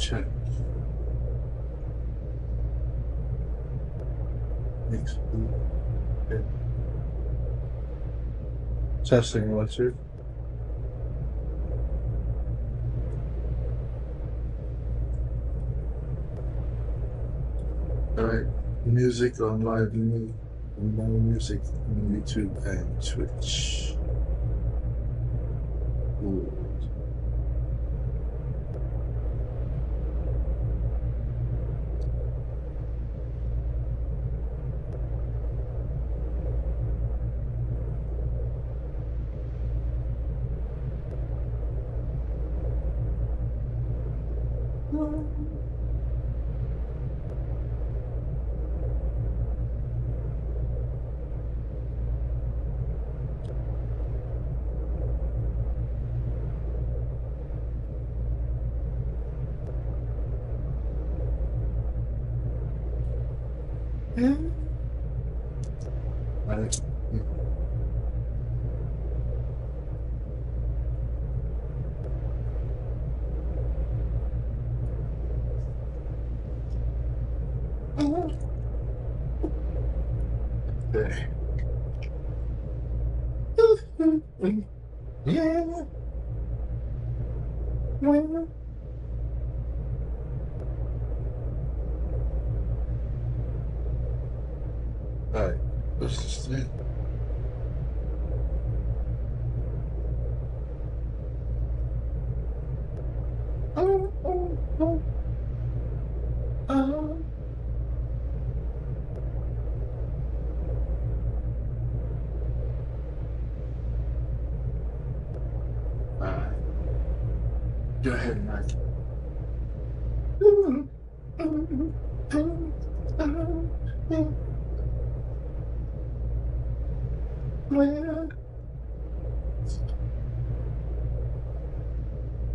check. Mix. Okay. Testing, what's it? Alright, music on live music on YouTube and Twitch. Good. Alright. Okay. Yeah. Alright, let's just do it. Alright, go ahead, Mike.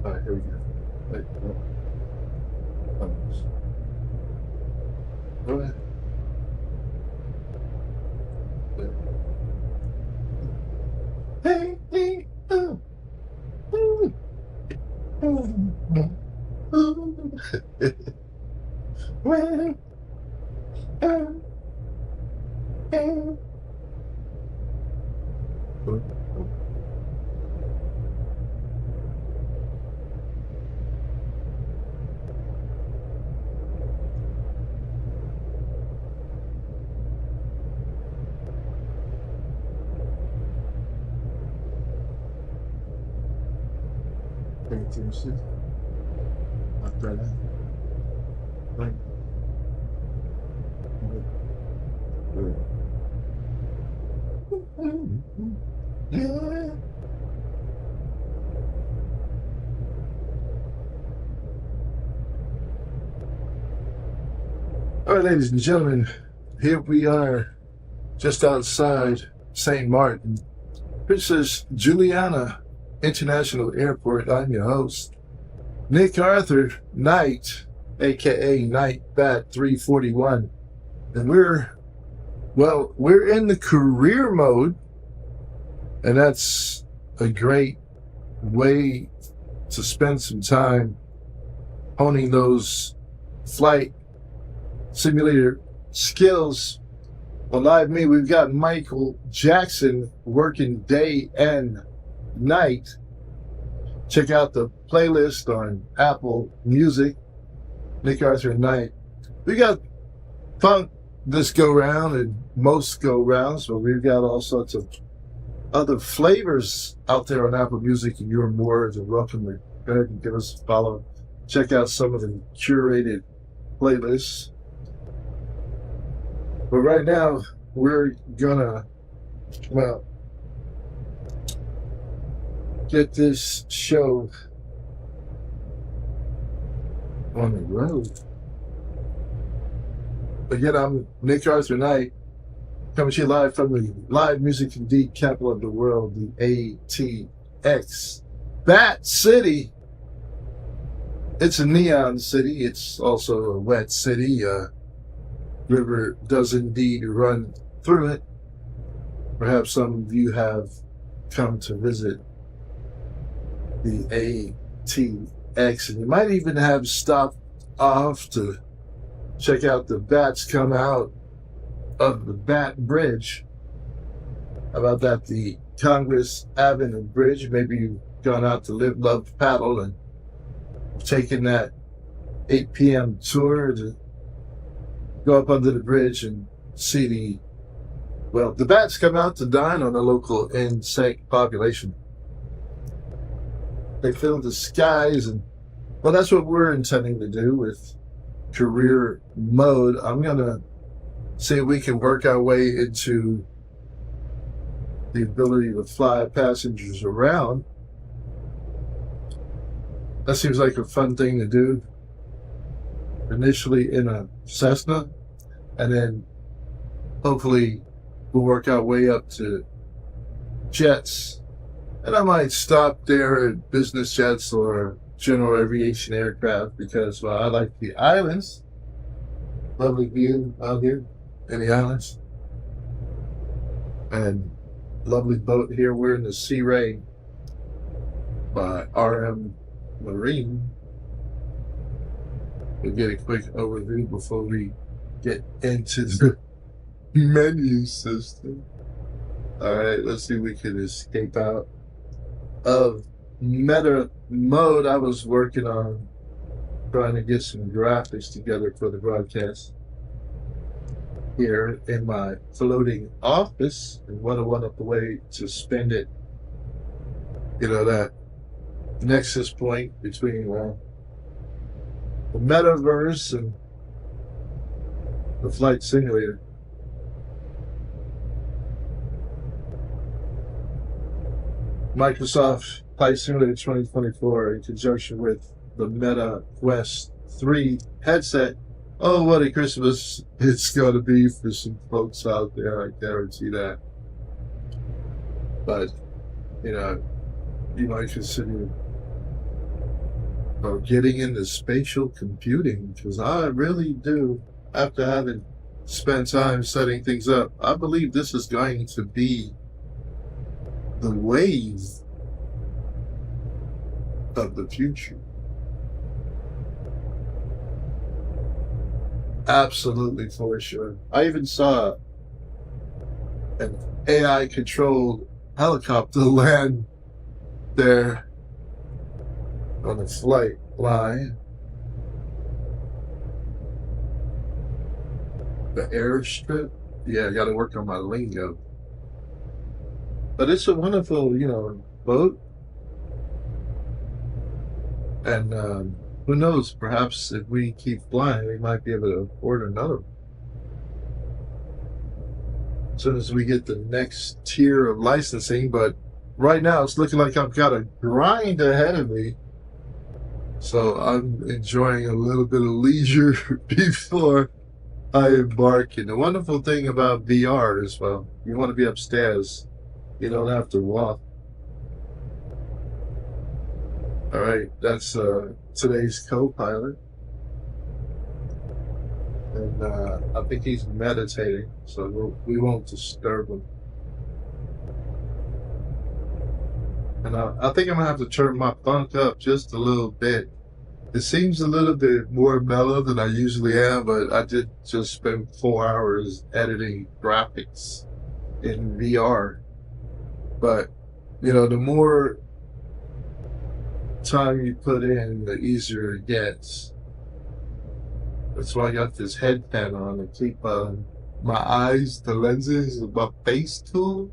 Alright, here we go. Wait, go ahead. Hey, hey, oh. Well, Entonces, atrás, right. Yeah. All right, ladies and gentlemen, here we are just outside St. Martin. Princess Juliana International Airport. I'm your host, Nick Arthur Knight, aka Knight Bat 341. And we're in the career mode, and that's a great way to spend some time honing those flight simulator skills. On Live Me, we've got Michael Jackson working day and night. Check out the playlist on Apple Music, Nick Arthur Knight. We got funk this go round and most go rounds, but we've got all sorts of other flavors out there on Apple Music, and you're more than welcome to go ahead and give us a follow. Check out some of the curated playlists. But right now, we're gonna, get this show on the road. Again, I'm Nick Arthur Knight, coming to you live from the live music indeed capital of the world, the ATX. Bat City. It's a neon city. It's also a wet city. River does indeed run through it. Perhaps some of you have come to visit the X, and you might even have stopped off to check out the bats come out of the Bat Bridge. How about that? The Congress Avenue Bridge. Maybe you've gone out to Live, Love, Paddle and taken that 8 p.m. tour to go up under the bridge and see the bats come out to dine on the local insect population. They fill the skies, and well, that's what we're intending to do with career mode. I'm going to see if we can work our way into the ability to fly passengers around. That seems like a fun thing to do. Initially in a Cessna, and then hopefully we'll work our way up to jets. And I might stop there at business jets or general aviation aircraft because, well, I like the islands. Lovely view out here in the islands. And lovely boat here. We're in the Sea Ray by RM Marine. We'll get a quick overview before we get into the menu system. All right, let's see if we can escape out of meta mode. I was working on trying to get some graphics together for the broadcast here in my floating office, and what a wonderful way to spend it. You know, that nexus point between the metaverse and the flight simulator. Microsoft Flight Simulator 2024 in conjunction with the Meta Quest 3 headset. Oh, what a Christmas it's going to be for some folks out there, I guarantee that. But, you might consider getting into spatial computing, because I really do, after having spent time setting things up, I believe this is going to be the wave of the future. Absolutely, for sure. I even saw an AI controlled helicopter land there on the flight line. The airstrip. Yeah, I got to work on my lingo. But it's a wonderful, boat. And who knows, perhaps if we keep flying, we might be able to order another one. As soon as we get the next tier of licensing. But right now, it's looking like I've got a grind ahead of me. So I'm enjoying a little bit of leisure before I embark. And the wonderful thing about VR is, well, you want to be upstairs. You don't have to walk. All right, that's today's co-pilot. And I think he's meditating, so we won't disturb him. And I think I'm going to have to turn my funk up just a little bit. It seems a little bit more mellow than I usually am, but I did just spend 4 hours editing graphics in VR. But, the more time you put in, the easier it gets. That's why I got this headband on to keep my eyes, the lenses, my face cool.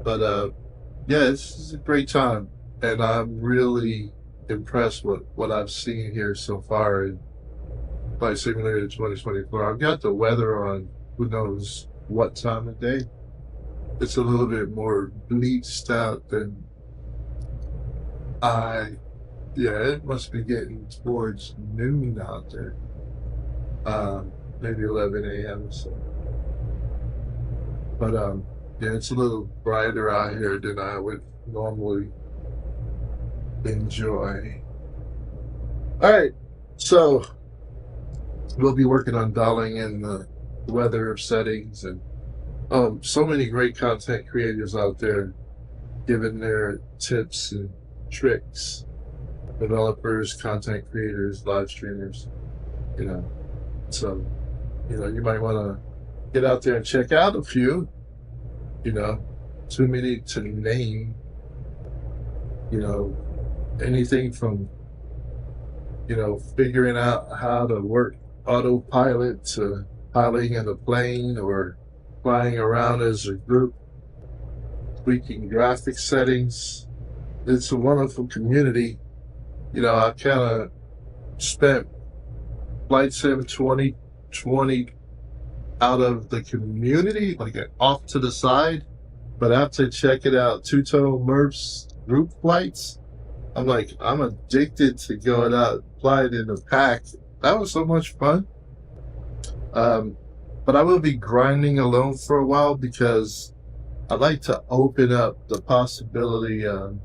But, yeah, this is a great time. And I'm really impressed with what I've seen here so far in Flight Simulator 2024. I've got the weather on who knows what time of day. It's a little bit more bleached out than it must be getting towards noon out there. Maybe 11 a.m. or so. But, yeah, it's a little brighter out here than I would normally enjoy. All right, so we'll be working on dialing in the weather settings, and so many great content creators out there giving their tips and tricks developers, content creators, live streamers, you know. So, you might want to get out there and check out a few, you know, too many to name, you know, anything from, figuring out how to work autopilot to piloting in a plane or flying around as a group, tweaking graphic settings. It's a wonderful community. I kind of spent Flight Sim 2020 out of the community, like off to the side. But after checking out Two-Tone Murph's group flights, I'm addicted to going out flying in the pack. That was so much fun. But I will be grinding alone for a while because I like to open up the possibility, of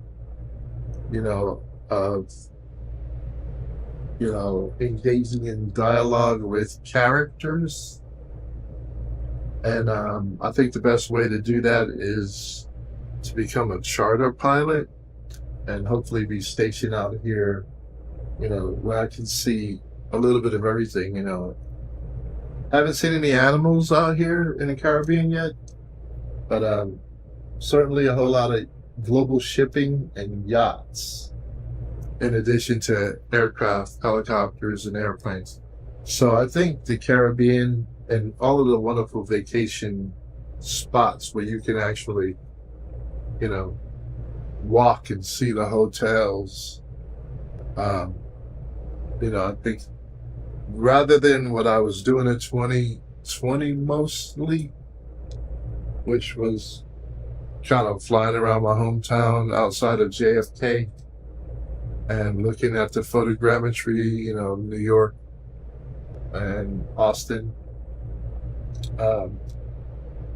engaging in dialogue with characters. And I think the best way to do that is to become a charter pilot and hopefully be stationed out here, where I can see a little bit of everything, Haven't seen any animals out here in the Caribbean yet, but certainly a whole lot of global shipping and yachts, in addition to aircraft, helicopters, and airplanes. So I think the Caribbean and all of the wonderful vacation spots where you can actually, walk and see the hotels. I think rather than what I was doing in 2020 mostly, which was kind of flying around my hometown outside of JFK and looking at the photogrammetry, New York and Austin.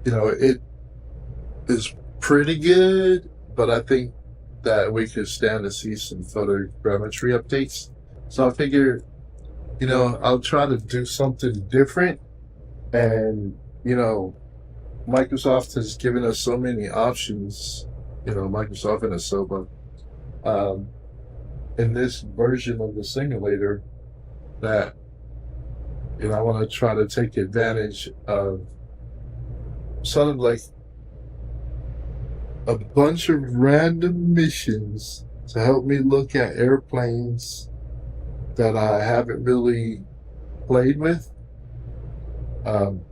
It is pretty good, but I think that we could stand to see some photogrammetry updates. So I figure, I'll try to do something different. And, Microsoft has given us so many options, Microsoft and Asoba, in this version of the simulator that, I want to try to take advantage of sort of like a bunch of random missions to help me look at airplanes that I haven't really played with, and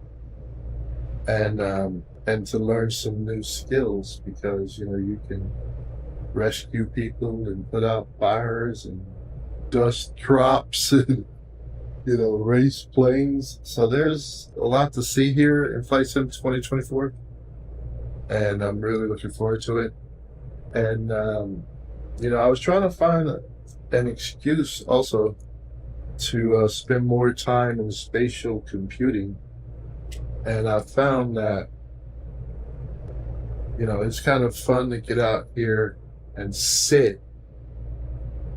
to learn some new skills because you can rescue people and put out fires and dust crops and race planes. So there's a lot to see here in Flight Sim 2024, and I'm really looking forward to it. And I was trying to find an excuse also to spend more time in spatial computing, and I found that it's kind of fun to get out here and sit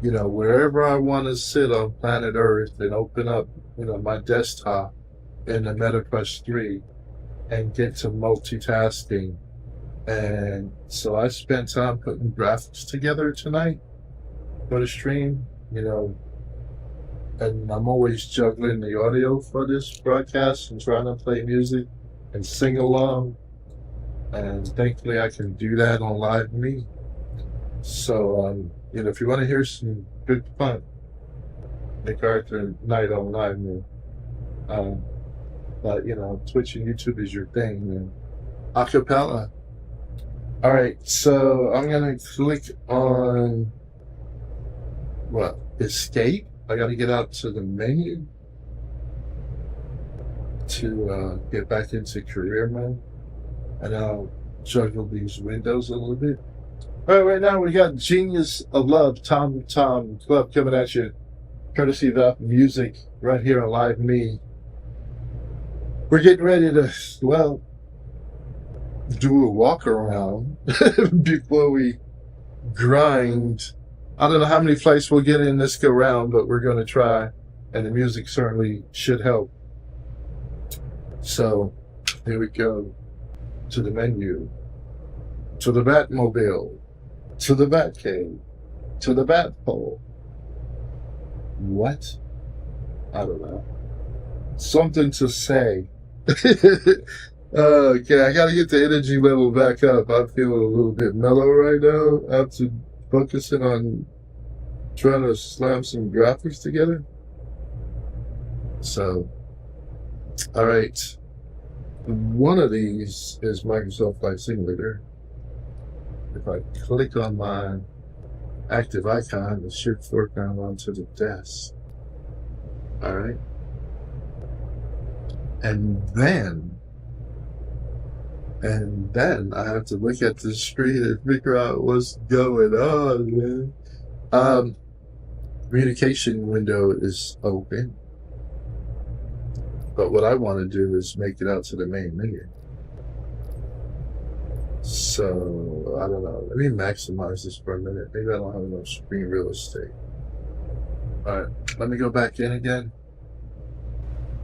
wherever I want to sit on planet Earth and open up my desktop in the MetaQuest 3 and get to multitasking. And so I spent time putting graphics together tonight for the stream, and I'm always juggling the audio for this broadcast and trying to play music and sing along. And thankfully I can do that on Live Me. So, if you want to hear some good fun, MacArthur night on Live Me. But, Twitch and YouTube is your thing, man. Acapella. All right, so I'm going to click on, escape. I got to get out to the menu to get back into career mode. And I'll juggle these windows a little bit. All right now we got Genius of Love, Tom Club coming at you, courtesy of music right here on Live Me. We're getting ready to, do a walk around before we grind. I don't know how many flights we'll get in this go round, but we're going to try, and the music certainly should help. So here we go. To the menu, to the Batmobile, to the Batcave, to the Batpole, What? I don't know. Something to say. Okay, I gotta get the energy level back up. I'm feeling a little bit mellow right now after focusing on trying to slam some graphics together. So, all right. One of these is Microsoft Flight Simulator. If I click on my active icon, it should foreground onto the desk. All right. And then I have to look at the screen and figure out what's going on, man. Communication window is open. But what I want to do is make it out to the main menu. So, I don't know. Let me maximize this for a minute. Maybe I don't have enough screen real estate. Alright, let me go back in again.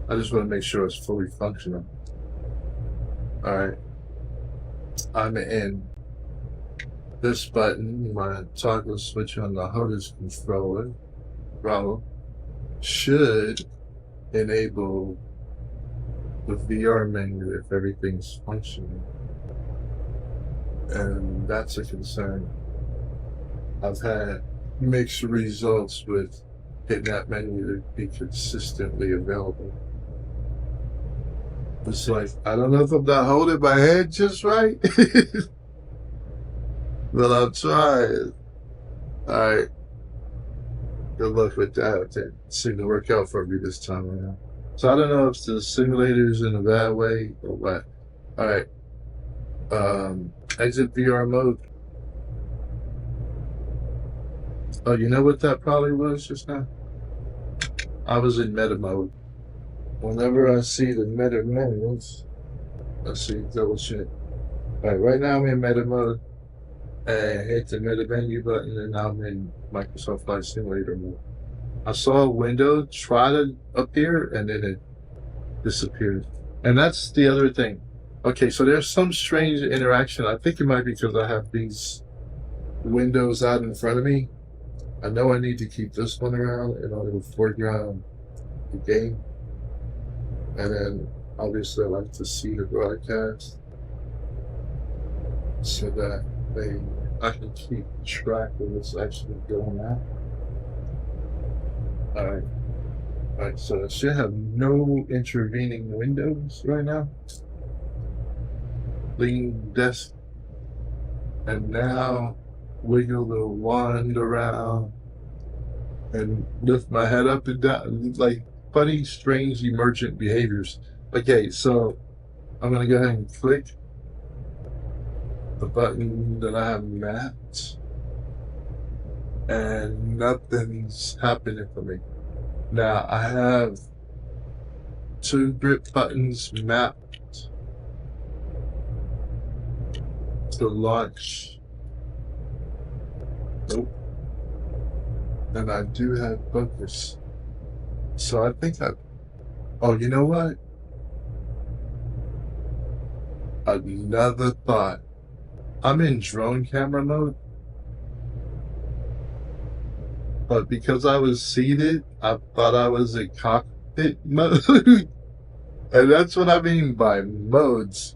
I just want to make sure it's fully functional. Alright. I'm in. This button, my toggle switch on the HOTAS controller, should enable the VR menu if everything's functioning. And that's a concern. I've had mixed results with getting that menu to be consistently available. It's like, I don't know if I'm not holding my head just right, but I'm trying. Alright. Good luck with that. It seemed to work out for me this time around. So I don't know if the simulator's in a bad way or what. Alright. Exit VR mode. Oh, you know what that probably was just now? I was in meta mode. Whenever I see the meta menus, let's see, double check. Alright, right now I'm in meta mode. And hit the meta menu button, and now I'm in Microsoft Flight Simulator mode. I saw a window try to appear, and then it disappeared. And that's the other thing. Okay, so there's some strange interaction. I think it might be because I have these windows out in front of me. I know I need to keep this one around in order to foreground the game. And then, obviously, I like to see the broadcast so that I can keep track of what's actually going on. Alright, so I should have no intervening windows right now. Lean desk. And now wiggle the wand around and lift my head up and down. Like funny, strange, emergent behaviors. Okay, so I'm going to go ahead and click the button that I have mapped, and nothing's happening for me. Now I have 2 grip buttons mapped to launch. Nope. And I do have focus. So I think oh, you know what? Another thought. I'm in drone camera mode, but because I was seated, I thought I was in cockpit mode. And that's what I mean by modes.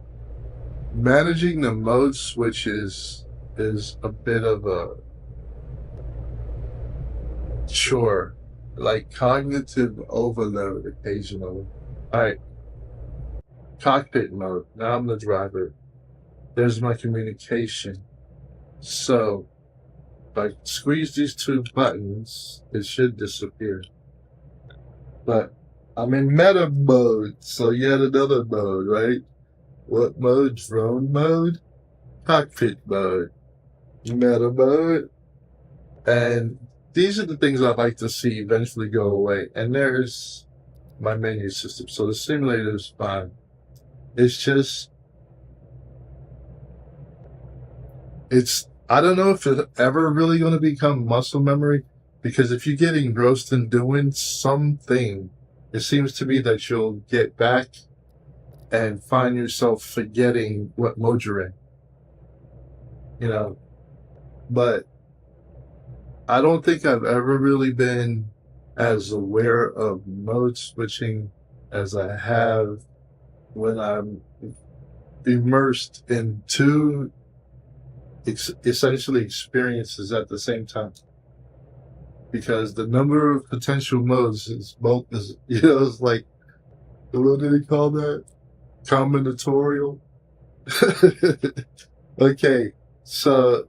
Managing the mode switches is a bit of a chore, like cognitive overload occasionally. Alright, cockpit mode. Now I'm the driver. There's my communication. So, if I squeeze these 2 buttons, it should disappear. But I'm in meta mode, so yet another mode, right? What mode? Drone mode? Cockpit mode? Meta mode? And these are the things I'd like to see eventually go away. And there's my menu system. So the simulator is fine. It's just, I don't know if it's ever really going to become muscle memory, because if you get engrossed in doing something, it seems to me that you'll get back and find yourself forgetting what mode you're in. You know, but I don't think I've ever really been as aware of mode switching as I have when I'm immersed in two essentially experiences at the same time. Because the number of potential modes is it's like, what do they call that? Combinatorial. Okay, so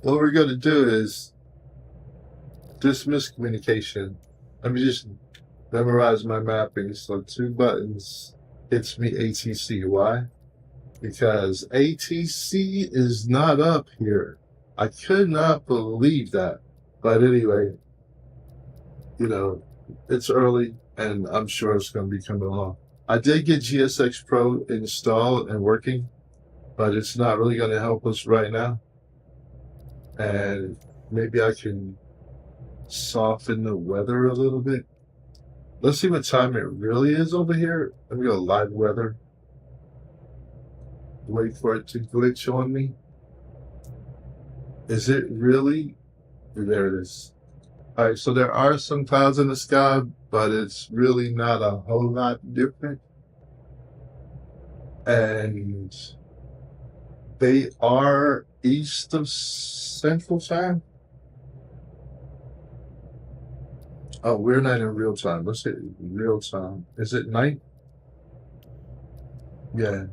what we're going to do is dismiss communication. Let me just memorize my mapping. So 2 buttons hits me ATC. Why? Because ATC is not up here. I could not believe that. But anyway, it's early and I'm sure it's going to be coming along. I did get GSX Pro installed and working, but it's not really going to help us right now. And maybe I can soften the weather a little bit. Let's see what time it really is over here. Let me go live weather. Wait for it to glitch on me. Is it really? There it is. All right, so there are some clouds in the sky, but it's really not a whole lot different. And they are east of Central Time. Oh, we're not in real time. Let's hit real time. Is it night? Yeah.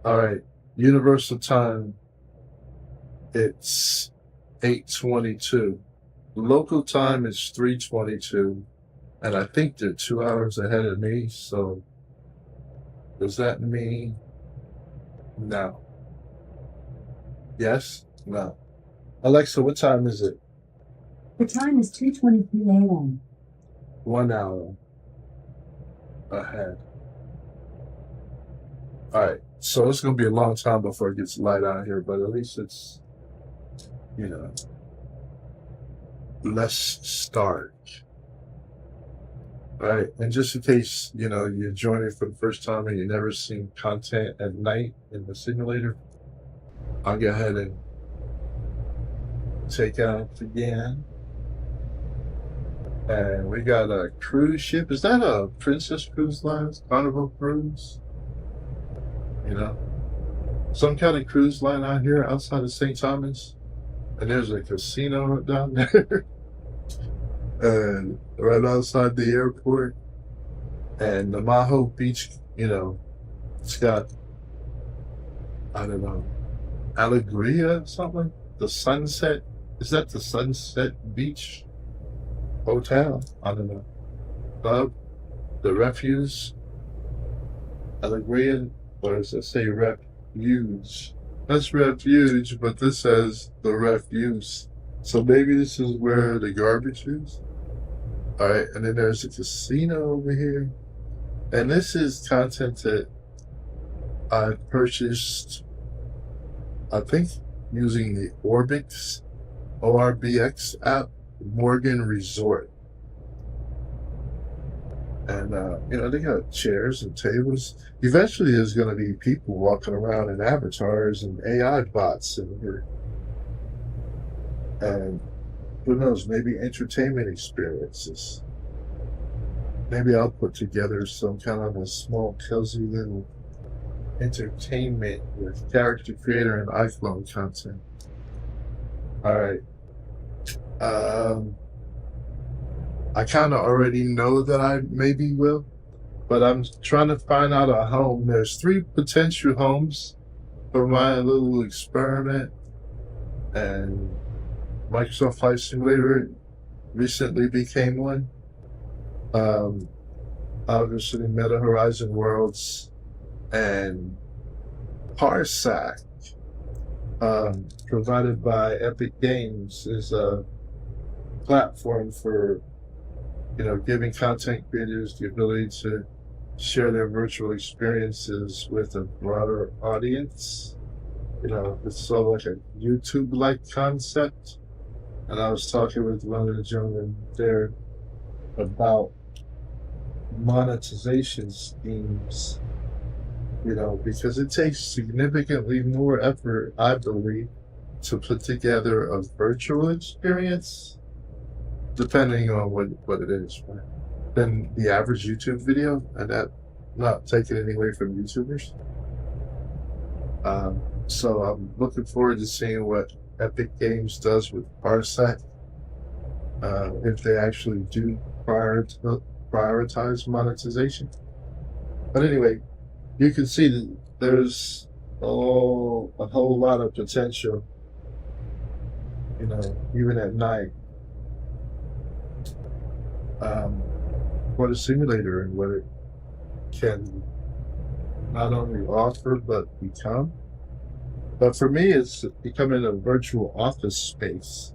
All right. Universal time. It's 8:22. Local time is 3:22. And I think they're 2 hours ahead of me. So does that mean no? Yes? No. Alexa, what time is it? The time is 2:23 a.m. 1 hour ahead. All right. So it's going to be a long time before it gets light out here, but at least it's, less stark. All right. And just in case, you're joining for the first time and you've never seen content at night in the simulator, I'll go ahead and take out again. And we got a cruise ship. Is that a Princess Cruise Lines? Carnival Cruise? Some kind of cruise line out here outside of St. Thomas. And there's a casino down there. And right outside the airport. And the Maho Beach, it's got, I don't know, Alegria or something? The Sunset. Is that the Sunset Beach Hotel? I don't know. Club? The Refuge? Alegria? Or does it say Refuge? That's Refuge, but this says the Refuse. So maybe this is where the garbage is? Alright, and then there's a casino over here. And this is content that I purchased, I think, using the ORBX app, Morgan Resort. And, they got chairs and tables. Eventually there's going to be people walking around in avatars and AI bots in here. And who knows, maybe entertainment experiences. Maybe I'll put together some kind of a small, cozy little entertainment with character creator and iClone content. All right. I kind of already know that I maybe will, but I'm trying to find out a home. There's 3 potential homes for my little experiment, and Microsoft Flight Simulator recently became one. Obviously, Meta Horizon Worlds and Parsec, provided by Epic Games, is a platform for giving content creators the ability to share their virtual experiences with a broader audience. It's sort of like a YouTube-like concept. And I was talking with one of the gentlemen there about monetization schemes, because it takes significantly more effort, I believe, to put together a virtual experience depending on what it is, right? Than the average YouTube video, and that not taking it away from YouTubers. So I'm looking forward to seeing what Epic Games does with Parsec. If they actually do prioritize monetization. But anyway, you can see that there's a whole lot of potential, even at night, for the simulator and what it can not only offer but become. But for me, it's becoming a virtual office space,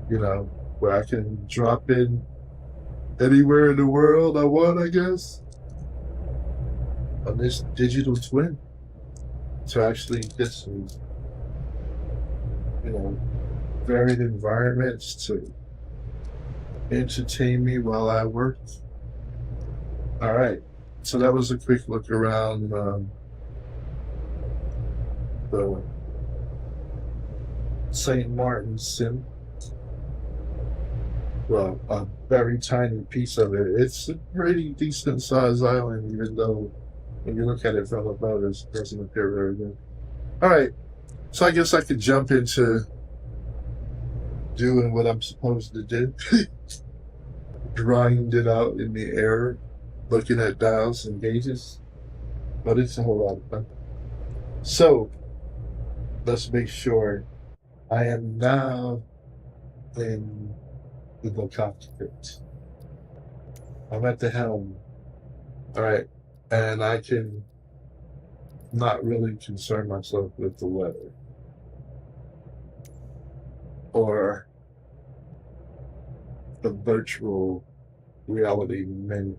where I can drop in anywhere in the world I want, I guess, on this digital twin to actually get some, varied environments to entertain me while I work. All right. So that was a quick look around the St. Martin's sim. Well, a very tiny piece of it. It's a pretty decent sized island, even though when you look at it from above, it doesn't appear very good. All right. So I guess I could jump into doing what I'm supposed to do. Grind it out in the air, looking at dials and gauges. But it's a whole lot of fun. So let's make sure I am now in the cockpit. I'm at the helm. All right. And I can not really concern myself with the weather or the virtual reality menu.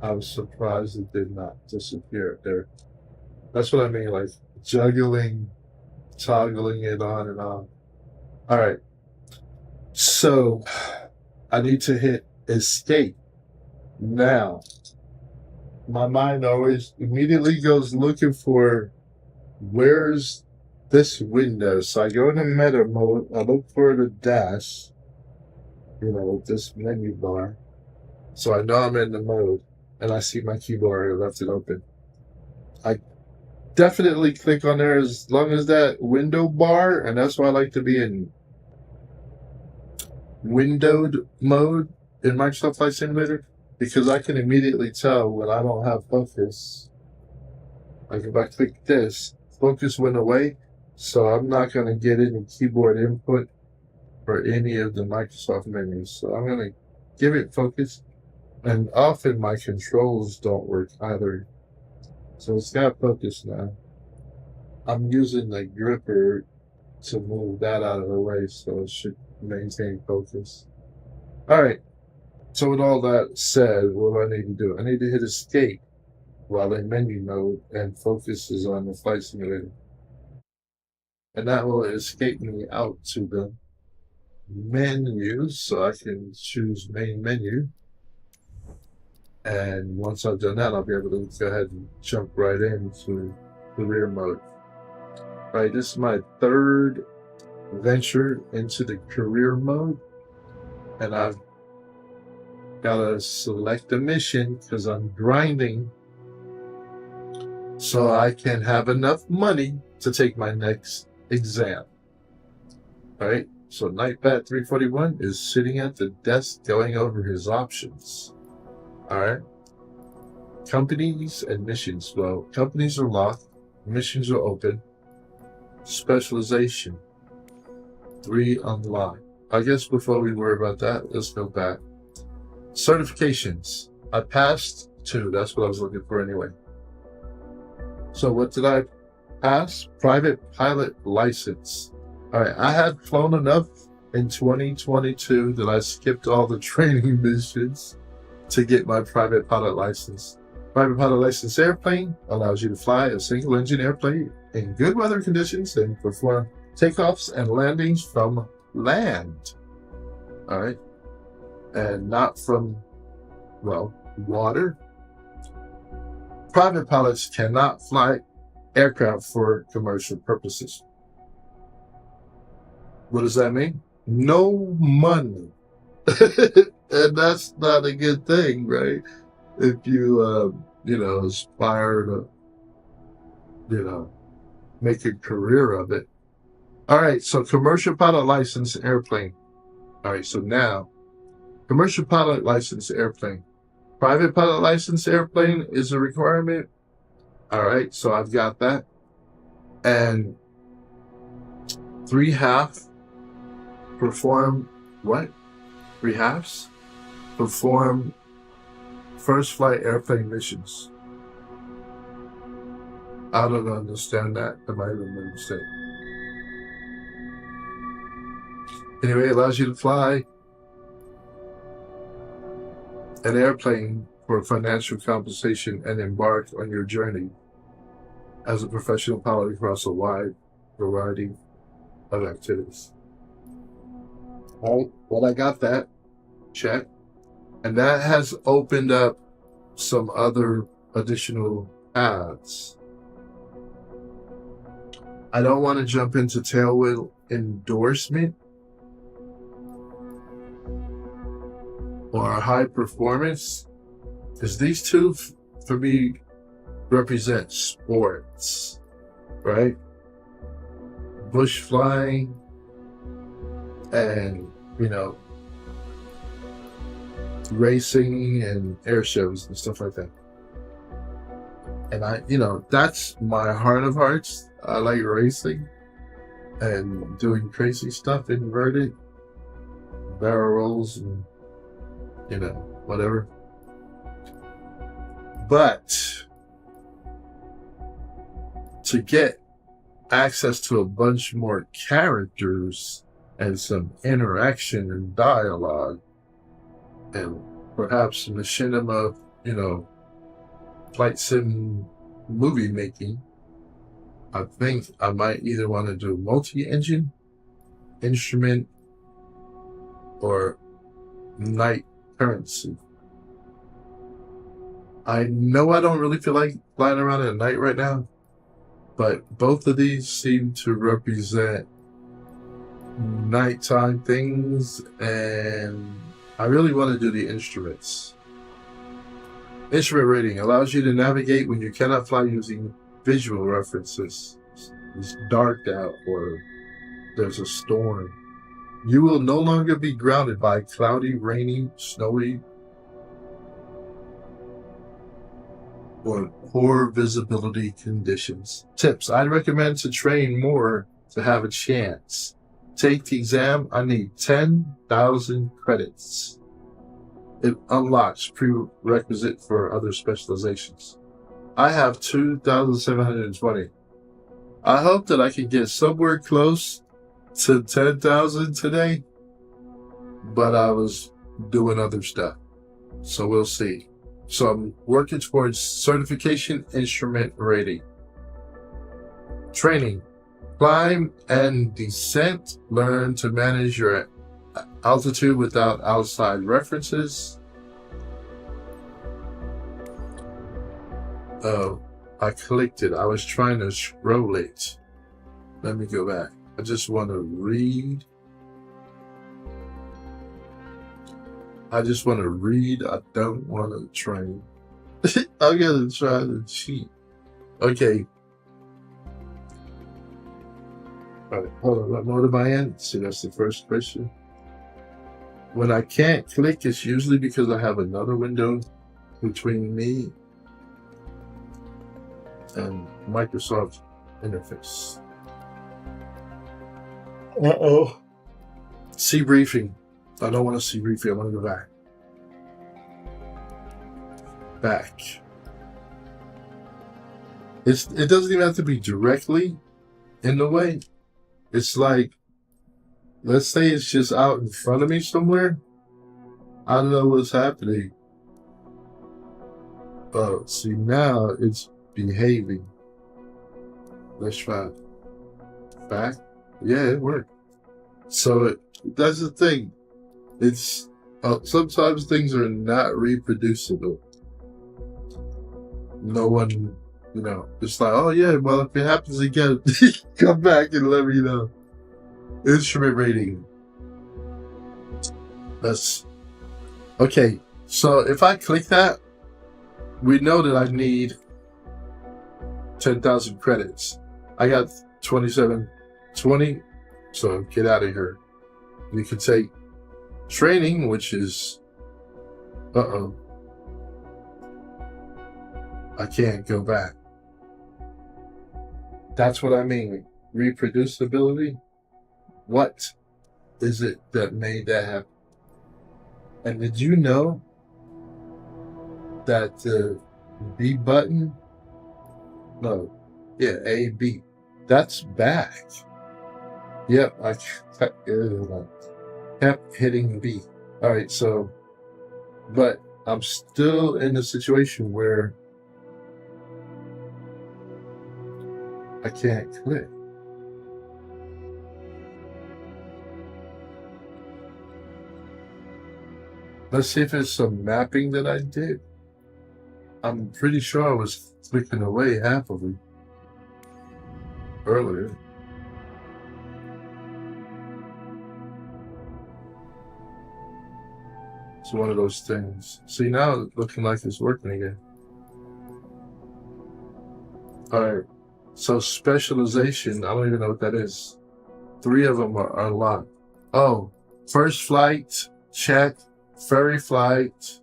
I was surprised it did not disappear there. That's what I mean, like toggling it on and on. All right. So I need to hit escape now. My mind always immediately goes looking for where's this window. So I go into meta mode. I look for the dash, this menu bar. So I know I'm in the mode, and I see my keyboard. I left it open. I definitely click on there as long as that window bar, and that's why I like to be in windowed mode in Microsoft Flight Simulator, because I can immediately tell when I don't have focus. Like if I click this, focus went away, so I'm not going to get any keyboard input for any of the Microsoft menus. So I'm going to give it focus, and often my controls don't work either. So it's got focus now. I'm using the gripper to move that out of the way, so it should maintain focus. All right. So with all that said, what do I need to do? I need to hit escape while in menu mode, and focus is on the flight simulator. And that will escape me out to the menu, so I can choose main menu. And once I've done that, I'll be able to go ahead and jump right into career mode. All right, this is my third venture into the career mode, and I've gotta select a mission because I'm grinding so I can have enough money to take my next exam. All right, so Nightbat 341 is sitting at the desk going over his options. All right, companies and missions. Well, companies are locked, missions are open. Specialization 3 unlocked. I guess before we worry about that, let's go back. Certifications. I passed 2. That's what I was looking for anyway. So what did I pass? Private pilot license. All right. I had flown enough in 2022 that I skipped all the training missions to get my private pilot license. Private pilot license airplane allows you to fly a single engine airplane in good weather conditions and perform takeoffs and landings from land. All right. And not from, water. Private pilots cannot fly aircraft for commercial purposes. What does that mean? No money And that's not a good thing, right? If you, aspire to, you know, make a career of it. All right, so commercial pilot license airplane. All right, so now commercial pilot license airplane. Private pilot license airplane is a requirement. All right, so I've got that. And 3/2 perform what? 3/2 perform first flight airplane missions. I don't understand that. That might have been a mistake. Anyway, it allows you to fly an airplane for financial compensation and embark on your journey as a professional pilot across a wide variety of activities. All right, well, I got that. Check. And that has opened up some other additional paths. I don't want to jump into tailwheel endorsement or high performance, because these two, for me, represent sports, right? Bush flying and, racing and air shows and stuff like that. And that's my heart of hearts. I like racing and doing crazy stuff, inverted barrel rolls and, whatever. But to get access to a bunch more characters and some interaction and dialogue and perhaps machinima, flight sim movie making, I think I might either want to do multi-engine, instrument, or night currency. I know I don't really feel like flying around at night right now, but both of these seem to represent nighttime things, and I really want to do the instruments. Instrument rating allows you to navigate when you cannot fly using visual references. It's dark out or there's a storm. You will no longer be grounded by cloudy, rainy, snowy, or poor visibility conditions. Tips. I'd recommend to train more to have a chance. Take the exam. I need 10,000 credits. It unlocks prerequisite for other specializations. I have 2,720. I hope that I can get somewhere close to 10,000 today, but I was doing other stuff, so we'll see. So I'm working towards certification instrument rating. Training. Climb and descent. Learn to manage your altitude without outside references. Oh, I clicked it. I was trying to scroll it. Let me go back. I just want to read. I don't want to train. I'm going to try to cheat. Okay. All right, hold on. What mode am I in? See, that's the first question. When I can't click, it's usually because I have another window between me and Microsoft interface. Uh-oh. See briefing. I don't want to see briefing. I want to go back. Back. It doesn't even have to be directly in the way. It's like, let's say it's just out in front of me somewhere. I don't know what's happening. Oh, see, now it's behaving. Let's try back. Yeah, it worked. So that's the thing. It's sometimes things are not reproducible. No one, it's like, oh yeah, well, if it happens again, come back and let me know. Instrument rating. let's, okay, so if I click that, we know that I need 10,000 credits. I got 2720, so get out of here. We could take training, which is, I can't go back. That's what I mean. Reproducibility. What is it that made that happen? And did you know that the B button, A, B, that's back. Yep, I kept hitting B. All right, so, but I'm still in a situation where I can't click. Let's see if it's some mapping that I did. I'm pretty sure I was clicking away happily earlier. It's one of those things. See, now it's looking like it's working again. Alright, so specialization, I don't even know what that is. 3 of them are unlocked. Oh, first flight, check. Ferry flight.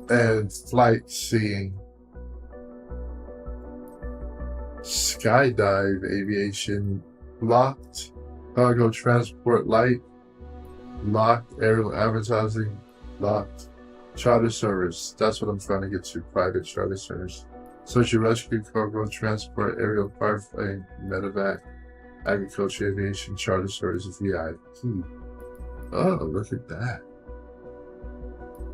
And flight seeing. Skydive aviation locked. Cargo transport light locked. Aerial advertising locked. Charter service, that's what I'm trying to get to. Private charter service. Search and rescue, cargo transport, aerial firefighting, medevac, agriculture, aviation, charter service, VIP. Oh, look at that.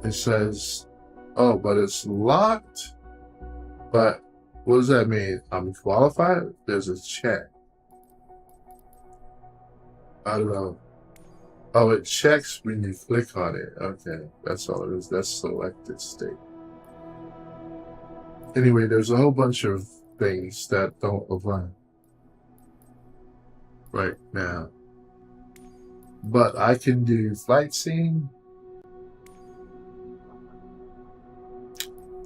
It says, oh, but it's locked. But what does that mean? I'm qualified? There's a check. I don't know. Oh, it checks when you click on it. Okay, that's all it is. That's selected state. Anyway, there's a whole bunch of things that don't apply right now. But I can do flight scene.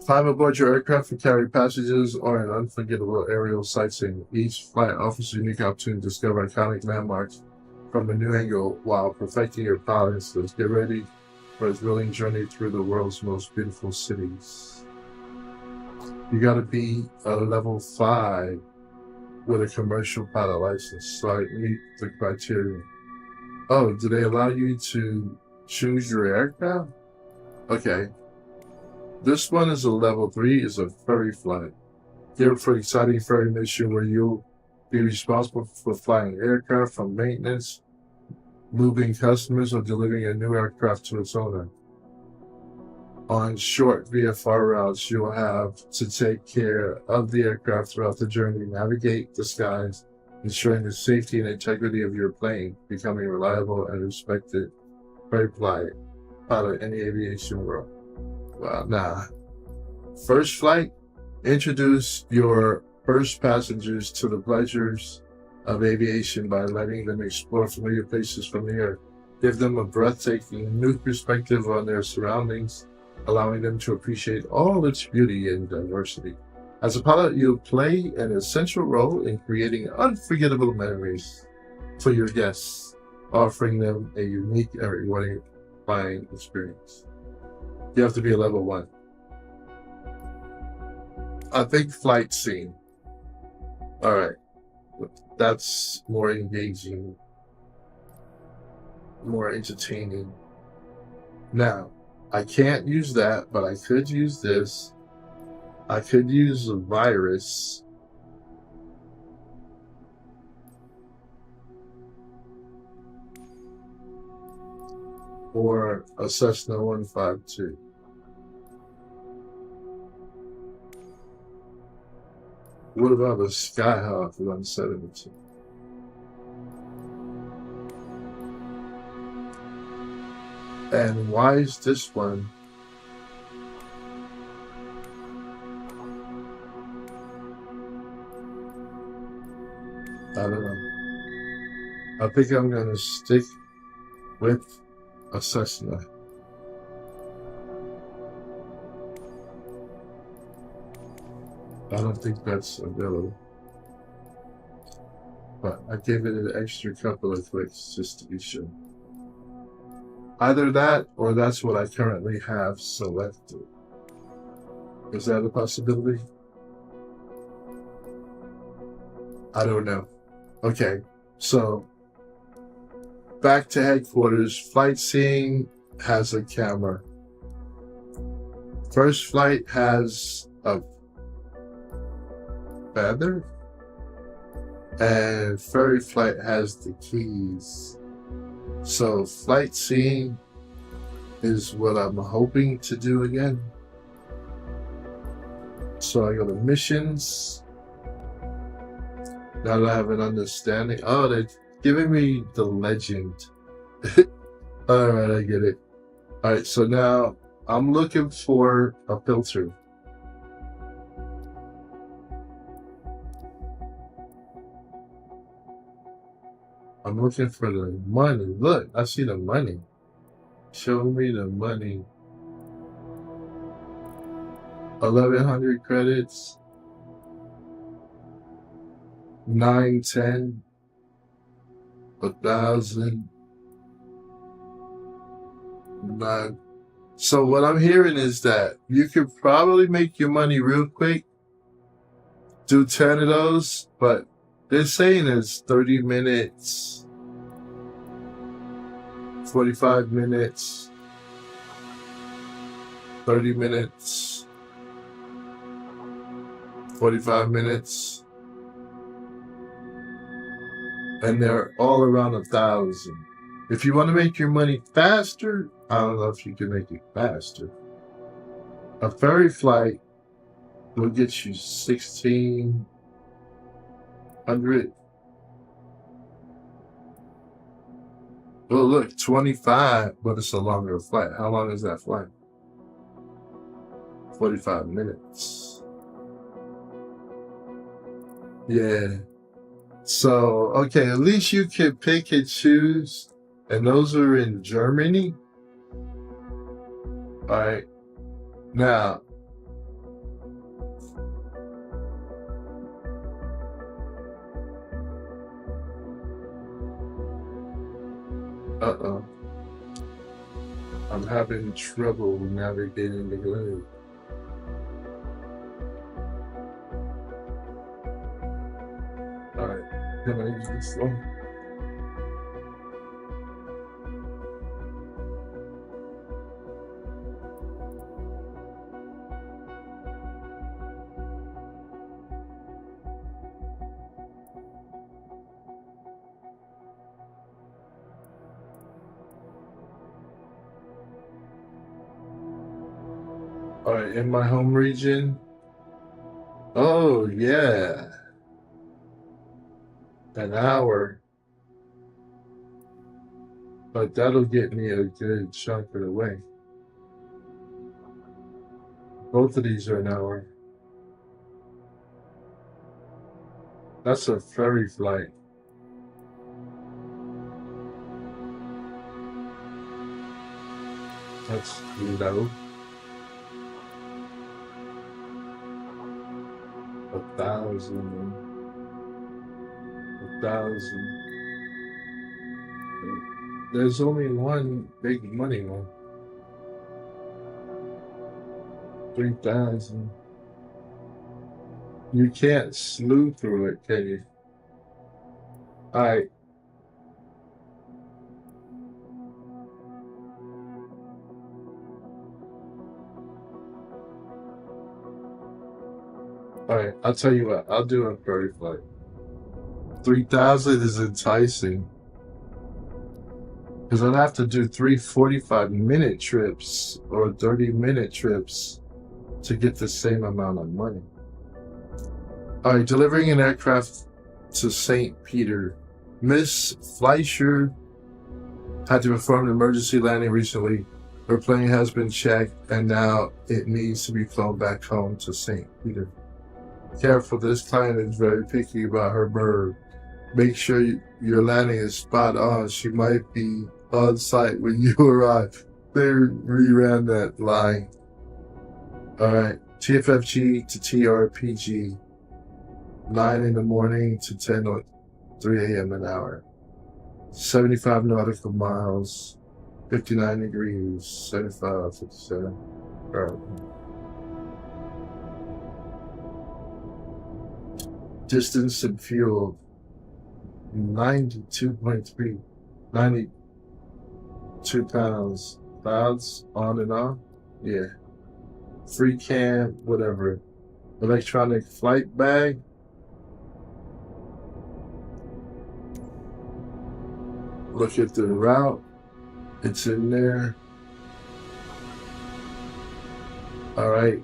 Climb aboard your aircraft and carry passengers on an unforgettable aerial sightseeing. Each flight offers a unique opportunity to discover iconic landmarks from a new angle while perfecting your pilot skills. Get ready for a thrilling journey through the world's most beautiful cities. You gotta be a level 5 with a commercial pilot license, so I meet the criteria. Oh, do they allow you to choose your aircraft? Okay. This one is a level 3, is a ferry flight. Get for exciting ferry mission where you'll be responsible for flying aircraft from maintenance, moving customers, or delivering a new aircraft to its owner. On short VFR routes, you'll have to take care of the aircraft throughout the journey, navigate the skies, ensuring the safety and integrity of your plane, becoming reliable and respected ferry pilot in the aviation world. Well, nah. First flight, introduce your first passengers to the pleasures of aviation by letting them explore familiar places from the air. Give them a breathtaking new perspective on their surroundings, allowing them to appreciate all its beauty and diversity. As a pilot, you'll play an essential role in creating unforgettable memories for your guests, offering them a unique and rewarding flying experience. You have to be a level 1. I think flight scene. All right. That's more engaging, more entertaining. Now, I can't use that, but I could use this. I could use a virus. Or a Cessna 152. What about a Skyhawk 172? And why is this one I don't know. I think I'm gonna stick with a Cessna. I don't think that's available. But I gave it an extra couple of clicks just to be sure. Either that or that's what I currently have selected. Is that a possibility? I don't know. Okay, so back to headquarters. Flight seeing has a camera. First flight has a feather, and ferry flight has the keys. So flight seeing is what I'm hoping to do again. So I go to missions. Now that I have an understanding. Oh, they're giving me the legend. Alright, I get it. Alright, so now I'm looking for a filter. I'm looking for the money. Look, I see the money. Show me the money. 1,100 credits. 910. 1,000. 9. So what I'm hearing is that you could probably make your money real quick. Do 10 of those, but they're saying it's 30 minutes, 45 minutes, 30 minutes, 45 minutes, and they're all around 1,000. If you want to make your money faster, I don't know if you can make it faster. A ferry flight will get you 1,600. Well, look, 25, but it's a longer flight. How long is that flight? 45 minutes. Yeah. So, okay, at least you can pick and choose. And those are in Germany. All right. Now, I'm having trouble navigating the globe. All right. Can I use this one? All right, in my home region. Oh, yeah. An hour. But that'll get me a good chunk of the way. Both of these are an hour. That's a ferry flight. That's low. 1,000. 1,000. There's only one big money one. 3,000. You can't slew through it, can you? Alright. Alright, I'll tell you what, I'll do a ferry flight. 3,000 is enticing. Because I'd have to do 3 45-minute trips or 30-minute trips to get the same amount of money. Alright, delivering an aircraft to St. Peter. Miss Fleischer had to perform an emergency landing recently. Her plane has been checked and now it needs to be flown back home to St. Peter. Careful, this client is very picky about her bird. make sure your landing is spot on. She might be on site when you arrive. They reran that line. All right, TFFG to TRPG, 9 in the morning to 10 or 3 a.m. an hour. 75 nautical miles, 59 degrees, 75, 57. All right. Distance and fuel, 92.3, 92 pounds. Clouds on and off. Yeah. Free cam, whatever. Electronic flight bag. Look at the route. It's in there. All right.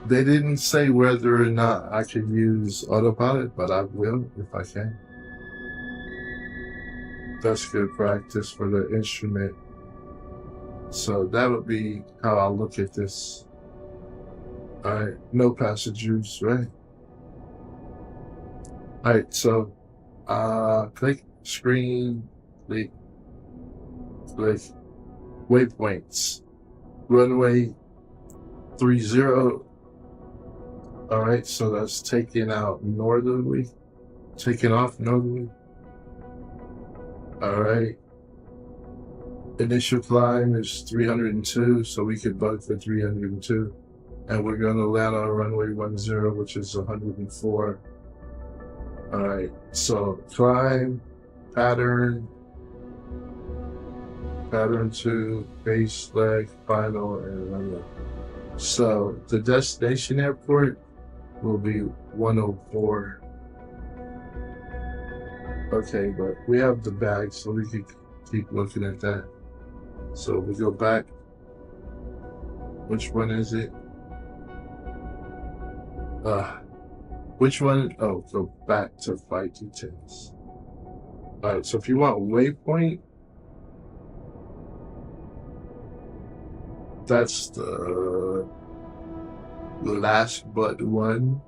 They didn't say whether or not I could use autopilot, but I will if I can. That's good practice for the instrument. So that would be how I'll look at this. All right, no passengers, right? All right, so click screen, click waypoints, runway 30. All right, so that's taking out northerly, taking off northerly. All right. Initial climb is 302, so we could bug for 302. And we're going to land on runway 10, which is 104. All right, so climb, pattern 2, base, leg, final, and runway. So the destination airport will be 104. Okay, but we have the bag, so we can keep looking at that. So we go back. Which one is it? Which one? Oh, go back to flight details. All right, so if you want waypoint, that's the last but one.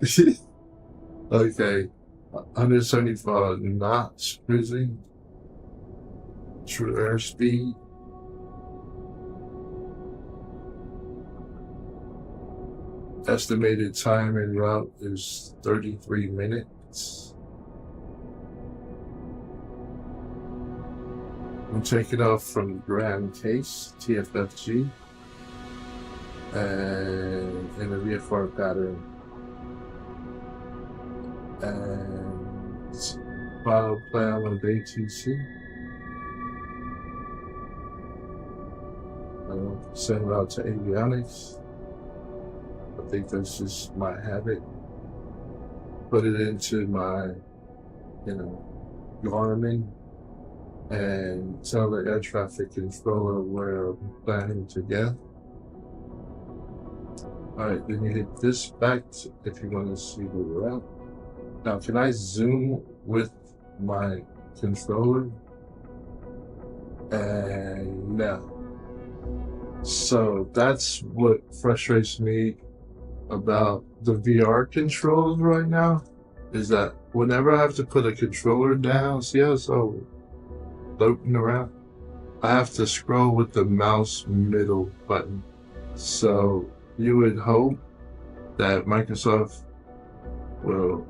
Okay, 175 knots cruising. True airspeed. Estimated time en route is 33 minutes. I'm taking off from Grand Case, TFFG, and in a VFR pattern. And final plan with ATC. I'll send it out to avionics. I think that's just my habit. Put it into my, Garmin, and tell the air traffic controller where I'm planning to get. All right, then you hit this back if you want to see the route. Now, can I zoom with my controller? And no. So that's what frustrates me about the VR controls right now, is that whenever I have to put a controller down, see how it's all floating around? I have to scroll with the mouse middle button. So you would hope that Microsoft will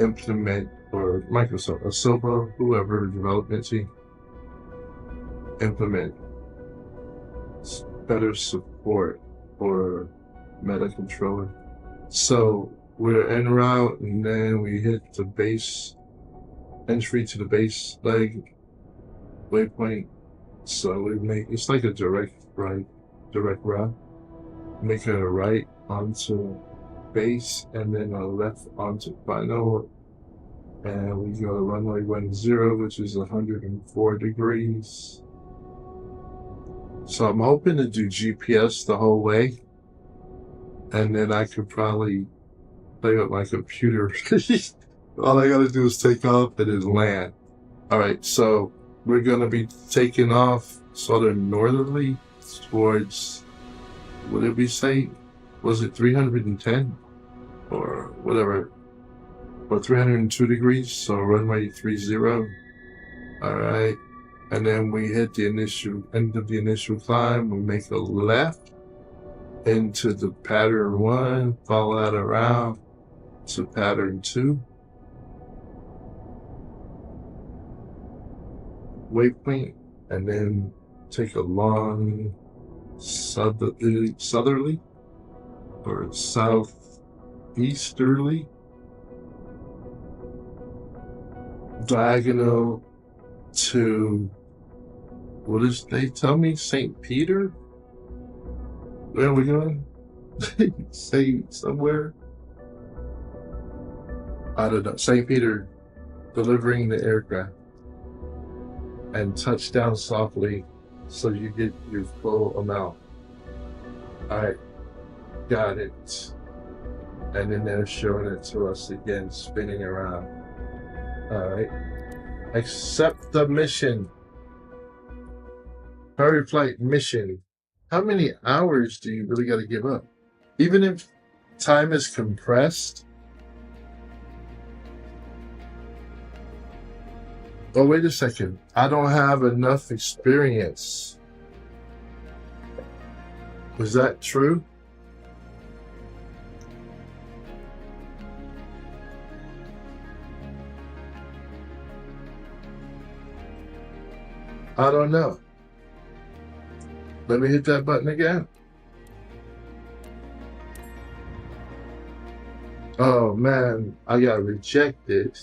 implement, or Microsoft, Asobo, whoever development team, implement better support for Meta controller. So we're en route, and then we hit the base, entry to the base leg waypoint. So we make, it's like a direct route. Make a right onto base, and then a left onto final. And we go to runway 10, which is 104 degrees. So I'm hoping to do GPS the whole way. And then I could probably play with my computer. All I gotta do is take off and then land. All right, so we're gonna be taking off sort of northerly towards, what did we say? Was it 310? Or whatever. or 302 degrees, so runway 30. All right. And then we hit the end of the initial climb. We make a left into the pattern 1, follow that around to pattern 2. Waypoint, and then take a long southerly or southeasterly diagonal to, what is they tell me, St. Peter? Where are we going? Say somewhere? I don't know. St. Peter delivering the aircraft, and touch down softly so you get your full amount. All right, got it. And then they're showing it to us again, spinning around. All right, accept the mission. Hurry flight mission. How many hours do you really got to give up? Even if time is compressed. Oh, wait a second. I don't have enough experience. Was that true? I don't know. Let me hit that button again. Oh man, I got rejected.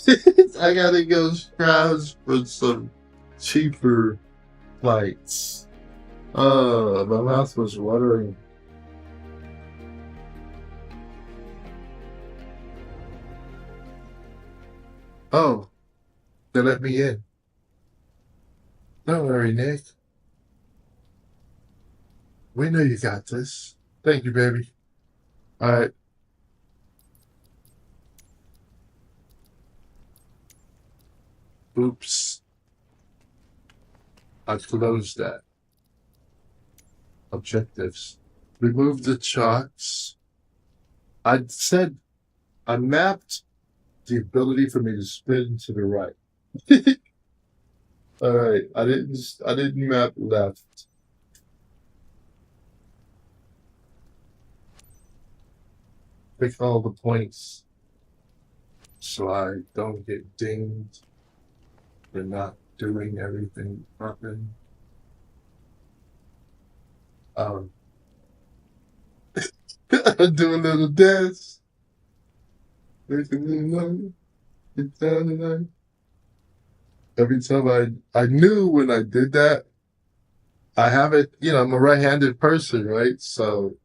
I gotta go browse for some cheaper flights. Oh, my mouth was watering. Oh, they let me in. Don't worry, Nick. We know you got this. Thank you, baby. All right. Oops. I closed that. Objectives. Remove the chalks. I said I mapped the ability for me to spin to the right. All right. I didn't map left. Pick all the points so I don't get dinged for not doing everything properly. I'm doing a little dance. Make a little money. Get down tonight. Every time I knew when I did that, I have it, I'm a right-handed person, right? So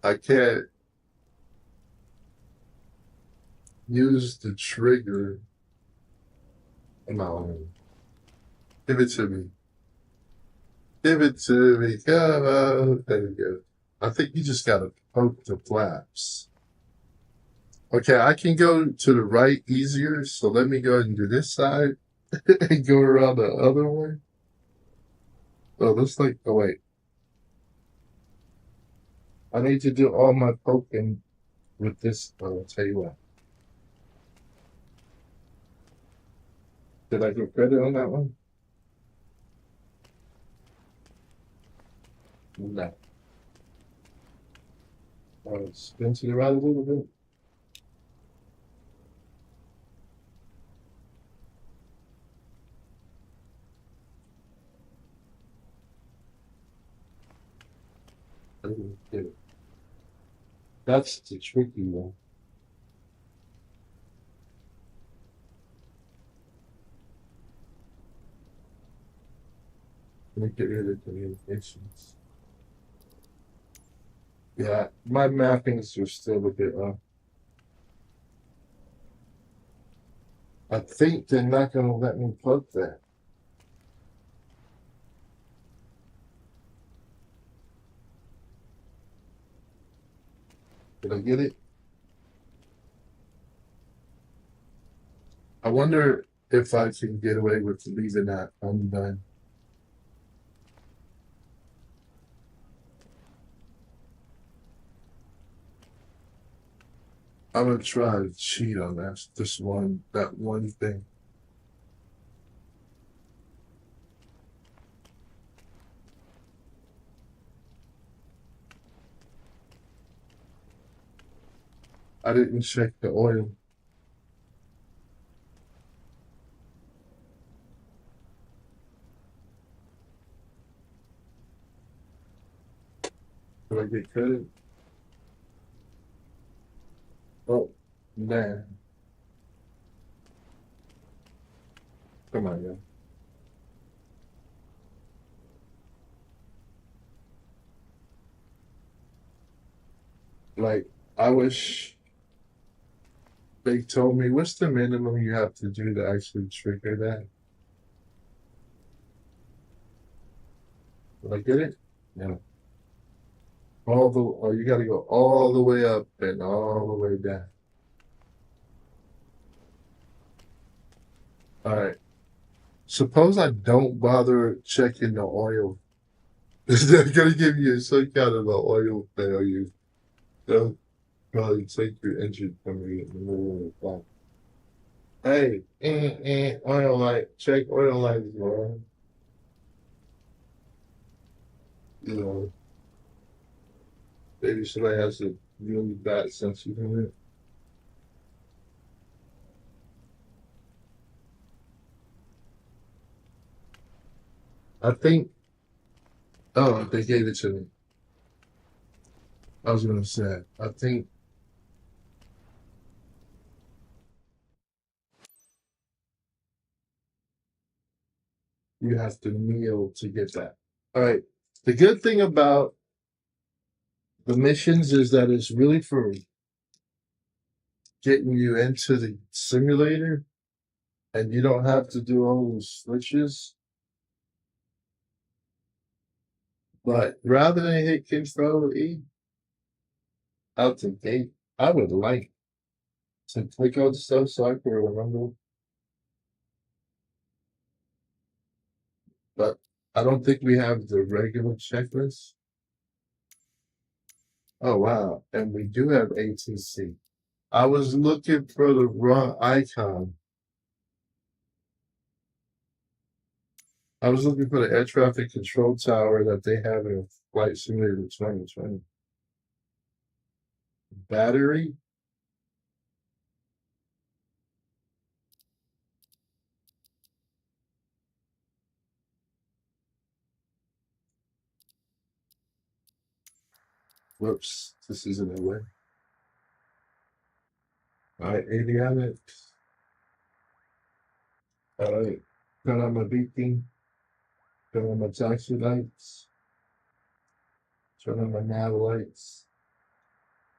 I can't use the trigger on my own. Give it to me. Give it to me. Come on. There you go. I think you just gotta poke the flaps. Okay, I can go to the right easier, so let me go ahead and do this side and go around the other one. Oh, wait. I need to do all my poking with this. I'll tell you what. Did I get credit on that one? No. I'll spin to the right a little bit. I didn't get it. That's the tricky one. Let me get rid of communications. Yeah, my mappings are still a bit off. I think they're not going to let me plug that. Did I get it? I wonder if I can get away with leaving that undone. I'm gonna try to cheat on that one thing. I didn't check the oil. Did I get credit? Oh, man. Come on, yeah. Like, I wish they told me what's the minimum you have to do to actually trigger that. Did I get it? Yeah. You got to go all the way up and all the way down. All right. Suppose I don't bother checking the oil. Is that going to give you some kind of an oil failure? They'll probably take your engine from you in the middle of the flight. Hey, oil light, check oil lights, man. You know, maybe somebody has a really bad sense of humor. I think, oh, they gave it to me. I was going to say, I think you have to kneel to get that. All right. The good thing about the missions is that it's really for getting you into the simulator and you don't have to do all those switches. But rather than hit Control E out the gate, I would like to click on stuff so I can remember. But I don't think we have the regular checklist. Oh wow. And we do have ATC. I was looking for the wrong icon. I was looking for the air traffic control tower that they have in Flight Simulator 2020. Battery? Whoops, this isn't a way. All right, avionics. All right, turn on my beacon, turn on my taxi lights, turn on my nav lights,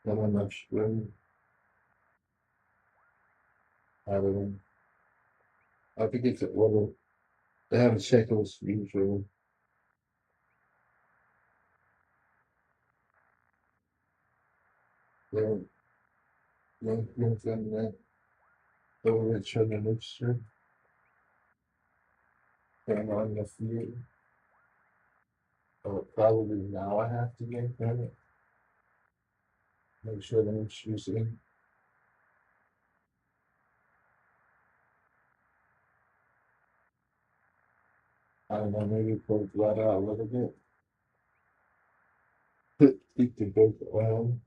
turn on my swim. I don't know. I think it's a order. They have a checklist usually. Then, that. Over it, turn the mixture, turn on the fuel. Probably now I have to get it. Make sure the mixture's in. I don't know, maybe pull the blood out a little bit. Keep the boat oil.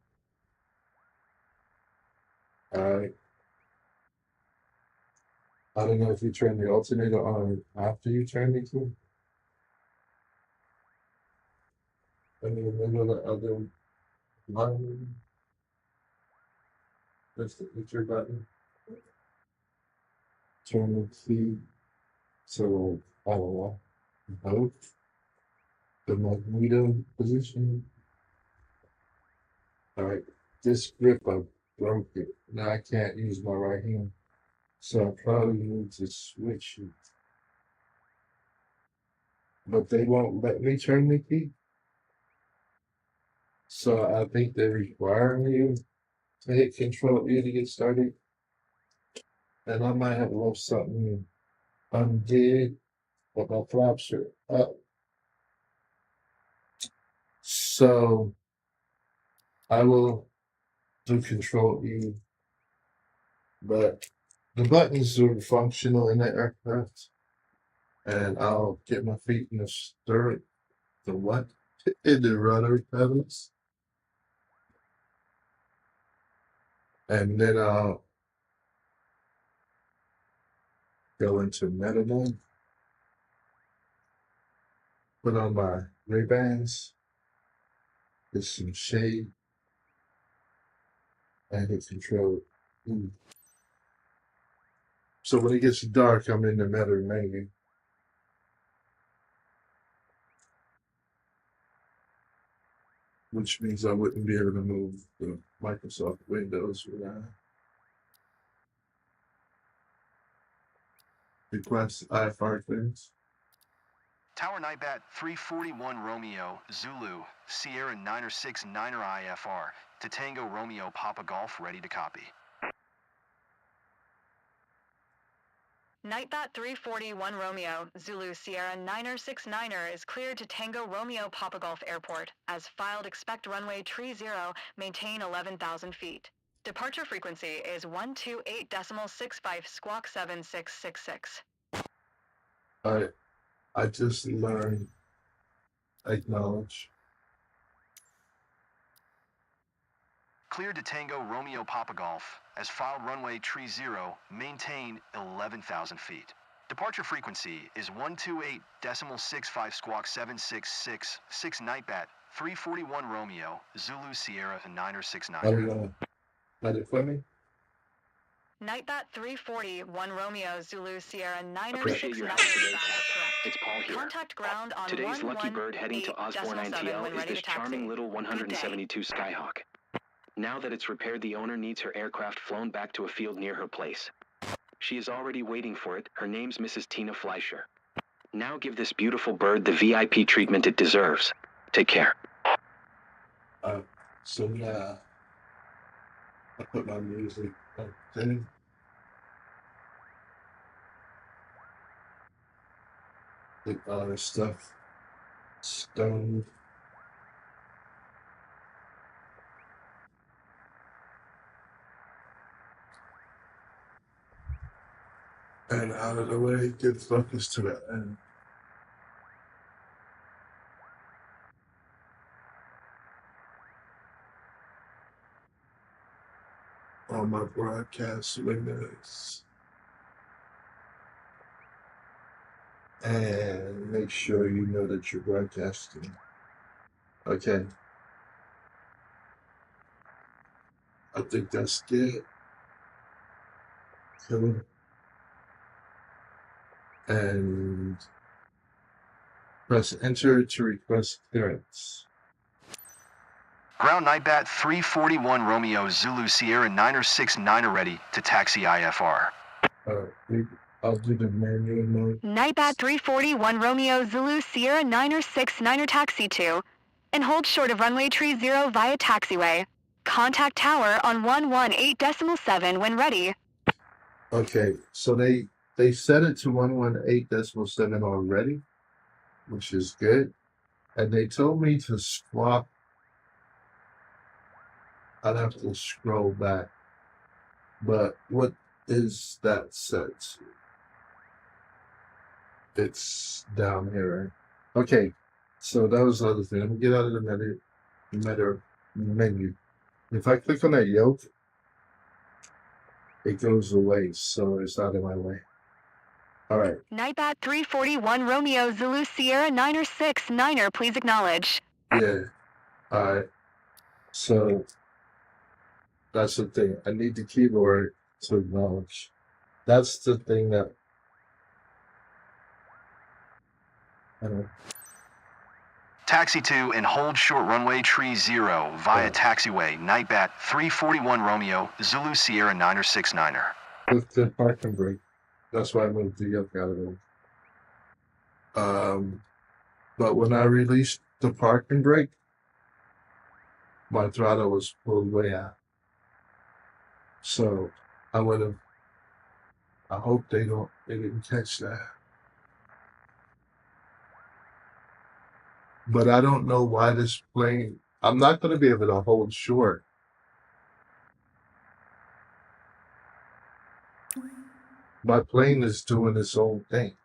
Alright. I don't know if you turn the alternator on after you turn the key. In the middle of the other line. That's the picture button. Turn the key to, I don't know, both. The magneto position. Alright. This grip, I broke it. Now I can't use my right hand. So I probably need to switch it. But they won't let me turn the key. So I think they require me to hit Control E to get started. And I might have left something undid, but my flaps are up. So I will do Control E but the buttons are functional in the aircraft, and I'll get my feet in the stirrup, the what? In the rudder pedals, and then I'll go into meta mode, put on my Ray-Bans, get some shade, and hit control E. So when it gets dark, I'm in the meta menu, which means I wouldn't be able to move the Microsoft Windows without request IFR clearance. Tower Nightbat 341 Romeo, Zulu, Sierra 969er IFR, to Tango Romeo Papa Golf, ready to copy. Nightbat 341 Romeo, Zulu Sierra 969er is cleared to Tango Romeo Papa Golf Airport. As filed, expect runway tree 0, maintain 11,000 feet. Departure frequency is 128.65 squawk 7666. I just learned acknowledge. Cleared to Tango Romeo Papa Golf. As filed, runway tree 0, maintain 11,000 feet. Departure frequency is 128.65 squawk 7666 Nightbat 341 Romeo, Zulu Sierra 969er. Let it for me. Nightbat 341 Romeo, Zulu Sierra 969er. Appreciate your help today, Kat. It's Paul here. Contact ground on Today's lucky bird heading to Osborne 118.7 ITL when is ready this to taxi. charming little 172 Skyhawk. Now that it's repaired, the owner needs her aircraft flown back to a field near her place. She is already waiting for it. Her name's Mrs. Tina Fleischer. Now give this beautiful bird the VIP treatment it deserves. Take care. So yeah, I put my music on. With all this stuff stoned. And out of the way, get focused to the end. On my broadcast windows. And make sure you know that you're broadcasting. Okay. I think that's good. Cool. And press enter to request clearance. Ground Nightbat 341 Romeo, Zulu Sierra 969er ready to taxi IFR. I'll do the manual mode. Nightbat 341 Romeo, Zulu Sierra 969er taxi to, and hold short of runway tree 0 via taxiway. Contact tower on 118.7 when ready. Okay, so they set it to 118.7 already, which is good. And they told me to swap. I'd have to scroll back. But what is that set to? It's down here, right? Okay, so that was the other thing. Let me get out of the menu. If I click on that yoke, it goes away, so it's out of my way. All right. Nightbat 341 Romeo, Zulu Sierra 969er, please acknowledge. Yeah. All right. So that's the thing. I need the keyboard to acknowledge. That's the thing that I don't know. Taxi to and hold short runway tree 0 via taxiway Nightbat 341 Romeo, Zulu Sierra 969er. With the parking brake. That's why I moved the yoke out of it. But when I released the parking brake, my throttle was pulled way out. So I hope they didn't catch that. But I don't know why this plane, I'm not going to be able to hold short. My plane is doing its own thing.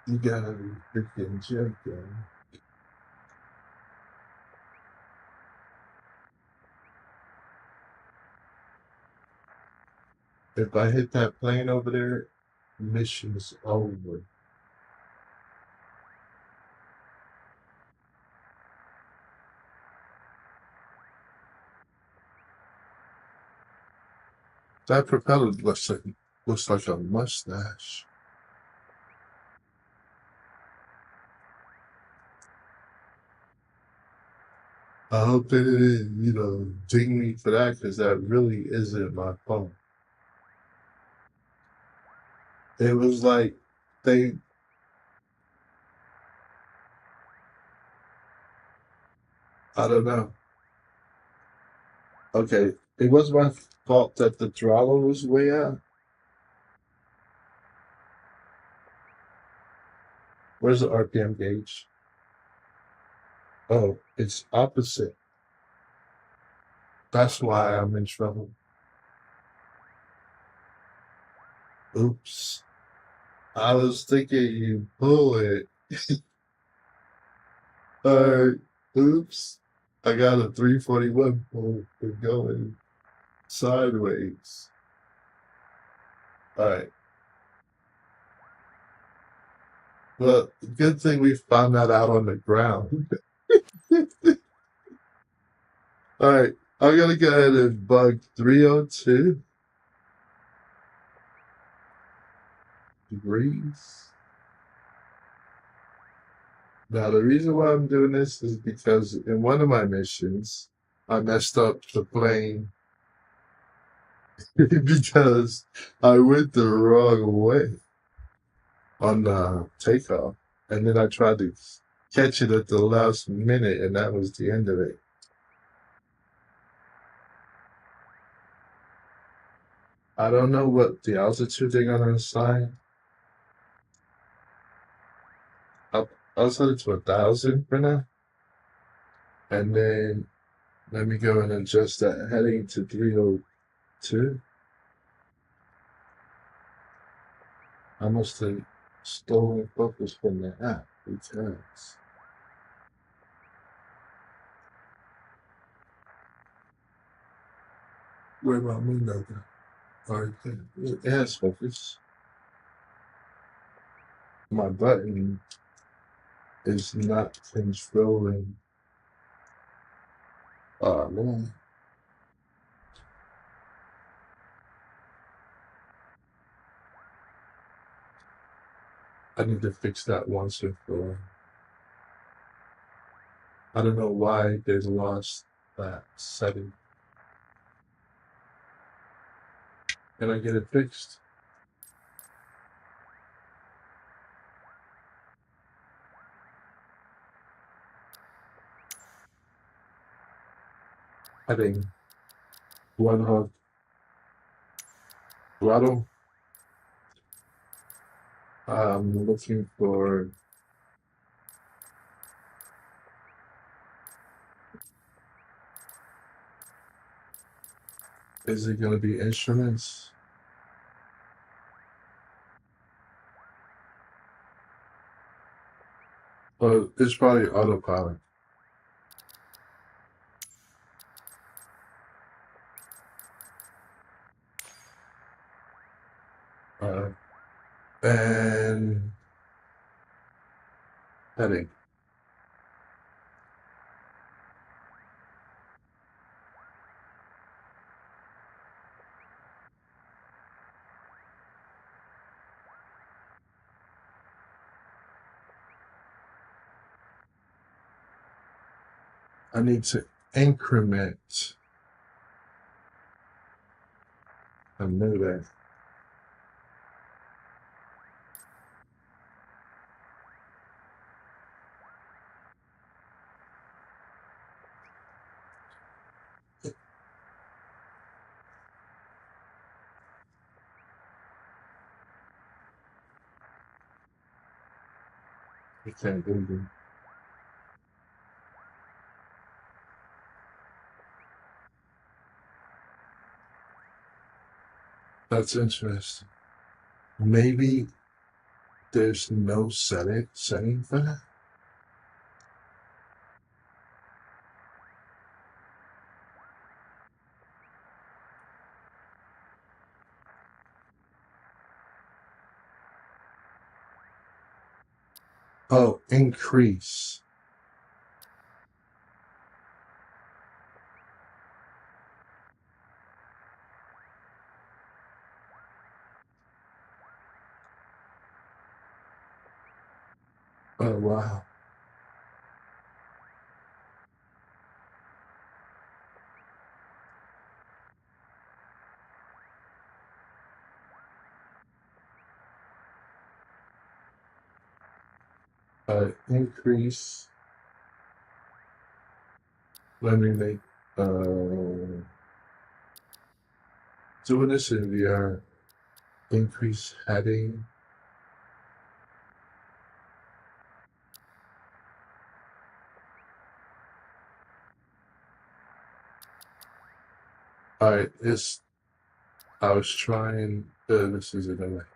You gotta be freaking joking. If I hit that plane over there, mission's over. That propeller looks like a mustache. I hope they didn't, ding me for that because that really isn't my fault. It was like they, I don't know. Okay, it was my fault that the throttle was way out. Where's the RPM gauge? Oh, it's opposite. That's why I'm in trouble. Oops. I was thinking you pull it. Alright. Oops. I got a 341 pull for going sideways. Alright. Well, good thing we found that out on the ground. Alright. I'm gonna go ahead and bug 302 degrees. Now, the reason why I'm doing this is because in one of my missions, I messed up the plane because I went the wrong way on the takeoff. And then I tried to catch it at the last minute, and that was the end of it. I don't know what the altitude they're going to assign. I'll set it to 1,000 for now. And then let me go and adjust that heading to 302. I must have stolen focus from the app because where my window go? Alright, it has focus. My button is not controlling. Oh man. I need to fix that once and for all. I don't know why they lost that setting. Can I get it fixed? Heading one hub throttle. I'm looking for is it gonna be instruments? Oh, it's probably autopilot. And heading. I need to increment. I know that. Okay, good. That's interesting. Maybe there's no setting for that. Oh, increase. Oh wow. Increase. Let me make doing this in VR. Increase heading. Alright, I was trying this is another.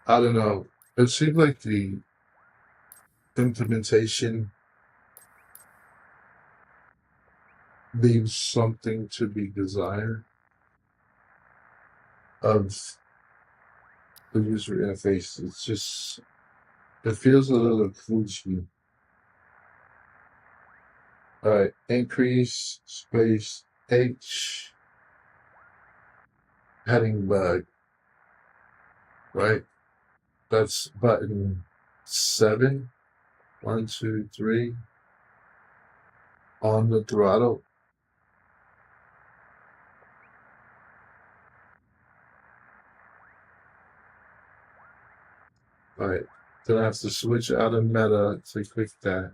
I don't know. It seemed like the implementation leaves something to be desired of the user interface. It's just it feels a little kludgy. Alright, increase space H heading bug. Right? That's button 7. 1, 2, 3 on the throttle. Alright. Then I have to switch out of meta to click that.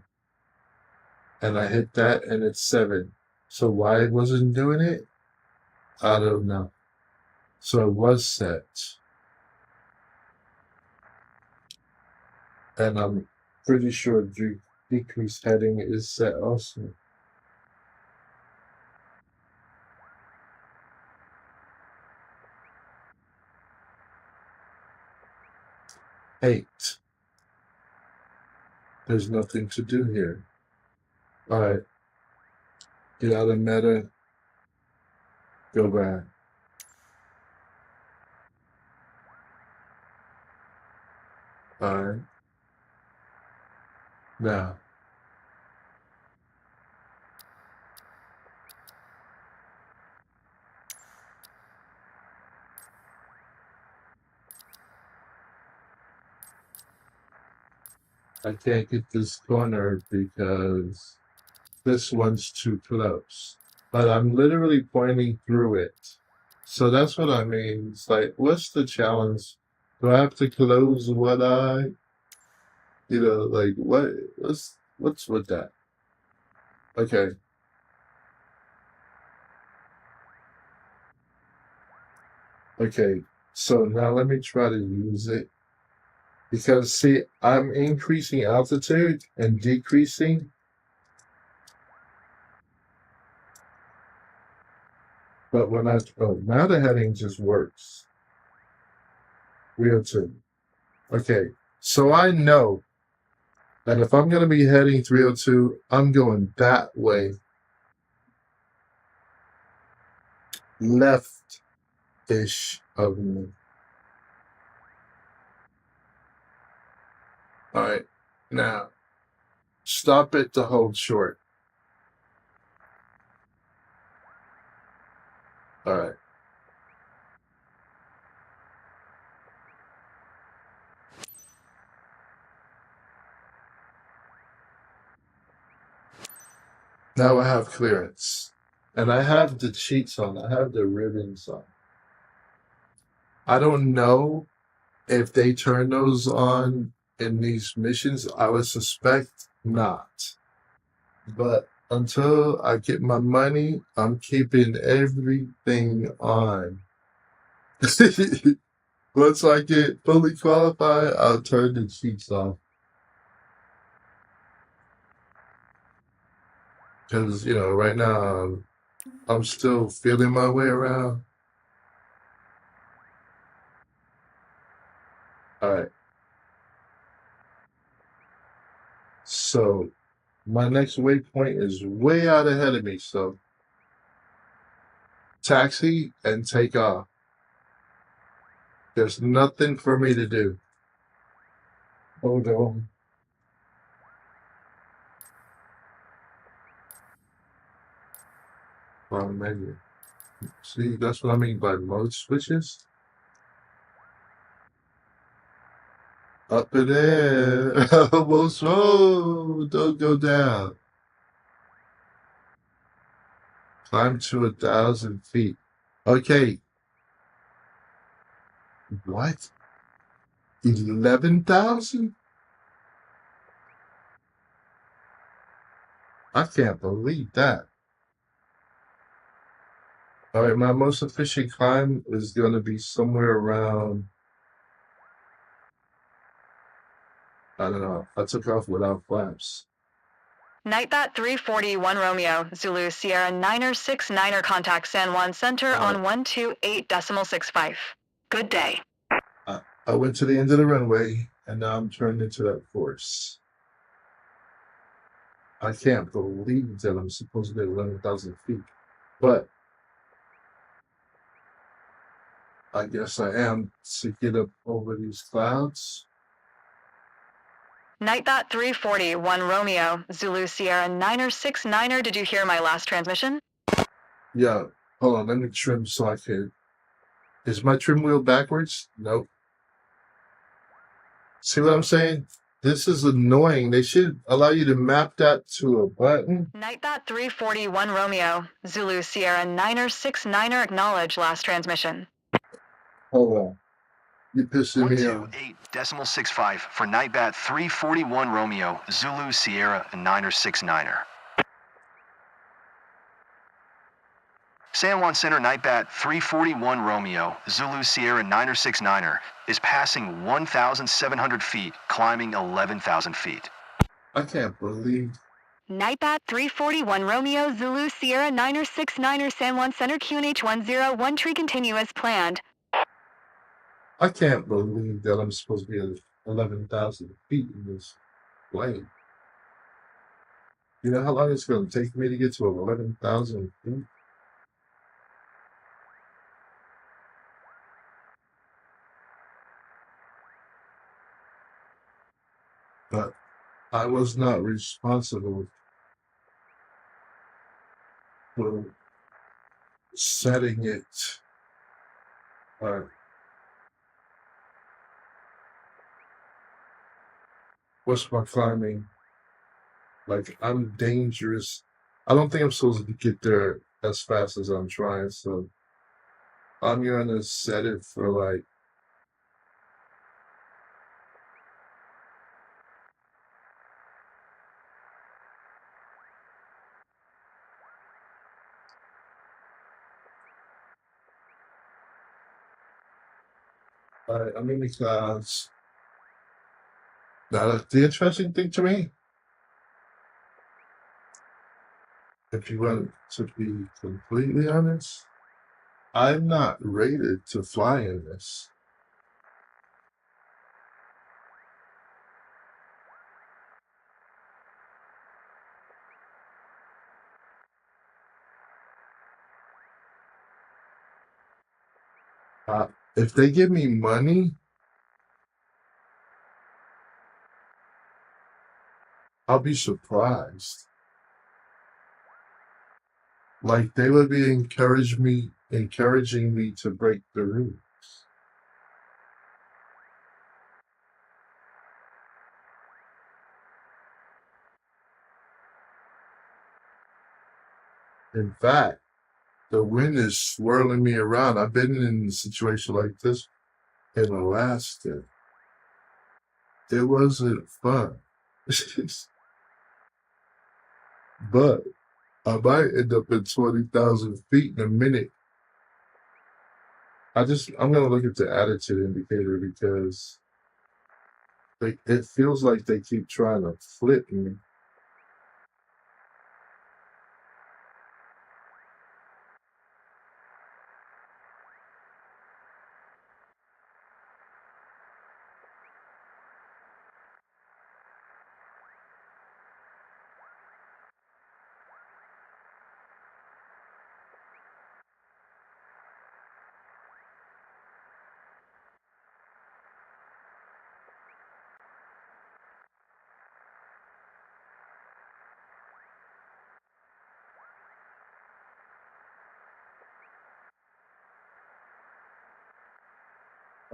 And I hit that and it's 7. So why it wasn't doing it? I don't know. So it was set. And I'm pretty sure decrease heading is set also. Eight. There's nothing to do here. Alright. Get out of meta. Go back. Alright. Now. I can't get this corner because this one's too close. But I'm literally pointing through it. So that's what I mean. It's like, what's the challenge? Do I have to close one eye? You know, like what's with that? Okay. Okay. So now let me try to use it. Because see, I'm increasing altitude and decreasing. But when now the heading just works. Real two. Okay. So I know that if I'm going to be heading 302, I'm going that way. Left-ish of me. All right. Now, stop it to hold short. All right. Now I have clearance. And I have the cheats on. I have the ribbons on. I don't know if they turn those on in these missions. I would suspect not. But until I get my money, I'm keeping everything on. Once I get fully qualified, I'll turn the cheats off. because right now I'm still feeling my way around. All right, so my next waypoint is way out ahead of me. So taxi and take off. There's nothing for me to do. Hold on. Wrong menu. See, that's what I mean by mode switches. Up in there. Almost. Oh, don't go down. Climb to 1,000 feet. Okay. What? 11,000? I can't believe that. All right, my most efficient climb is going to be somewhere around, I don't know. I took off without flaps. Nightbat 341 Romeo, Zulu Sierra 969er contact San Juan Center All on 128.65. Good day. I went to the end of the runway, and now I'm turned into that course. I can't believe that I'm supposed to be at 11,000 feet, but I guess I am to get up over these clouds. Nightbat 341 Romeo, Zulu Sierra 969er. Did you hear my last transmission? Yeah, hold on, let me trim so I can. Is my trim wheel backwards? Nope. See what I'm saying? This is annoying. They should allow you to map that to a button. Nightbat 341 Romeo, Zulu Sierra 969er. Acknowledge last transmission. Hold on. You're pissing me off. 128.65 for Nightbat 341 Romeo, Zulu Sierra 969er. San Juan Center Nightbat 341 Romeo, Zulu Sierra 969er is passing 1,700 feet, climbing 11,000 feet. I can't believe. Nightbat 341 Romeo, Zulu Sierra 969er, San Juan Center QNH 101 tree continue as planned. I can't believe that I'm supposed to be at 11,000 feet in this plane. You know how long it's going to take me to get to 11,000 feet? But I was not responsible for setting it. All right. What's my climbing? Like, I'm dangerous. I don't think I'm supposed to get there as fast as I'm trying, so I'm gonna set it for like I'm in the clouds. Now, the interesting thing to me, if you want to be completely honest, I'm not rated to fly in this. If they give me money, I'll be surprised. Like they would be encouraging me to break the rules. In fact, the wind is swirling me around. I've been in a situation like this in Alaska. It wasn't fun. But I might end up at 20,000 feet in a minute. I'm going to look at the attitude indicator because it feels like they keep trying to flip me.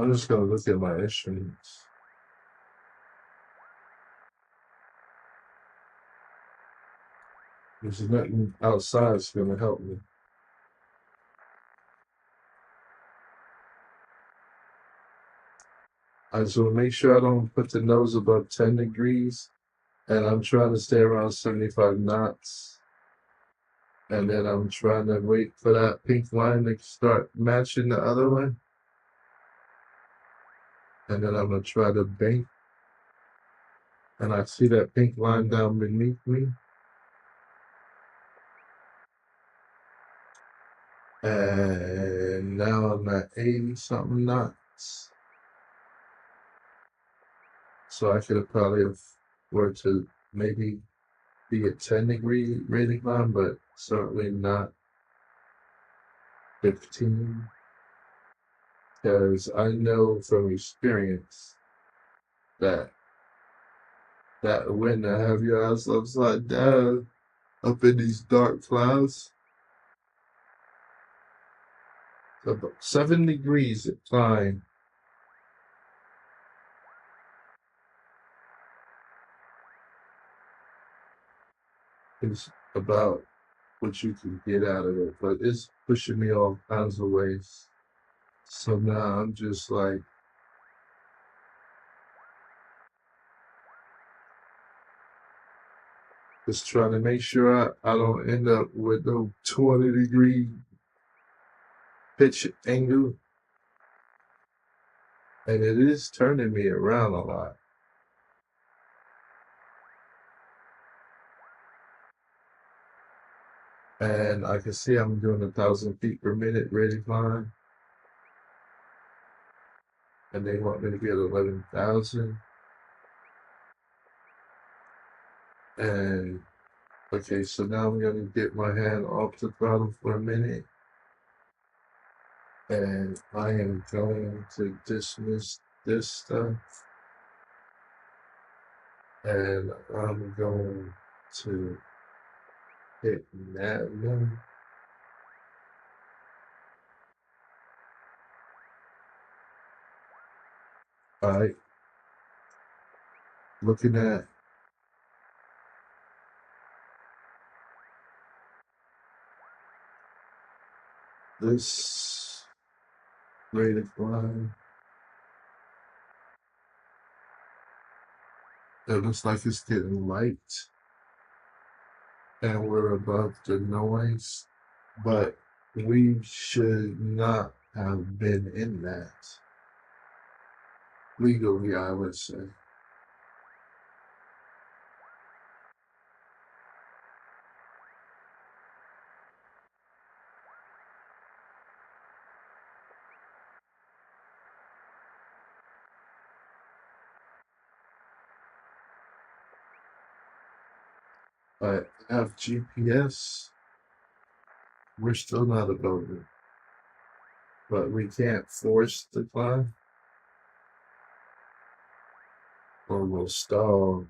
I'm just gonna look at my instruments. There's nothing outside that's gonna help me. I just want to make sure I don't put the nose above 10 degrees, and I'm trying to stay around 75 knots. And then I'm trying to wait for that pink line to start matching the other one. And then I'm gonna try to bank. And I see that pink line down beneath me. And now I'm at 80 something knots. So I could have probably afforded to maybe be a 10-degree rating line, but certainly not 15. Because I know from experience that when I have your ass upside down up in these dark clouds, about 7 degrees at time is about what you can get out of it, but it's pushing me all kinds of ways. So now I'm just like, just trying to make sure I don't end up with no 20-degree pitch angle. And it is turning me around a lot. And I can see I'm doing 1,000 feet per minute ready climb. And they want me to get 11,000. And okay, so now I'm gonna get my hand off the throttle for a minute. And I am going to dismiss this stuff. And I'm going to hit that one. All right. Looking at this rate of climb. It looks like it's getting light. And we're above the noise. But we should not have been in that. Legally, I would say. But have GPS, we're still not above it. But we can't force the climb, or we'll stall.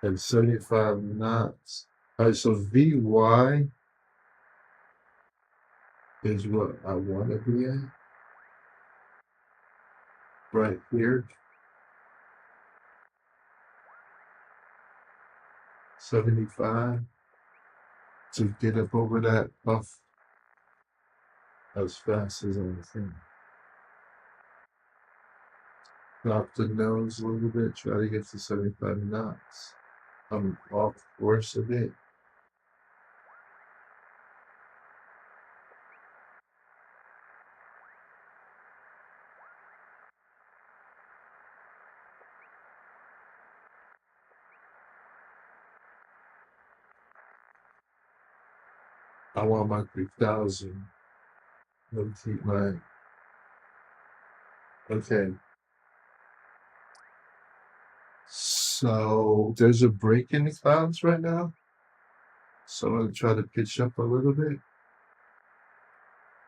At 75 knots. All right, so VY is what I want to be at. Right here. 75 to get up over that buff as fast as I can. Drop the nose a little bit, try to get to 75 knots. I'm off course a bit. I want my 3,000. Let me keep my. Okay. So there's a break in the clouds right now. So I'm going to try to pitch up a little bit.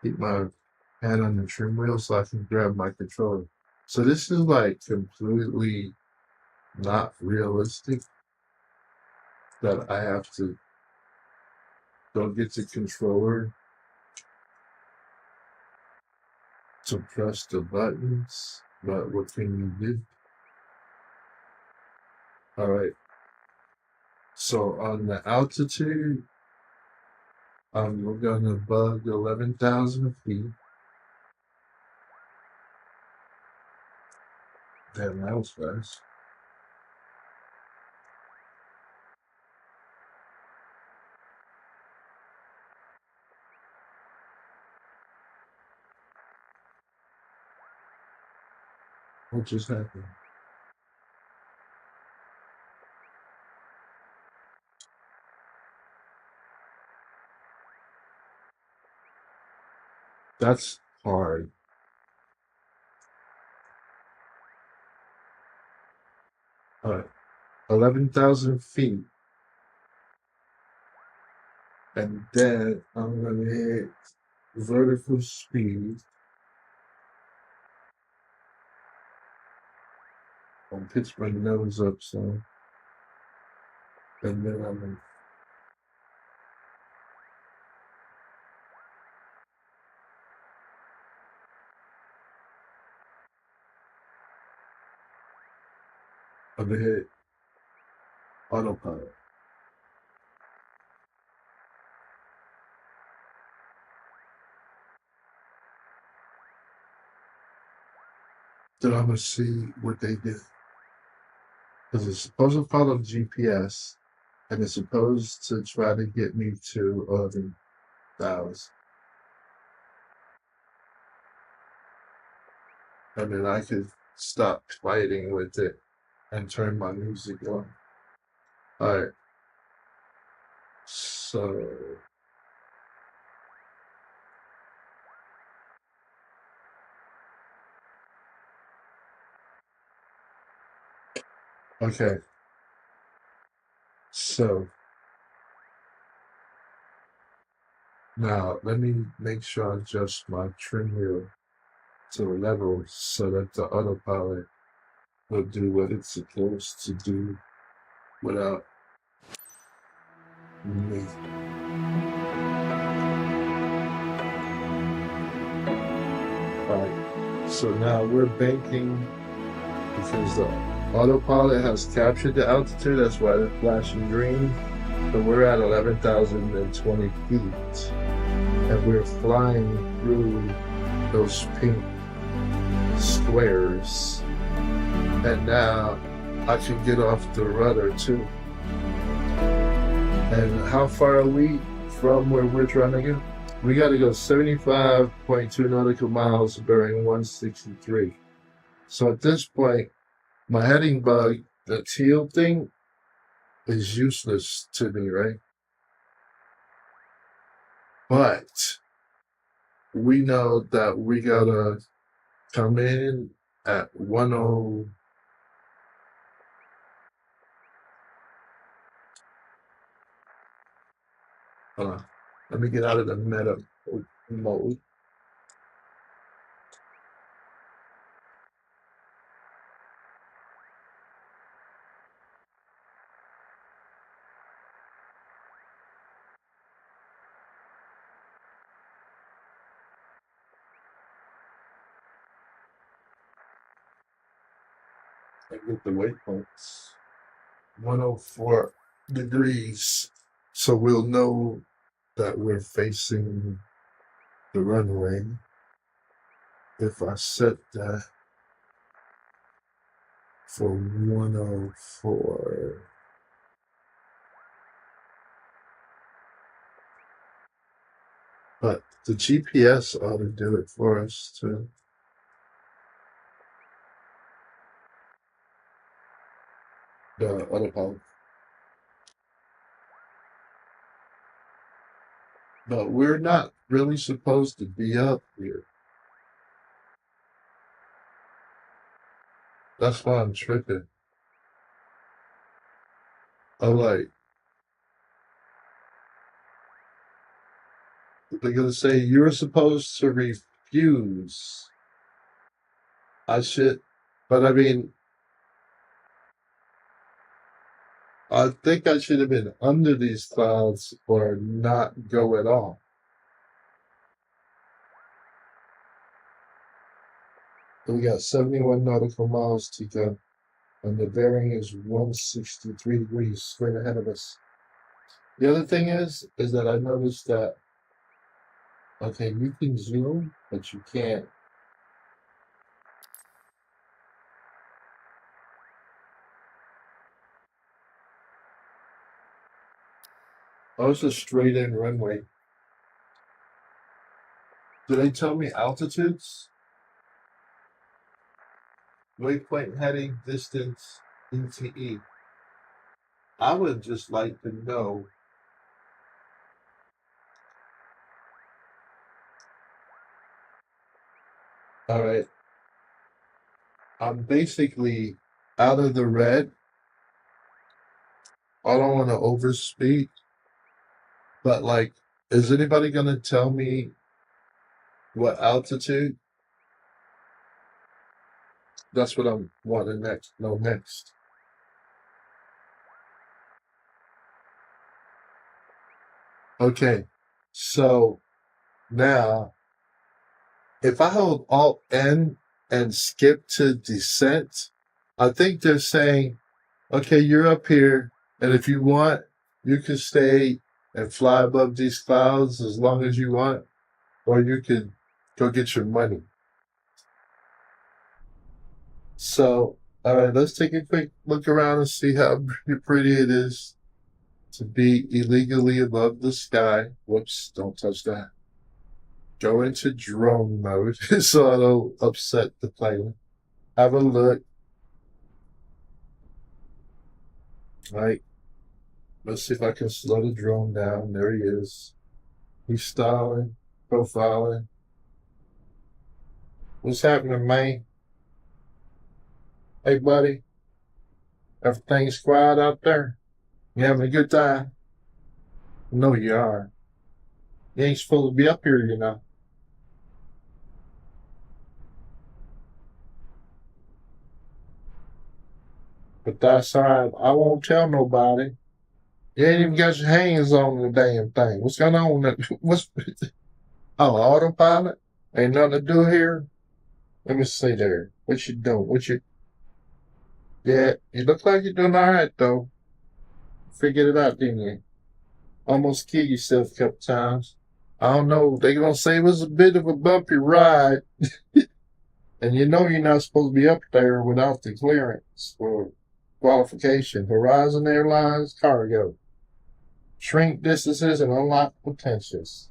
Keep my hand on the trim wheel so I can grab my controller. So this is like completely not realistic that I have to go get the controller to press the buttons, but what can you do? Alright, so on the altitude, we're gonna bug 11,000 feet. Damn, that was fast. What just happened? That's hard. Alright, 11,000 feet. And then I'm gonna hit vertical speed. I'll pitch my nose up some. And then I'm gonna hit autopilot. Then I'm gonna see what they did. Because it's supposed to follow GPS and it's supposed to try to get me to 11,000. And then I could stop fighting with it and turn my music on. Alright. So okay. So now let me make sure I adjust my trim wheel to a level so that the autopilot will do what it's supposed to do without me. Alright, so now we're banking because the autopilot has captured the altitude, that's why they're flashing green. So we're at 11,020 feet and we're flying through those pink squares. And now I can get off the rudder too. And how far are we from where we're trying to go? We got to go 75.2 nautical miles bearing 163. So at this point, my heading bug, the teal thing, is useless to me, right? But we know that we gotta come in at 10. Hold on. Let me get out of the meta mode. And get the waypoints. 104 degrees. So we'll know that we're facing the runway if I set that for 104. But the GPS ought to do it for us too. The autopilot. But we're not really supposed to be up here. That's why I'm tripping. I'm like, they're gonna say you're supposed to refuse. I should, but I mean, I think I should have been under these clouds or not go at all. We got 71 nautical miles to go, and the bearing is 163 degrees straight ahead of us. The other thing is that I noticed that, okay, you can zoom, but you can't. Oh, it's a straight in runway. Do they tell me altitudes? Waypoint heading, distance, ETE. I would just like to know. All right. I'm basically out of the red. I don't want to overspeed, but like, is anybody going to tell me what altitude? That's what I'm wanting next. No, next. Okay. So now, if I hold Alt N and skip to descent, I think they're saying, okay, you're up here, and if you want, you can stay and fly above these clouds as long as you want, or you could go get your money. So, all right, let's take a quick look around and see how pretty it is to be illegally above the sky. Whoops, don't touch that. Go into drone mode so it'll upset the plane. Have a look. Right. Let's see if I can slow the drone down. There he is. He's styling, profiling. What's happening, man? Hey, buddy. Everything's quiet out there? You having a good time? No, you are. You ain't supposed to be up here, you know. But that's all right. I won't tell nobody. You ain't even got your hands on the damn thing. What's going on? What's autopilot? Ain't nothing to do here. Let me see there. What you doing? Yeah, you look like you're doing all right though. Figured it out, didn't you? Almost killed yourself a couple times. I don't know. They gonna say it was a bit of a bumpy ride, and you know you're not supposed to be up there without the clearance or qualification. Horizon Airlines Cargo. Shrink distances and unlock potentials.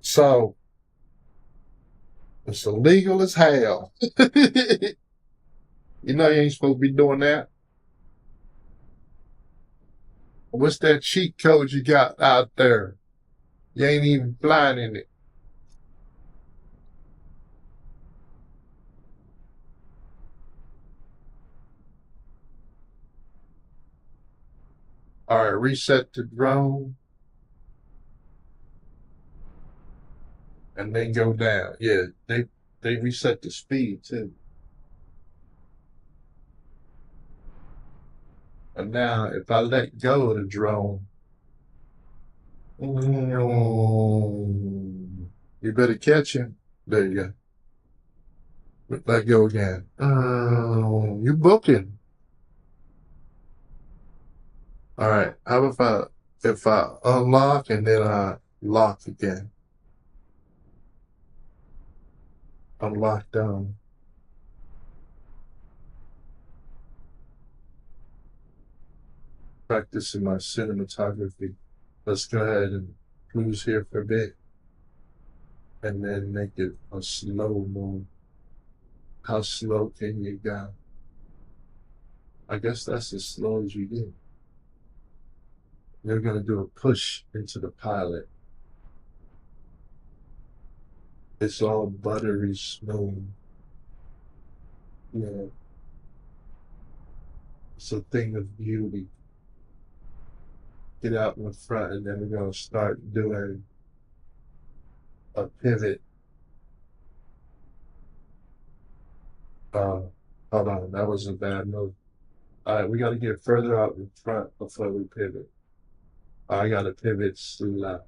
So, it's illegal as hell. You know you ain't supposed to be doing that. What's that cheat code you got out there? You ain't even flying in it. All right, reset the drone. And then go down. Yeah, they reset the speed too. And now if I let go of the drone, you better catch him. There you go. Let go again. You booking. All right. How about if I unlock and then I lock again? Unlock down. Practicing my cinematography. Let's go ahead and cruise here for a bit. And then make it a slow mo. How slow can you go? I guess that's as slow as you get. You're going to do a push into the pilot. It's all buttery smooth. Yeah. It's a thing of beauty. Get out in the front and then we're going to start doing a pivot. Hold on, that was a bad move. All right, we got to get further out in front before we pivot. I got to pivot slow.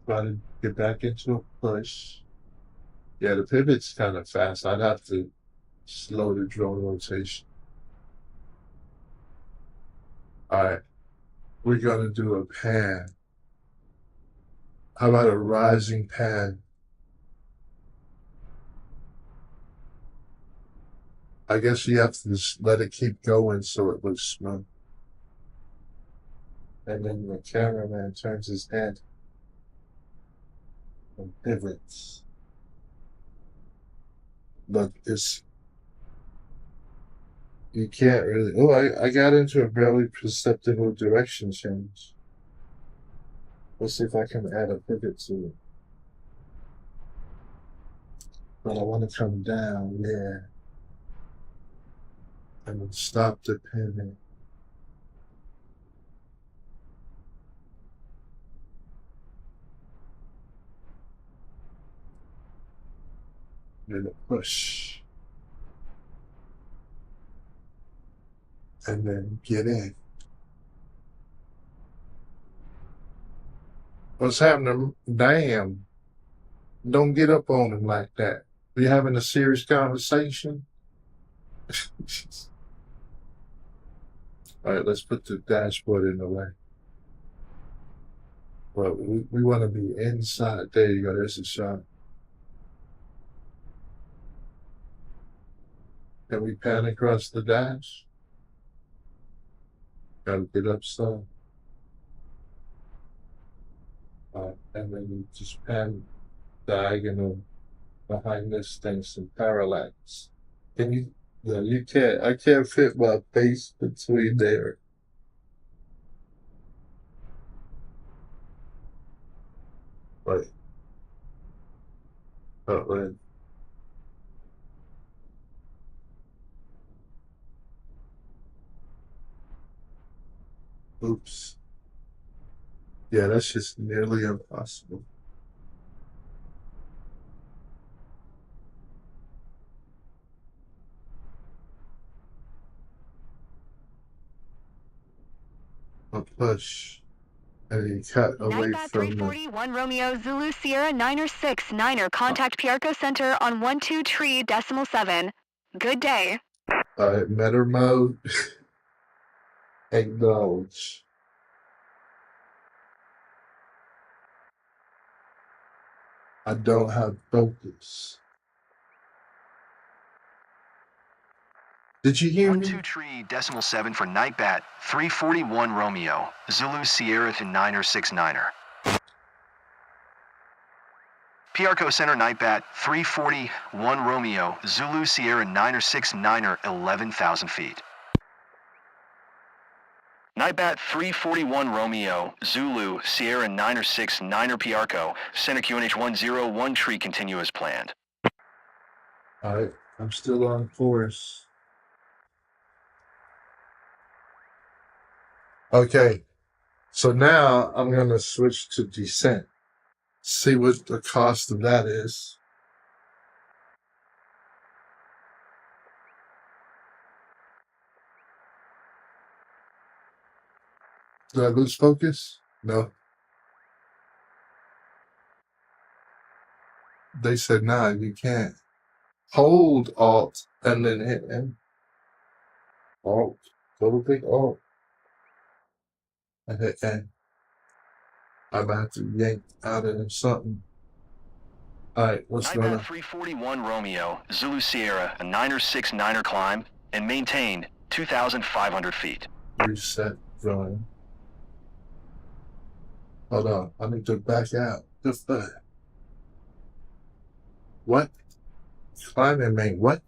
Try to get back into a push. Yeah, the pivot's kind of fast. I'd have to slow the drone rotation. All right, we're gonna do a pan. How about a rising pan? I guess you have to just let it keep going so it looks smooth. And then the cameraman turns his head and pivots. Look, you can't really. Oh, I got into a barely perceptible direction change. Let's see if I can add a pivot to it. But I want to come down, yeah. And then stop the pivot. Then a push. And then get in. What's happening? Damn. Don't get up on him like that. We having a serious conversation? All right, let's put the dashboard in the way. Well, we want to be inside. There you go. There's a shot. Can we pan across the dash? Gotta get up some. And then you just pan diagonal behind this thing, some parallax. Can you? No, you can't. I can't fit my face between there. Right. Right. Oops. Yeah, that's just nearly impossible. A push. And you cut away Nightbat from the. 341 Romeo Zulu Sierra 969er. Contact Piarco Center on 12 tree decimal 7. Good day. Meta mode. Acknowledge. I don't have focus. Did you hear me? 12 tree decimal 7 for Nightbat 341 Romeo Zulu Sierra to 969er. PRCO Center Nightbat 341 Romeo Zulu Sierra 969er 11,000 feet. Nightbat 341 Romeo Zulu Sierra 969er PRCO Center QNH 101 tree continue as planned. Alright, I'm still on course. Okay, so now I'm going to switch to descent. See what the cost of that is. Did I lose focus? No. They said, nah, you can't. Hold Alt and then hit M. Alt. Double click Alt. And hit N. I'm about to yank out of something. Alright, what's going on? Nightbat 341 Romeo Zulu Sierra a 969er climb and maintain 2,500 feet. Reset drawing. Hold on, I need to back out. What? Climb and main what?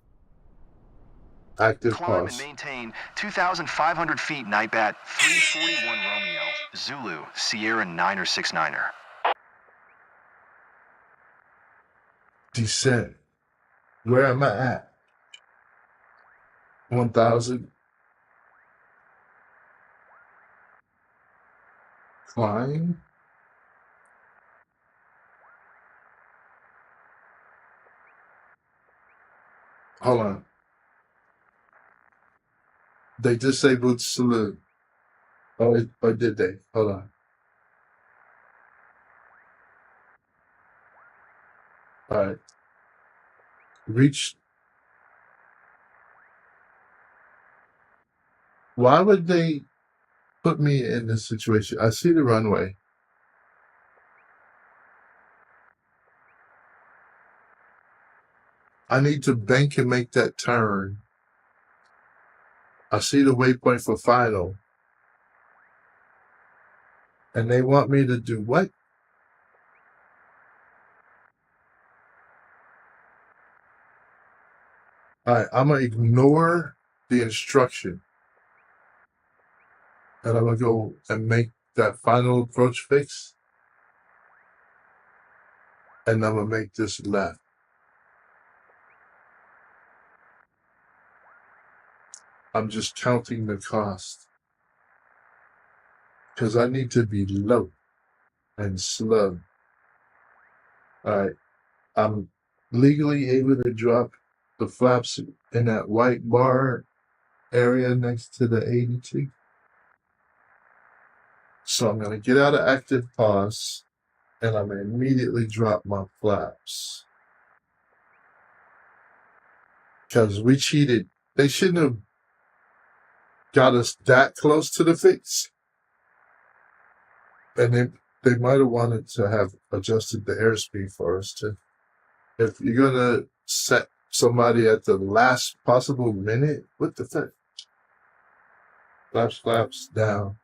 Active Climb pause. and maintain 2,500 feet Nightbat 341 Romeo Zulu Sierra 969er. Descent. Where am I at? 1,000. Climb. Hold on. They disabled salute. Or did they? Hold on. All right. Reach. Why would they put me in this situation? I see the runway. I need to bank and make that turn. I see the waypoint for final. And they want me to do what? All right, I'm going to ignore the instruction. And I'm going to go and make that final approach fix. And I'm going to make this left. I'm just counting the cost. Because I need to be low and slow. All right. I'm legally able to drop the flaps in that white bar area next to the 82. So I'm going to get out of active pause and I'm going to immediately drop my flaps. Because we cheated. They shouldn't have got us that close to the fix. And they might have wanted to have adjusted the airspeed for us too. If you're going to set somebody at the last possible minute, what the fuck? Flaps down.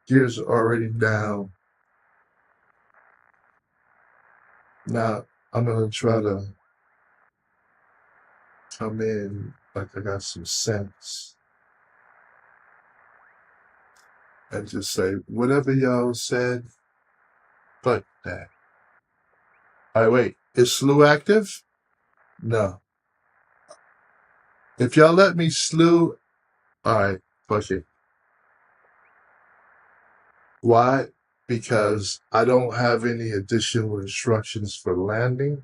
Gears are already down. Now I'm going to try to come in like I got some sense. And just say, whatever y'all said, fuck that. All right, wait. Is slew active? No. If y'all let me slew, all right, fuck it. Why? Because I don't have any additional instructions for landing.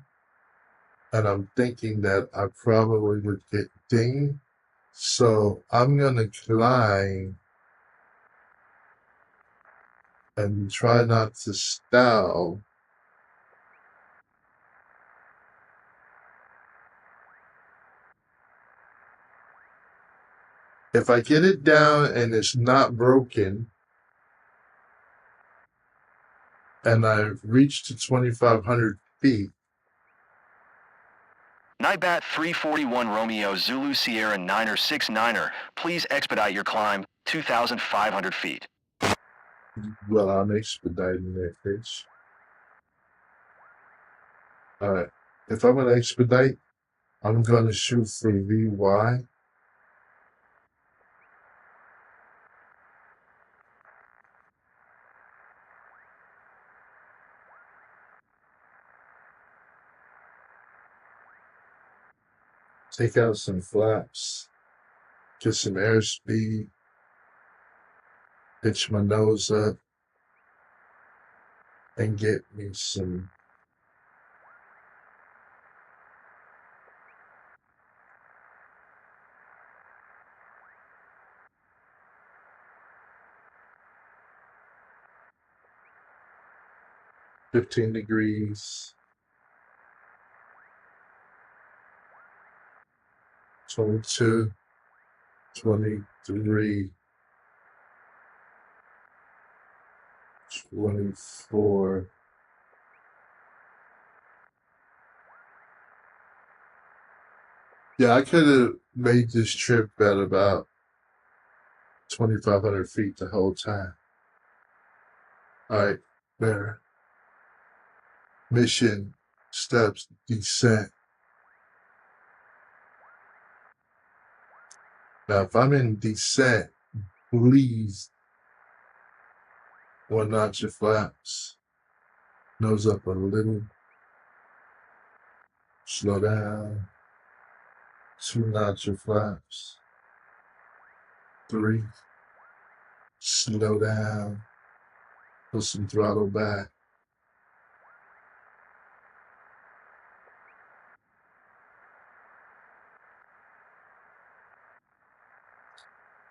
And I'm thinking that I probably would get dinged. So I'm going to climb and try not to stall. If I get it down and it's not broken, and I've reached to 2,500 feet. Nightbat 341 Romeo Zulu Sierra 969er, please expedite your climb 2,500 feet. Well, I'm expediting that bitch. Alright. If I'm going to expedite, I'm going to shoot for VY. Take out some flaps. Get some airspeed. Pitch my nose up. And get me some. $15 degrees. 22. 23. 24. Yeah, I could have made this trip at about 2,500 feet the whole time. Alright, there. Mission, steps, descent. Now, if I'm in descent, please, one notch your flaps. Nose up a little. Slow down. 2 notch your flaps. 3. Slow down. Put some throttle back.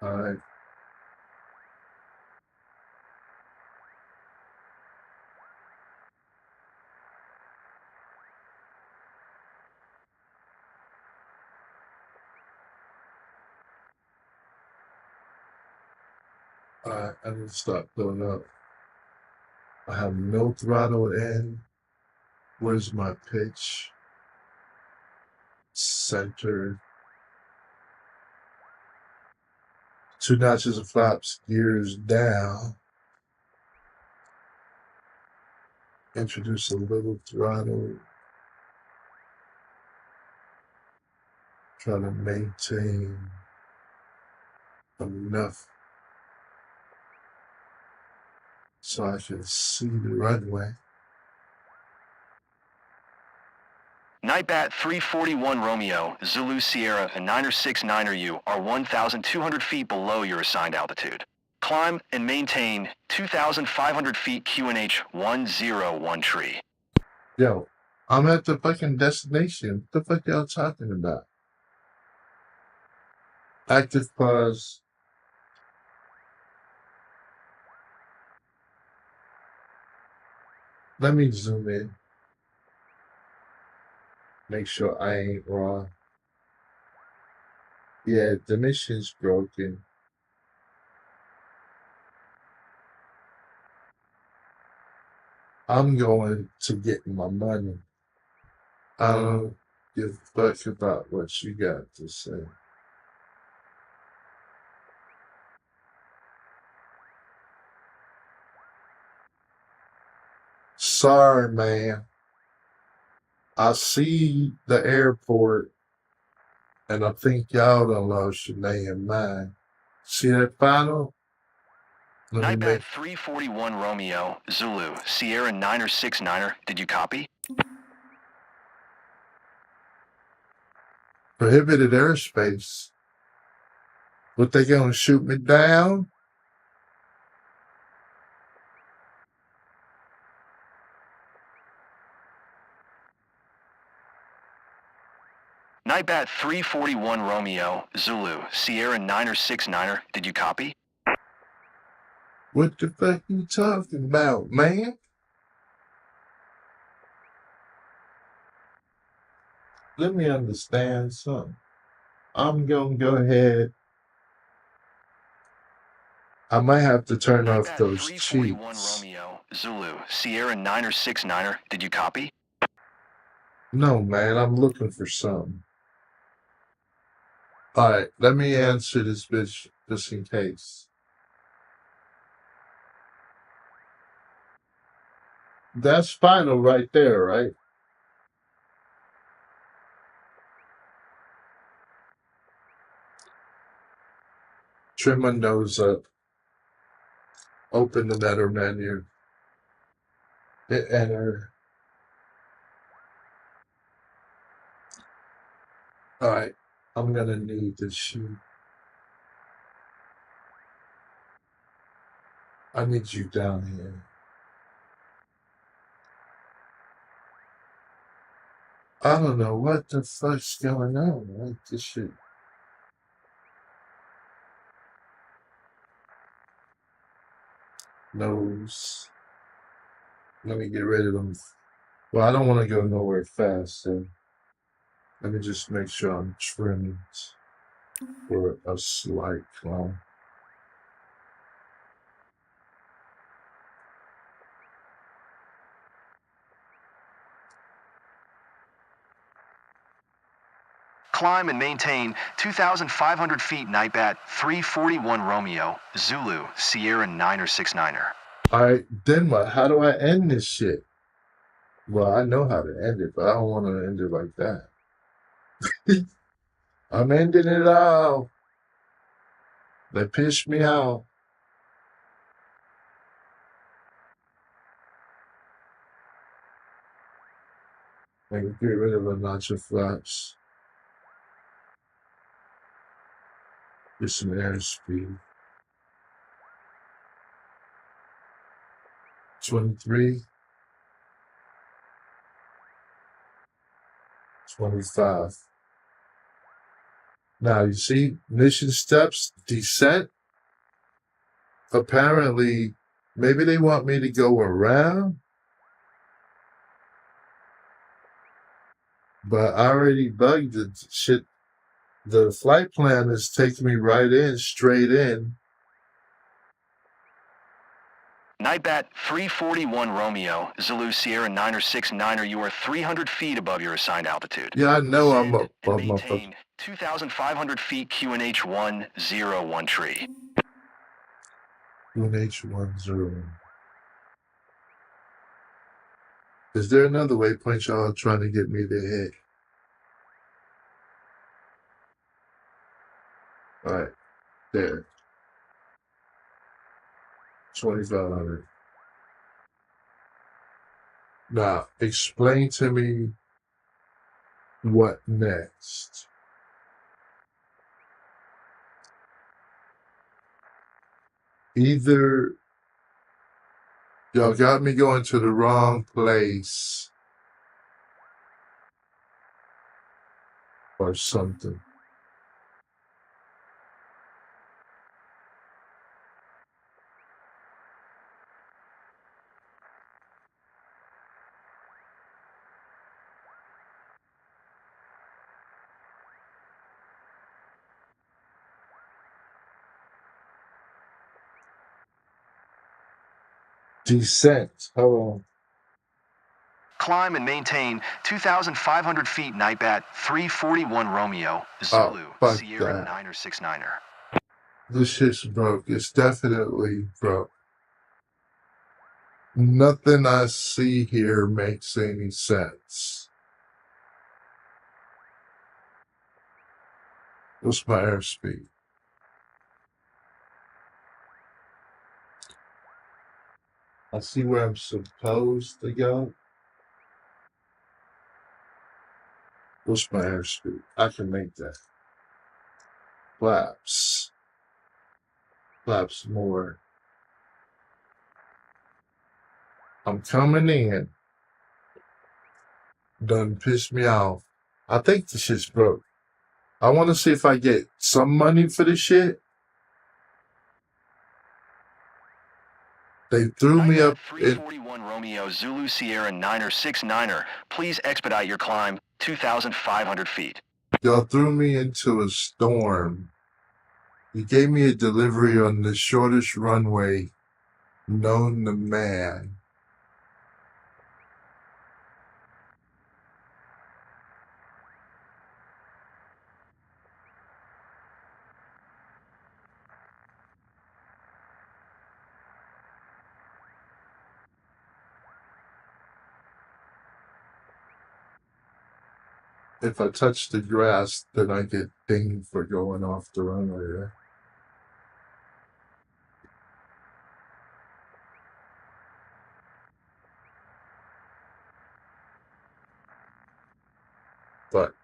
Alright. Alright, I need to start filling up. I have no throttle in. Where's my pitch? Center. 2 notches of flaps, gears down. Introduce a little throttle. Try to maintain enough so I can see the runway. Nightbat 341 Romeo, Zulu Sierra, and 969er U are 1,200 feet below your assigned altitude. Climb and maintain 2,500 feet QNH 101 tree. Yo, I'm at the fucking destination. What the fuck y'all talking about? Active pause. Let me zoom in. Make sure I ain't wrong. Yeah, the mission's broken. I'm going to get my money. I don't give a fuck about what you got to say. Sorry, man. I see the airport, and I think y'all done lost your damn mind. See that final? Let me Nightbat make 341 Romeo, Zulu, Sierra 969er, did you copy? prohibited airspace. What, they gonna shoot me down? Nightbat 341 Romeo, Zulu, Sierra 969er, did you copy? What the fuck you talking about, man? Let me understand something. I'm gonna go ahead. I might have to turn off Nightbat those 341 cheats. Romeo, Zulu, Sierra 969er, did you copy? No, man, I'm looking for something. Alright, let me answer this bitch just in case. That's final right there, right? Trim my nose up. Open the letter menu. Hit enter. Alright, I'm gonna need this sheet. I need you down here. I don't know what the fuck's going on. Like this shit. Nose. Let me get rid of them. Well, I don't want to go nowhere fast, so let me just make sure I'm trimmed for a slight climb. Climb and maintain 2,500 feet Nightbat 341 Romeo, Zulu, Sierra 969er. Alright, then what? How do I end this shit? Well, I know how to end it, but I don't want to end it like that. I'm ending it all. They pissed me off. I can get rid of a notch of flaps. Get some airspeed. 23. 25. Now, you see, mission steps, descent. Apparently, maybe they want me to go around. But I already bugged the shit. The flight plan is taking me right in, straight in. Nightbat 341 Romeo, Zulu Sierra 969er, you are 300 feet above your assigned altitude. Yeah, I know I'm Ascend up and above my maintain 2,500 feet QNH 101 tree. UNH10. Is there another waypoint y'all are trying to get me to hit? Alright, there. 2,500. Now, explain to me what next. Either y'all got me going to the wrong place or something. Descent. Hold on. Climb and maintain 2,500 feet, Nightbat 341 Romeo, Zulu fuck Sierra that. 969er. This shit's broke. It's definitely broke. Nothing I see here makes any sense. What's my airspeed? I see where I'm supposed to go. What's my airspeed? I can make that. Flaps. Flaps more. I'm coming in. Done pissed me off. I think the shit's broke. I want to see if I get some money for this shit. They threw me up in 341 Romeo, Zulu Sierra 969er. Please expedite your climb 2,500 feet. y'all threw me into a storm. You gave me a delivery on the shortest runway known to man. If I touch the grass, then I get dinged for going off the runway. But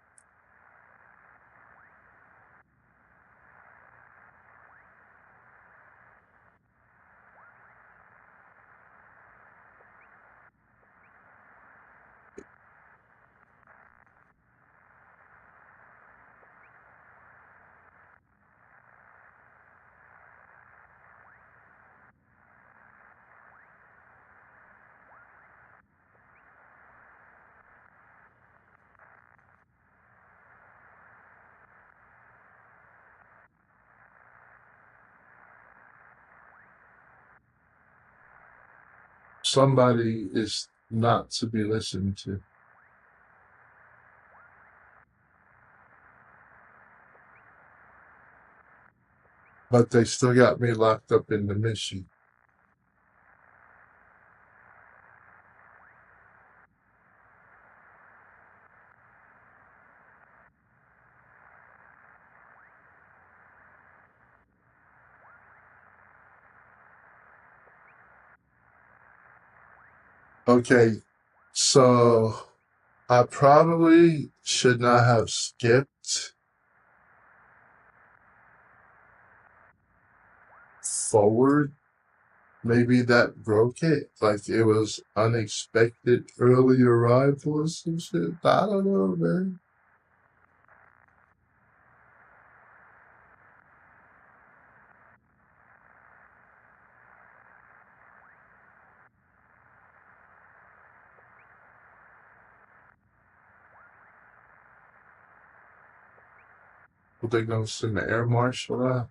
somebody is not to be listened to. But they still got me locked up in the mission. Okay, so I probably should not have skipped forward. Maybe that broke it. Like it was unexpected early arrival or some shit. I don't know, man. What they gonna send the air marshal out?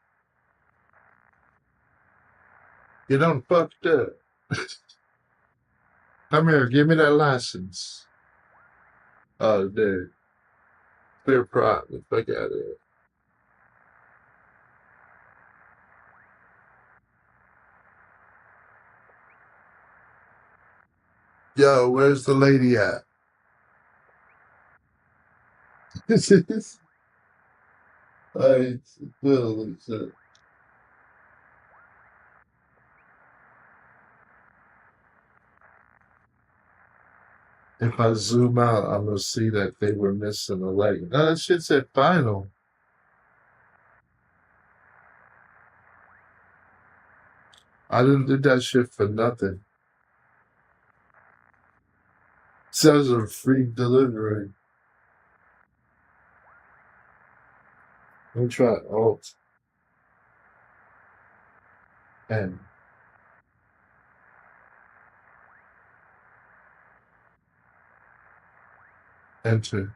You done fucked up. Come here, give me that license. Oh, dude. Clear prop. The fuck out of here. Yo, where's the lady at? I literally said. If I zoom out, I'm gonna see that they were missing a leg. No, that shit said final. I didn't do that shit for nothing. Says a free delivery. Let me try Alt and enter.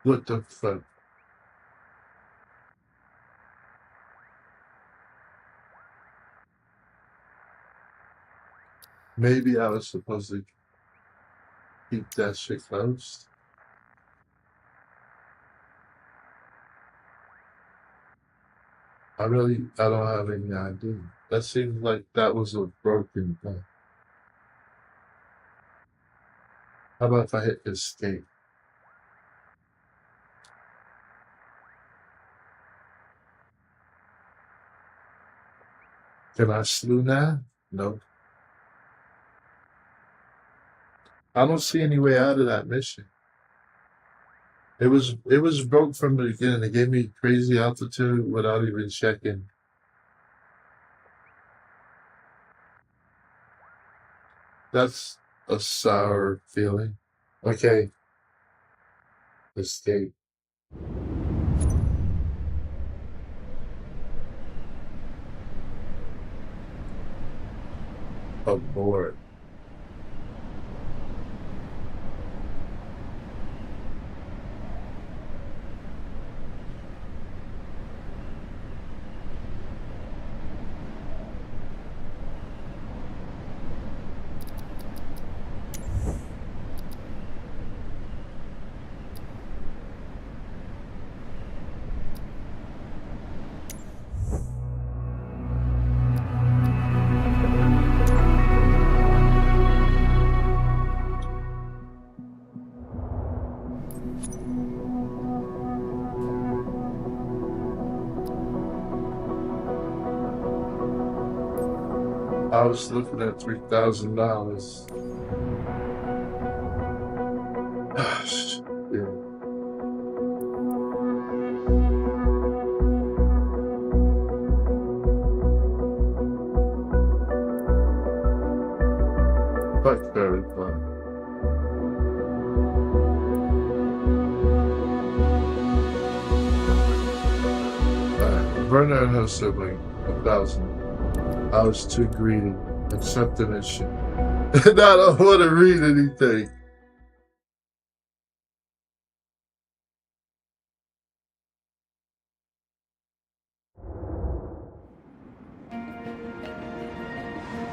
What the fuck? Maybe I was supposed to keep that shit closed. I don't have any idea. That seems like that was a broken thing. How about if I hit escape? Can I slew now? No. I don't see any way out of that mission. It was broke from the beginning. It gave me crazy altitude without even checking. That's a sour feeling. Okay. Escape. Abort. I was looking at $3,000. Yeah. But very fun. Werner and her sibling, 1,000. I was too greedy. Accepting that shit. And I don't want to read anything.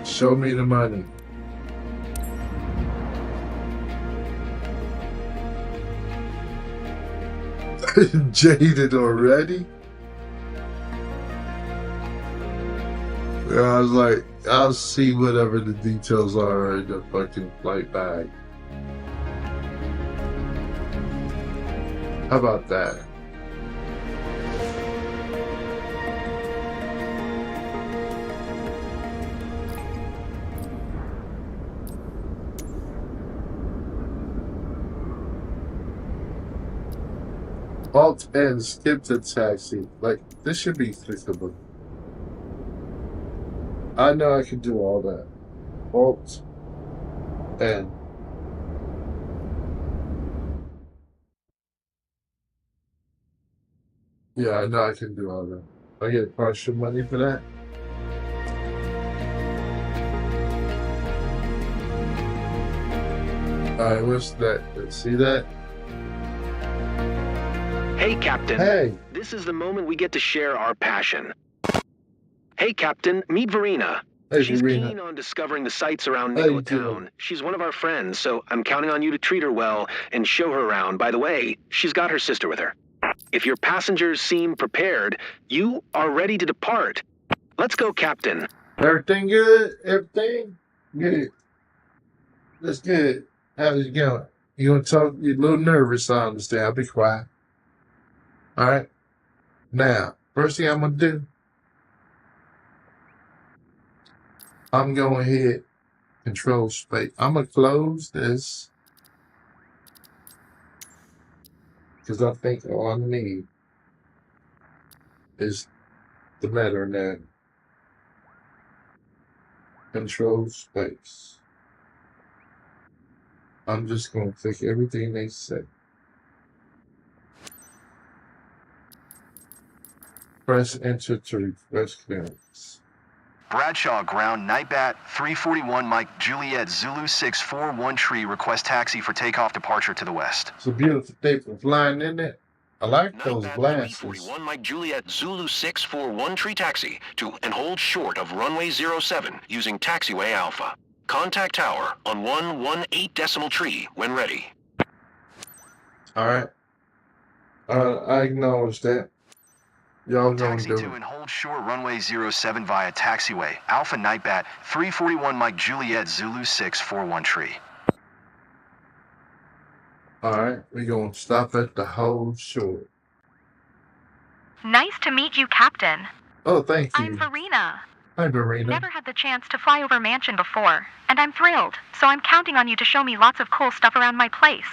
Show me the money. Jaded already? I was like, I'll see whatever the details are in the fucking flight bag. How about that? Alt and skip the taxi. Like, this should be fixable. I know I can do all that. Alt and yeah, I know I can do all that. I get partial money for that. Alright, what's that? See that? Hey, Captain. Hey! This is the moment we get to share our passion. Hey, Captain, meet Verena. Hey, She's Verena. keen on discovering the sights around How you Nicola doing? Town. She's one of our friends, so I'm counting on you to treat her well and show her around. By the way, she's got her sister with her. If your passengers seem prepared, you are ready to depart. Let's go, Captain. Everything good? Everything? Good. That's good. How's it going? You gonna talk? You're a little nervous, I understand. I'll be quiet. Alright? Now, first thing I'm gonna do, I'm gonna hit control space. I'm gonna close this because I think all I need is the letter name. Control space. I'm just gonna click everything they say. Press enter to request clearance. Bradshaw Ground, Nightbat 341 Mike Juliet Zulu 641 Tree, request taxi for takeoff departure to the west. It's a beautiful day for flying, isn't it? I like those Nightbat glasses. 341 Mike Juliet Zulu 641 Tree taxi to and hold short of runway 07 using taxiway Alpha. Contact tower on 118 tree when ready. Alright. I acknowledge that. Y'all gonna Taxi do to it. and hold short runway 07 via taxiway. Alpha Nightbat 341 Mike Juliet Zulu 641 Tree. Alright, we're gonna stop at the hold short. Nice to meet you, Captain. Oh, thank you. I'm Verena. Hi, Verena. Never had the chance to fly over Mansion before, and I'm thrilled, so I'm counting on you to show me lots of cool stuff around my place.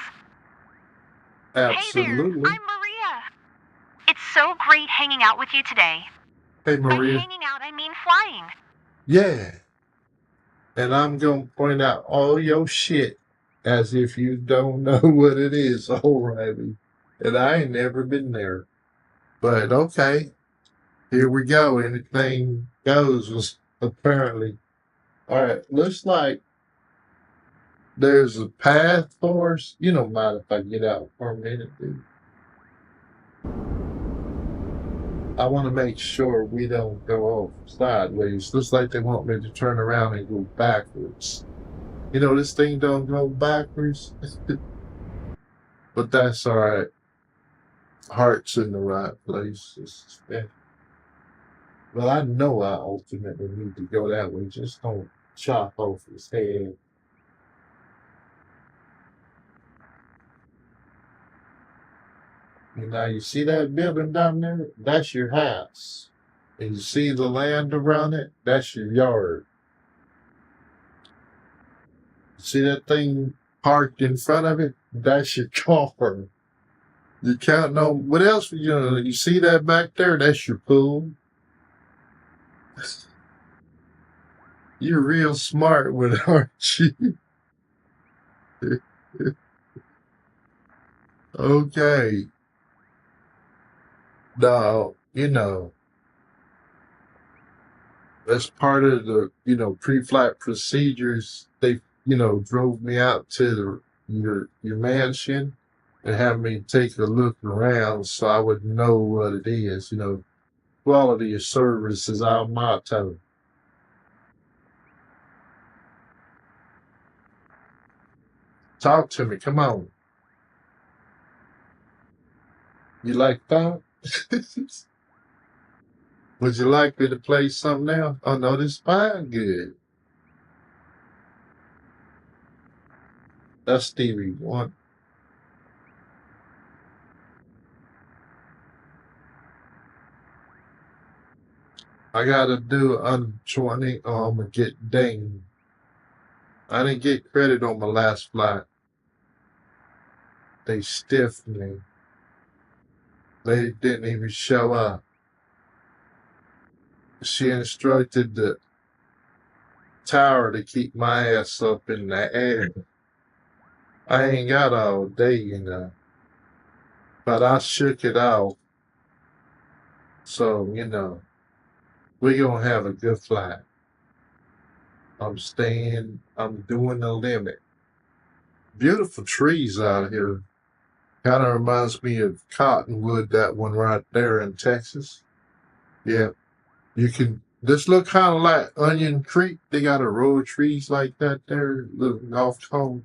Absolutely. Hey there, I'm Maria. It's so great hanging out with you today. Hey, By Maria. hanging out, I mean flying. Yeah. And I'm gonna point out all your shit as if you don't know what it is, O'Reilly. And I ain't never been there. But okay. Here we go. Anything goes was apparently. Alright, looks like there's a path for us. You don't mind if I get out for a minute, dude. I want to make sure we don't go off sideways. Looks like they want me to turn around and go backwards. You know, this thing don't go backwards. But that's alright. Heart's in the right place. Well, I know I ultimately need to go that way. Just don't chop off his head. And now you see that building down there? That's your house. And you see the land around it? That's your yard. See that thing parked in front of it? That's your car. You counting on what else? You see that back there? That's your pool. You're real smart with it, aren't you? Okay. Now, as part of the, pre-flight procedures, they, drove me out to your mansion and had me take a look around so I would know what it is. Quality of service is our motto. Talk to me. Come on. You like that? Would you like me to play something now? Oh, no, this fine good. That's Stevie Wonder. I gotta do under 20 or I'm gonna get dinged. I didn't get credit on my last flight. They stiffed me. They didn't even show up. She instructed the tower to keep my ass up in the air. I ain't got all day, but I shook it off. So, we're gonna have a good flight. I'm doing the limit. Beautiful trees out here. Kind of reminds me of Cottonwood, that one right there in Texas. Yeah, you can. This look kind of like Onion Creek. They got a row of trees like that there. Little golf course.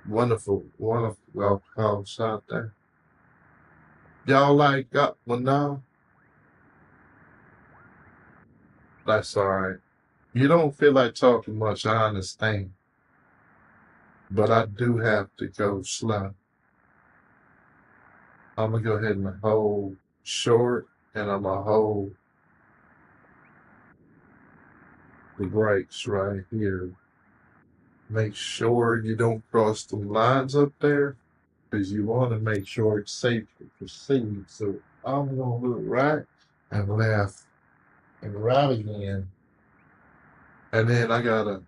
Wonderful, wonderful golf course out there. Y'all like got one now? That's all right. You don't feel like talking much, I understand. But I do have to go slow. I'm gonna go ahead and hold short, and I'm gonna hold the brakes right here. Make sure you don't cross the lines up there, because you want to make sure it's safe to proceed. So I'm gonna look right and left and right again, and then I gotta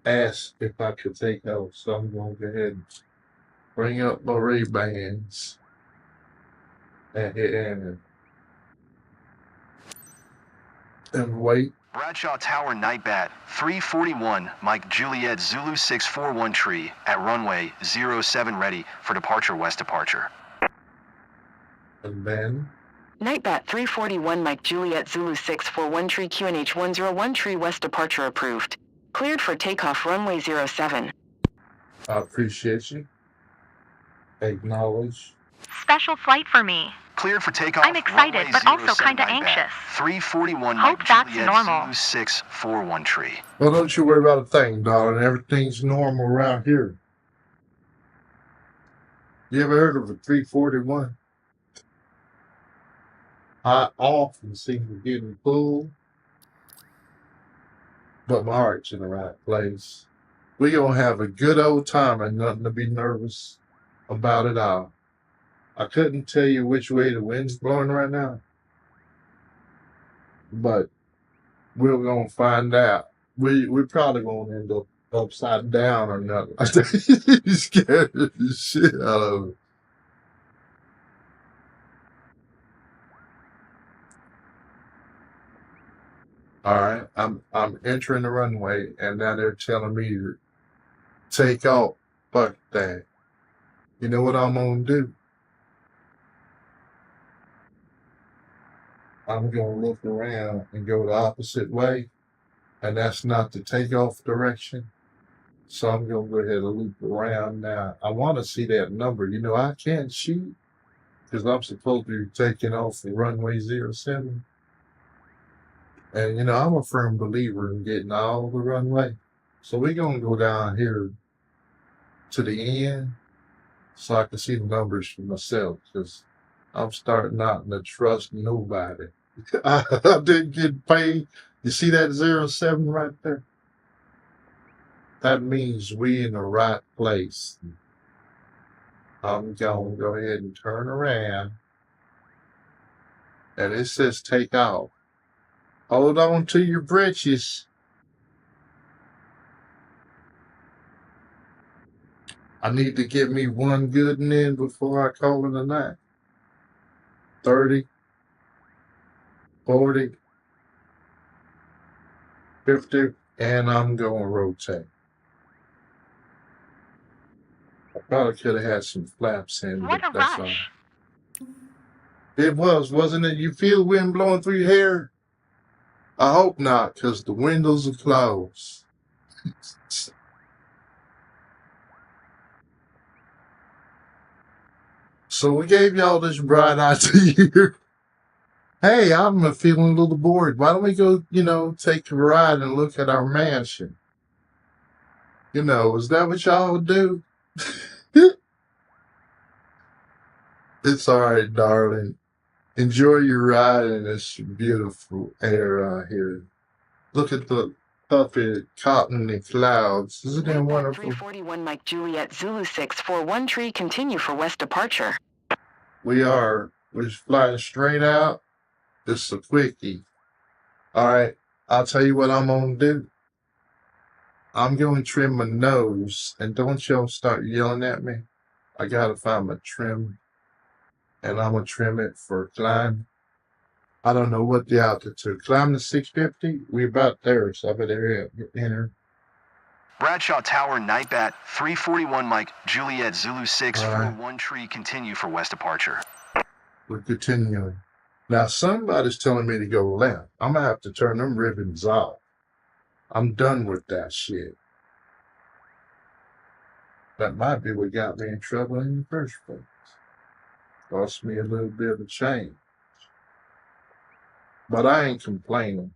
ask if I could take off. So I'm gonna go ahead and bring up my Ray-Bans and hit enter and wait. Bradshaw Tower Nightbat, 341 Mike Juliet Zulu 641 tree at runway 07 ready for departure west departure. And then Nightbat 341 Mike Juliet Zulu 641 tree QNH 101 tree west departure approved. Cleared for takeoff runway 07. I appreciate you. Acknowledge. Special flight for me. Cleared for takeoff. I'm excited, runway but also 07 kinda Nightbat, anxious. 341 Hope Mike that's Juliet normal. Zulu 641 tree. Well, don't you worry about a thing, darling. Everything's normal around here. You ever heard of a 341? I often seem to get in pulled, but my heart's in the right place. We gonna have a good old time and nothing to be nervous about at all. I couldn't tell you which way the wind's blowing right now, but we're gonna find out. We're probably gonna end up upside down or nothing. I think you scared the shit out of it. All right, I'm entering the runway, and now they're telling me to take off. Fuck that. You know what I'm gonna do? I'm gonna look around and go the opposite way, and that's not the takeoff direction. So I'm gonna go ahead and loop around now. I want to see that number. You know, I can't shoot because I'm supposed to be taking off the runway 07. And you know, I'm a firm believer in getting all the runway. So we're gonna go down here to the end so I can see the numbers for myself, because I'm starting not to trust nobody. I didn't get paid. You see that 07 right there? That means we in the right place. I'm gonna go ahead and turn around, and it says take off. Hold on to your britches. I need to get me one good one in before I call it a night. 30, 40, 50, and I'm going to rotate. I probably could have had some flaps in, What but a that's all. rush. It was, wasn't it? You feel wind blowing through your hair? I hope not, because the windows are closed. So we gave y'all this bright idea. Hey, I'm feeling a little bored. Why don't we go, take a ride and look at our mansion? Is that what y'all would do? It's all right, darling. Enjoy your ride in this beautiful air out here. Look at the puffy cottony clouds. Isn't that Nightbat wonderful? 341 Mike Juliet Zulu 641 tree continue for west departure. We're flying straight out. This is a quickie. All right, I'll tell you what I'm going to do. I'm going to trim my nose, and don't y'all start yelling at me. I got to find my trim, and I'm going to trim it for climb. I don't know what the altitude. Climb to 650. We're about there, so I better enter. Bradshaw Tower, Nightbat, 341 Mike, Juliet, Zulu 641 tree, continue for west departure. We're continuing. Now, somebody's telling me to go left. I'm going to have to turn them ribbons off. I'm done with that shit. That might be what got me in trouble in the first place. Cost me a little bit of change. But I ain't complaining.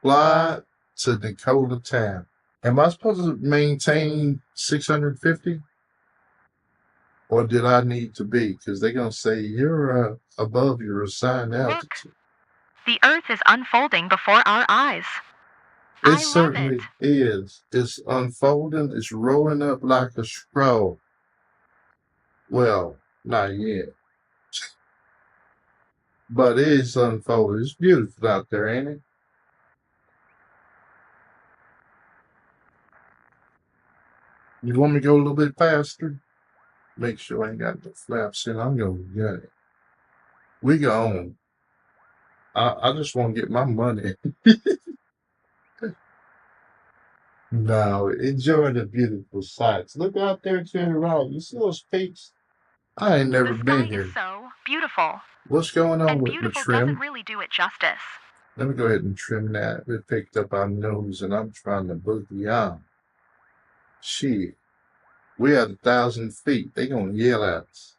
Fly to Dakota Town. Am I supposed to maintain 650? Or did I need to be? Because they're going to say you're above your assigned altitude. The Earth is unfolding before our eyes. It I love certainly it. is. It's unfolding. It's rolling up like a scroll. Well, not yet. But it is unfolding. It's beautiful out there, ain't it? You want me to go a little bit faster? Make sure I ain't got the flaps in. I'm going to get it. We go on. I just want to get my money. No, enjoy the beautiful sights. Look out there to the right. You see those peaks? I ain't never The been sky here. is so beautiful. What's going on And with my beautiful trim? doesn't really do it justice. Let me go ahead and trim that. It picked up our nose and I'm trying to boogie on. Shit. We at 1,000 feet. They gonna yell at us.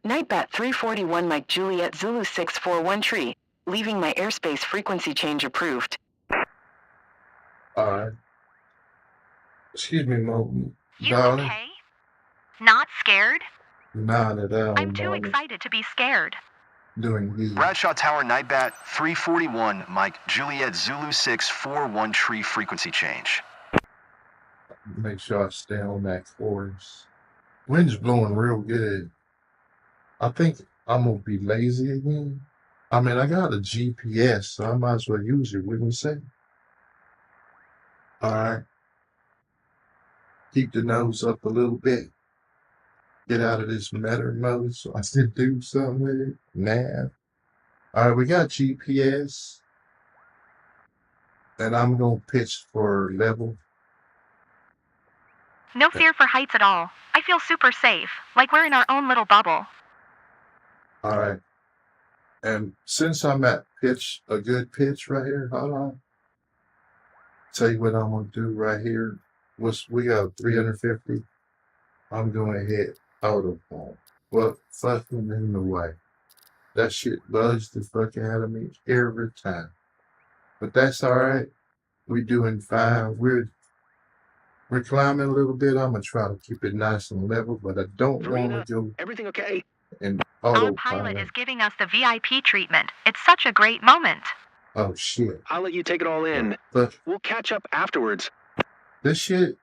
Nightbat 341 Mike, Juliet, Zulu 641 tree, leaving my airspace, frequency change approved. Alright. Excuse me, You darling. okay? Not scared? Not at all, I'm too darling. excited to be scared. Doing good. Bradshaw Tower, Nightbat, 341 Mike, Juliet, Zulu 641 tree, frequency change. Make sure I stay on that course. Wind's blowing real good. I think I'm gonna be lazy again. I mean, I got a GPS, so I might as well use it. What do you say? Alright. Keep the nose up a little bit. Get out of this meta mode so I can do something with it. Nav. Alright, we got GPS. And I'm gonna pitch for level. No fear for heights at all. I feel super safe, like we're in our own little bubble. Alright. And since I'm at pitch, a good pitch right here, hold on. Tell you what I'm gonna do right here. We got 350. I'm gonna hit autopilot. Well, fucking in the way. That shit bugs the fuck out of me every time. But that's alright. We doing fine. We're climbing a little bit. I'm gonna try to keep it nice and level, but I don't want to go Everything okay? in Our pilot autopilot. is giving us the VIP treatment. It's such a great moment. Oh shit. I'll let you take it all in. But We'll catch up afterwards. this shit,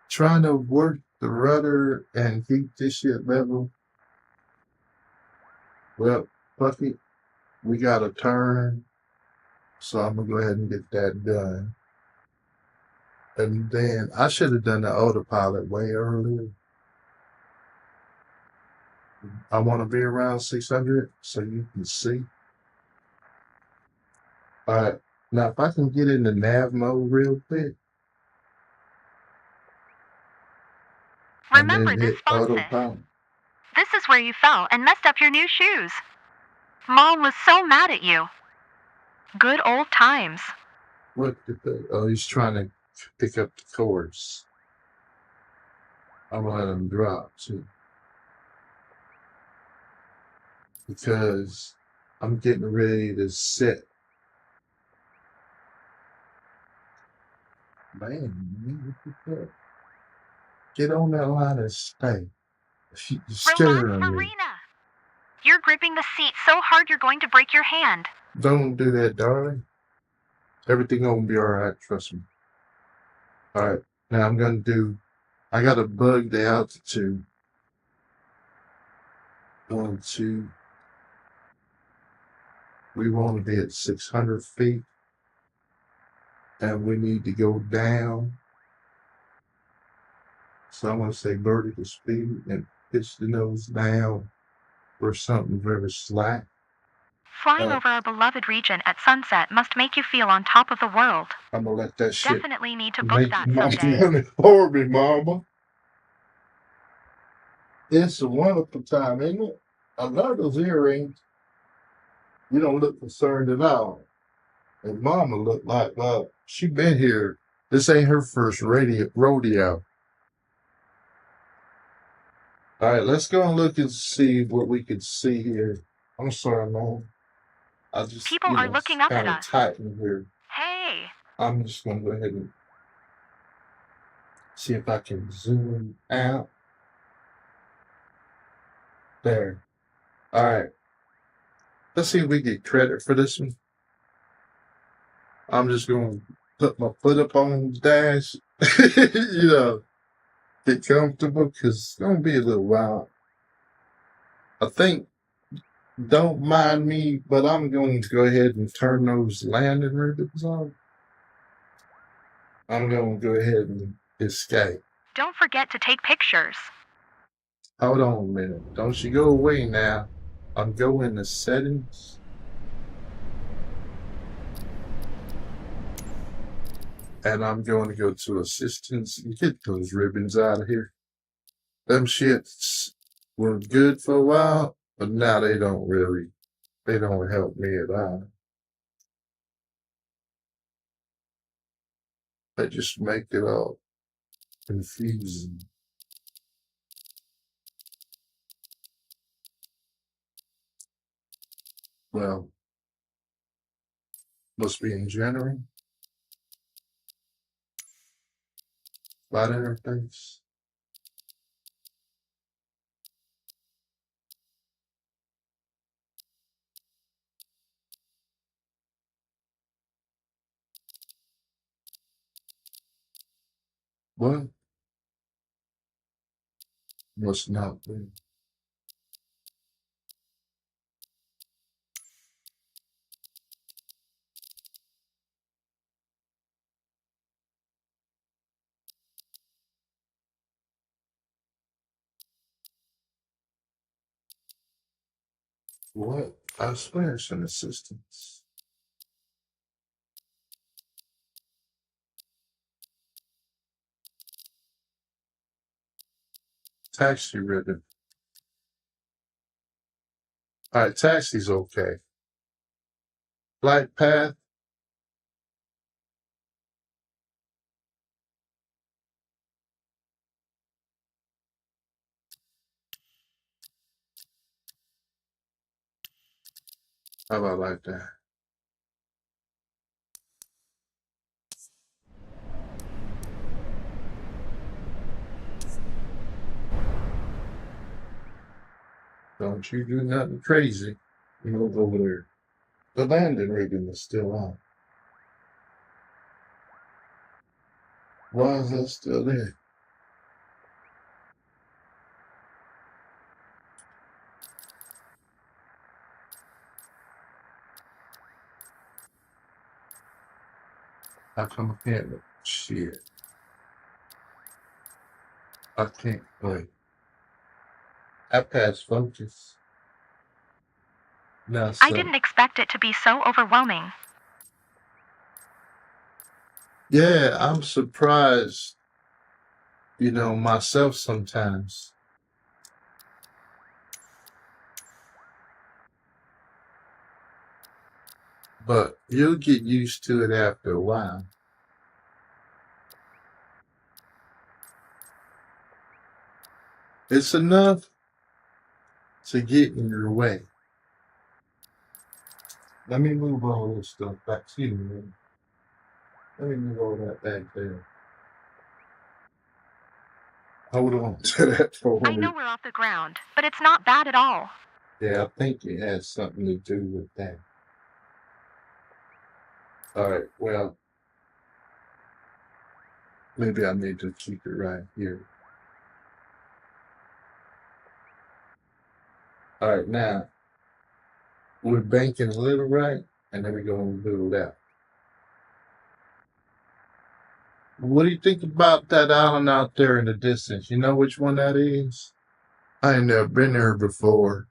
trying to work the rudder and keep this shit level. Well, fuck it. We got a turn. So I'm gonna go ahead and get that done. And then I should have done the autopilot way earlier. I want to be around 600 so you can see. Alright, now if I can get into nav mode real quick. Remember and then this hit fun thing. autopilot. This is where you fell and messed up your new shoes. Mom was so mad at you. Good old times. What the? Oh, he's trying to pick up the course. I'm gonna let him drop too. Because I'm getting ready to sit. Man, what the fuck? Get on that line and stay. You're Relax, scaring me. Marina. You're gripping the seat so hard you're going to break your hand. Don't do that, darling. Everything gonna be alright, trust me. Alright, now I'm gonna do, I gotta bug the altitude. 1, 2. We want to be at 600 feet. And we need to go down. So I'm gonna say vertical speed and pitch the nose down or something very slack. Flying over our beloved region at sunset must make you feel on top of the world. I'm gonna let that shit Definitely need to book make that my someday. money for me, mama. It's a wonderful time, ain't it? I love those earrings. You don't look concerned at all. And mama looked like, well, she been here. This ain't her first rodeo. All right, let's go and look and see what we can see here. I'm sorry, Mom. I just, People are looking up at kind of us. tight in here. Hey, I'm just going to go ahead and see if I can zoom out. There. All right. Let's see if we get credit for this one. I'm just going to put my foot up on the dash, get comfortable because it's going to be a little while. I think, don't mind me, but I'm going to go ahead and turn those landing ribbons on. I'm going to go ahead and escape. don't forget to take pictures. Hold on a minute. Don't you go away now. I'm going to settings. And I'm going to go to assistance and get those ribbons out of here. Them shits were good for a while, but now they don't help me at all. They just make it all confusing. Well, must be in January. Light interface. What? Must not be. What? I swear it's an assistance. Taxi ribbon. All right, taxi's okay. Flight path. How about like that? Don't you do nothing crazy. Move over there. The landing ribbon is still on. Why is that still there? How come I can't look? Shit. I can't play. I passed focus. Now, I didn't expect it to be so overwhelming. yeah, I'm surprised, myself sometimes. But you'll get used to it after a while. It's enough to get in your way. Let me move all this stuff back to you, man. Let me move all that back there. Hold on to that for I know me. we're off the ground, but it's not bad at all. Yeah, I think it has something to do with that. All right, well, maybe I need to keep it right here. All right, now we're banking a little right, and then we're going a little left. What do you think about that island out there in the distance? You know which one that is? I ain't never been there before.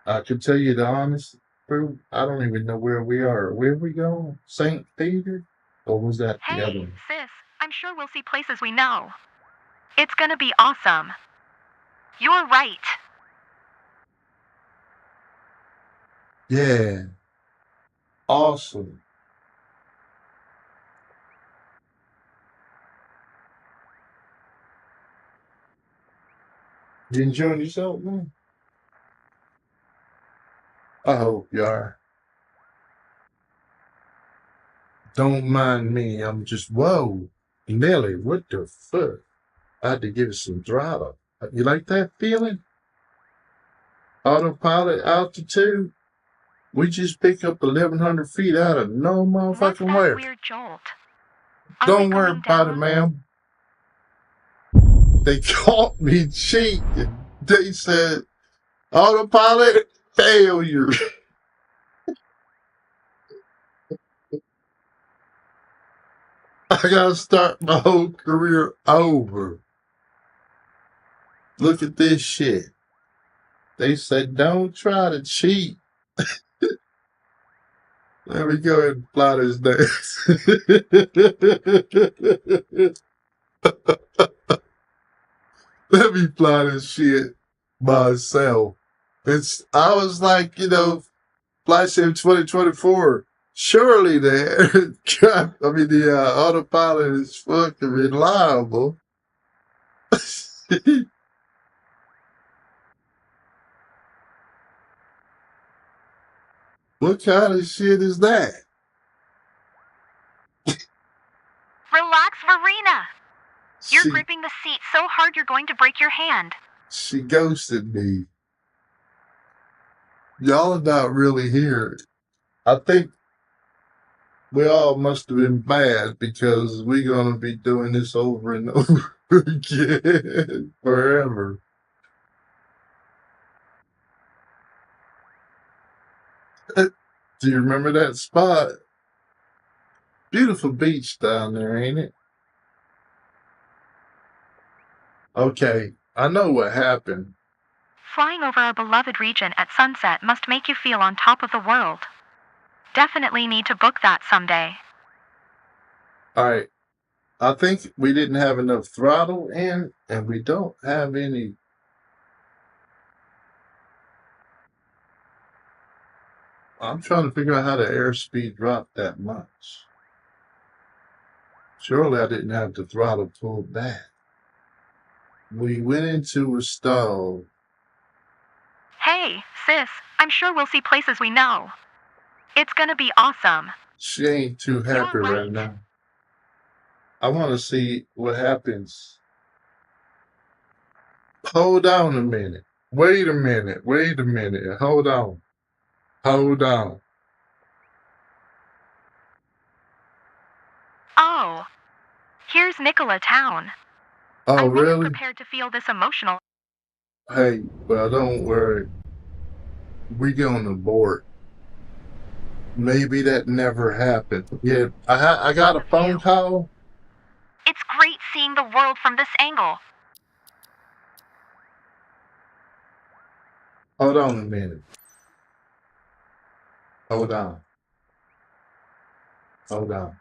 I can tell you the honest truth. I don't even know where we are. Where we going? St. Peter? Or was that the other Hey, one? sis, I'm sure we'll see places we know. It's gonna be awesome. You're right. Yeah. Awesome. You enjoying yourself, man? I hope you are. Don't mind me. I'm just, whoa. Nelly, what the fuck? I had to give it some throttle. You like that feeling? Autopilot altitude? We just pick up 1,100 feet out of no What's motherfucking that where. weird jolt? Are we Don't worry going about it, down? ma'am. They caught me cheating. They said, autopilot failure. I gotta start my whole career over. Look at this shit. They said, don't try to cheat. Let me go ahead and fly this dance. Let me fly this shit myself. I was like, Flight Sim 2024. Surely the autopilot is fucking reliable. What kind of shit is that? Relax, Verena. You're She gripping the seat so hard you're going to break your hand. she ghosted me. Y'all are not really here. I think we all must have been bad because we're gonna be doing this over and over again forever. Do you remember that spot? Beautiful beach down there, ain't it? Okay, I know what happened. Flying over our beloved region at sunset must make you feel on top of the world. Definitely need to book that someday. Alright, I think we didn't have enough throttle in, and we don't have any. I'm trying to figure out how the airspeed dropped that much. Surely I didn't have the throttle pulled back. We went into a stall. Hey, sis, I'm sure we'll see places we know. It's gonna be awesome. She ain't too happy You're right right. now. I want to see what happens. Hold on a minute. Wait a minute. Wait a minute. Hold on. Hold on. Oh, here's Nicola Town. Oh, I wasn't really? prepared to feel this emotional. Hey, well, don't worry. We going to board. Maybe that never happened. Yeah, I got a phone call. It's great seeing the world from this angle. Hold on a minute. Hold on. Hold on.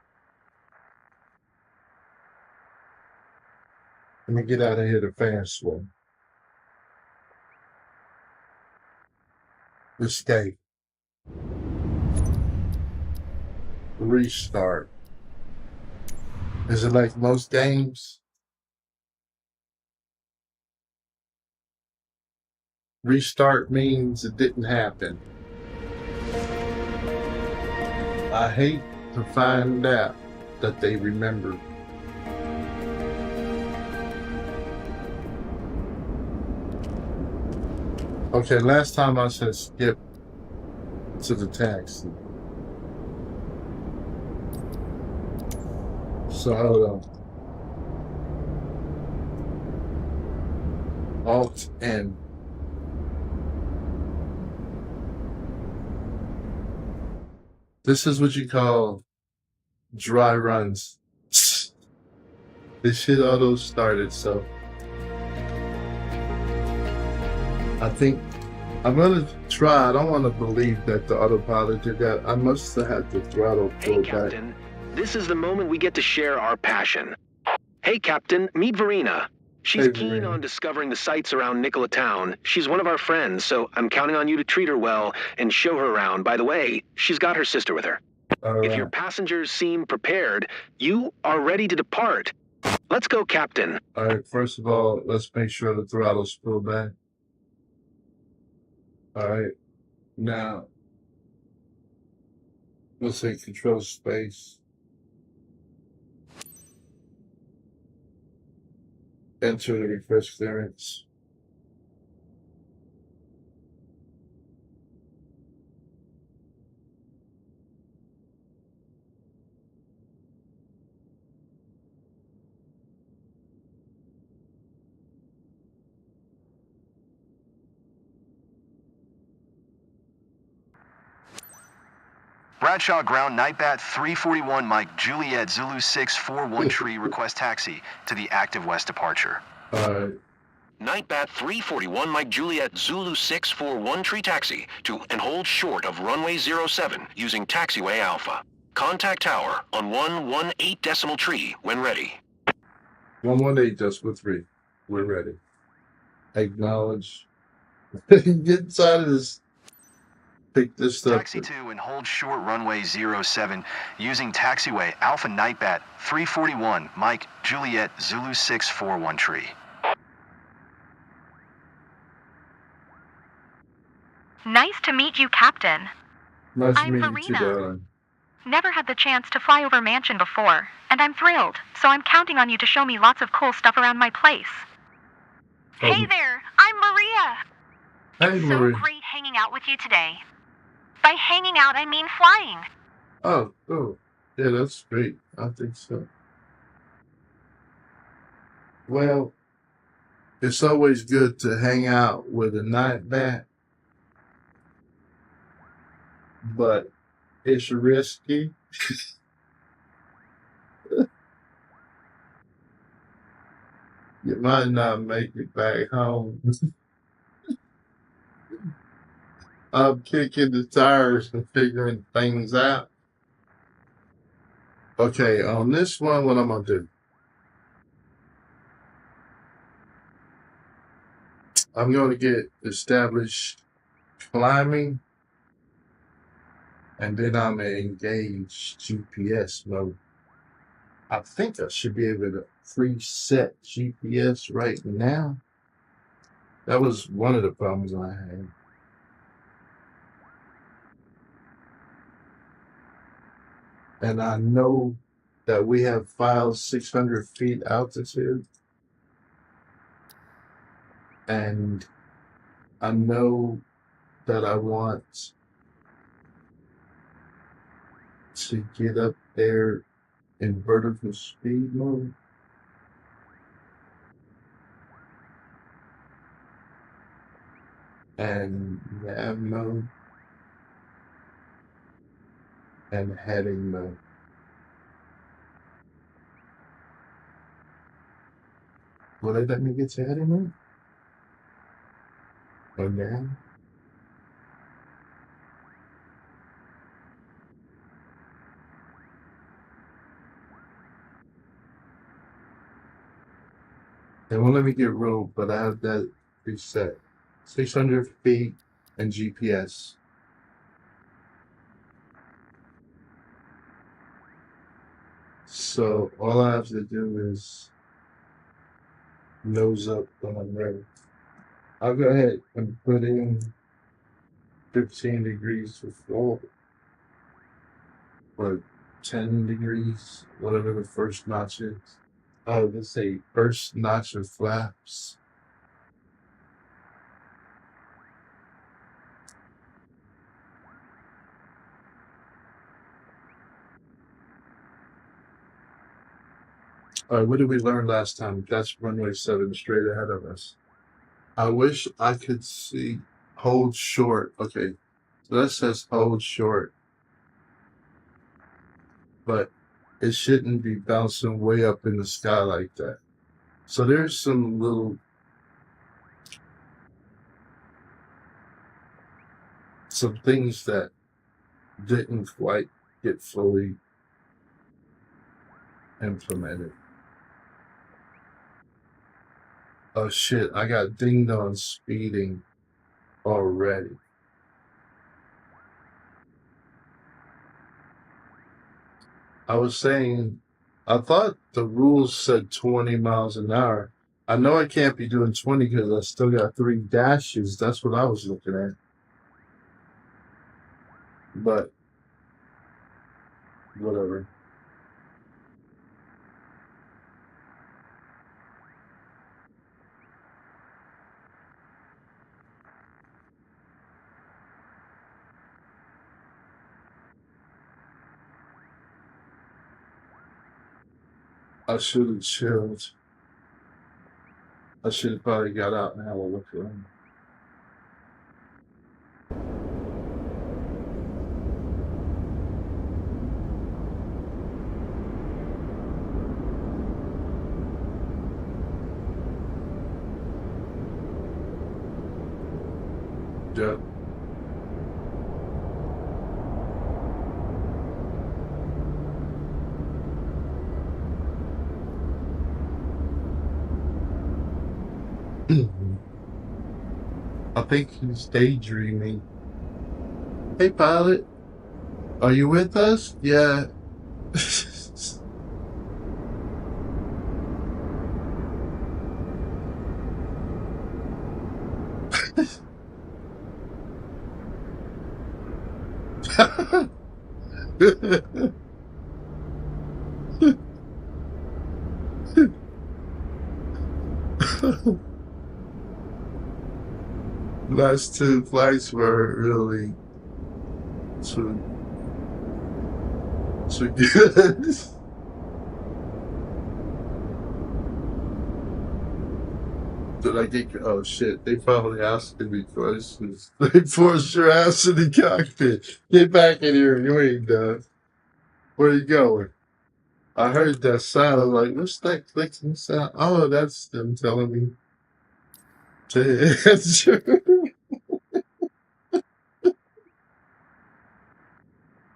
Let me get out of here the fast way. Escape. Restart. Is it like most games? Restart means it didn't happen. I hate to find out that they remember. Okay, last time I said skip to the taxi. So hold on. Alt N. This is what you call dry runs. This shit auto started, so I think I'm gonna try. I don't want to believe that the autopilot did that. I must have had the throttle Hey, pulled back. Captain. This is the moment we get to share our passion. Hey, Captain, meet Verena. She's Hey, keen Verena. on discovering the sights around Nicola Town. She's one of our friends, so I'm counting on you to treat her well and show her around. By the way, she's got her sister with her. All If your right. passengers seem prepared, you are ready to depart. Let's go, Captain. All right. First of all, let's make sure the throttle's pulled back. All right. Now, let's say control space. Enter the refresh clearance. Bradshaw Ground Nightbat 341 Mike Juliet Zulu 641 Tree request taxi to the active west departure. All right. Nightbat 341 Mike Juliet Zulu 641 Tree taxi to and hold short of runway 07 using taxiway Alpha. Contact tower on 118 tree when ready. 118.3. We're ready. Acknowledge. Get inside of this. Pick this stuff. Taxi to and hold short runway 07 using taxiway Alpha Nightbat 341 Mike Juliet Zulu 641 Tree. Nice to meet you, Captain. Nice to I'm meet you too, Verena. darling. Never had the chance to fly over Mansion before, and I'm thrilled, so I'm counting on you to show me lots of cool stuff around my place. Hey there, I'm Maria. Hey, So Marie. great hanging out with you today. By hanging out, I mean flying. Oh, yeah, that's great. I think so. Well, it's always good to hang out with a night bat, but it's risky. You might not make it back home. I'm kicking the tires and figuring things out. Okay, on this one, what I'm going to do? I'm going to get established climbing, and then I'm going to engage GPS mode. I think I should be able to preset GPS right now. That was one of the problems I had. And I know that we have filed 600 feet altitude. And I know that I want to get up there in vertical speed mode. And nav mode. And heading mode. Will they let me get to heading mode? Or nav? They won't let me get road, but I have that preset. 600 feet and GPS. So all I have to do is nose up when I'm ready. I'll go ahead and put in 15 degrees for floor. Or 10 degrees, whatever the first notch is. Oh, let's say first notch of flaps. All right, what did we learn last time? That's runway 7 straight ahead of us. I wish I could see hold short. Okay, so that says hold short. But it shouldn't be bouncing way up in the sky like that. So there's some little some things that didn't quite get fully implemented. Oh shit, I got dinged on speeding already. I was saying, I thought the rules said 20 miles an hour. I know I can't be doing 20 because I still got 3 dashes. That's what I was looking at. But, whatever. I should have chilled. I should have probably got out and had a look around. Yeah. I think he's daydreaming. Hey, pilot. Are you with us? Yeah. Last 2 flights were really too good. Did I get? Oh shit! They probably asking me questions. They forced your ass in the cockpit. Get back in here! You ain't done. Where you going? I heard that sound. I'm like, what's that clicking sound? Oh, that's them telling me to answer.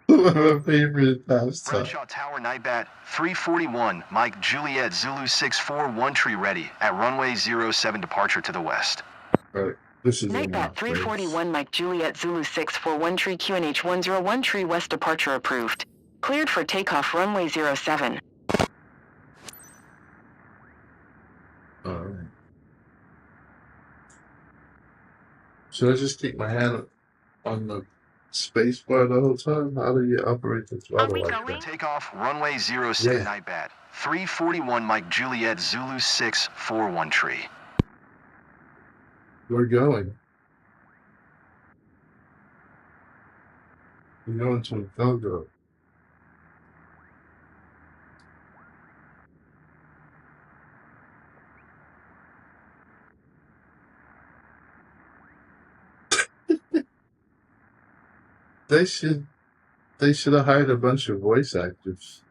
My favorite pastime. Bradshaw Tower Nightbat 341, Mike Juliet Zulu 641 tree ready at runway 07 departure to the west. Right. This is Nightbat 341 Mike Juliet Zulu 641 tree QNH 101 tree west departure approved. Cleared for takeoff runway 07. All right. Should I just keep my hand on the space bar the whole time? How do you operate the throttle we like going? that? Takeoff runway 07 Yeah. Nightbat 341 Mike Juliet Zulu 641 tree. We're going. We're going to a go-go. They should have hired a bunch of voice actors.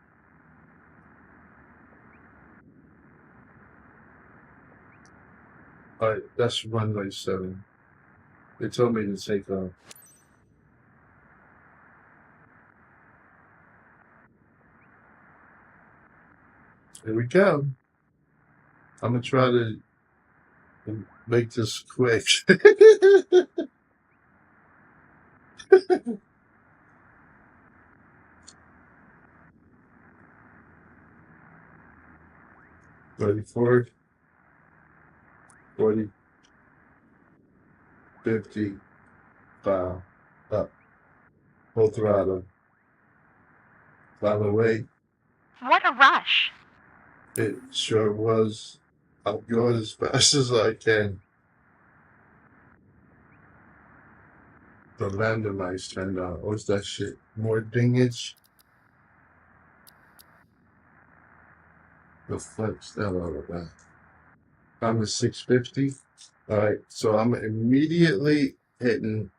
All right, that's runway 7. They told me to take off. Here we go. I'm gonna try to make this quick. Ready, 40, 40, 50, 5, up, full throttle. By the way, What a rush. it sure was. I'm going as fast as I can. The randomized turned on. What's that shit? More dingage? The fuck's that all about? I'm at 650. Alright, so I'm immediately hitting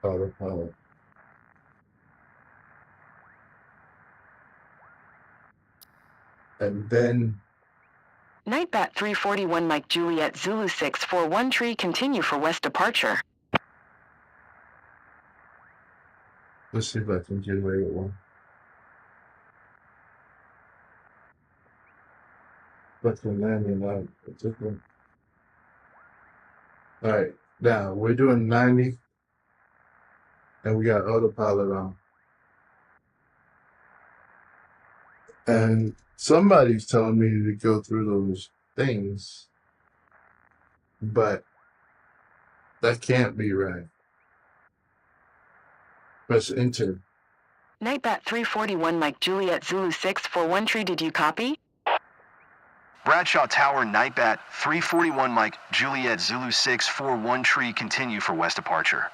autopilot. And then Nightbat 341 Mike Juliet Zulu 641 tree continue for west departure. Let's see if I can get away with one. But the landing out. Alright, now we're doing 90 and we got autopilot on. And somebody's telling me to go through those things, but that can't be right. Press enter. Nightbat 341 Mike Juliet Zulu 641 tree, did you copy? Bradshaw Tower, Nightbat 341 Mike Juliet Zulu 641 tree, continue for west departure.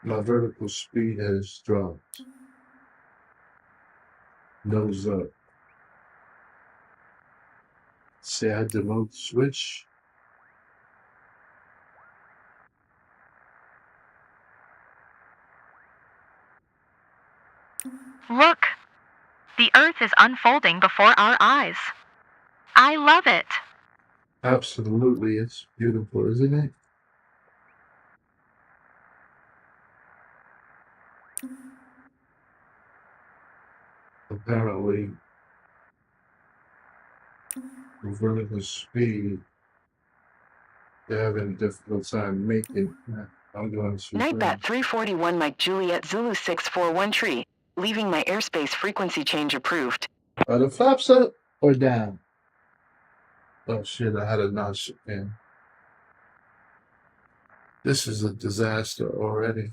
My vertical speed has dropped. Nose up. Say I demote switch. Look, the Earth is unfolding before our eyes. I love it. Absolutely, it's beautiful, isn't it? Apparently, the vertical speed, they're having a difficult time making. I'm going to Nightbat 341 Mike Juliet Zulu 641 tree, leaving my airspace frequency change approved. Are the flaps up or down? Oh shit, I had a notch in. This is a disaster already.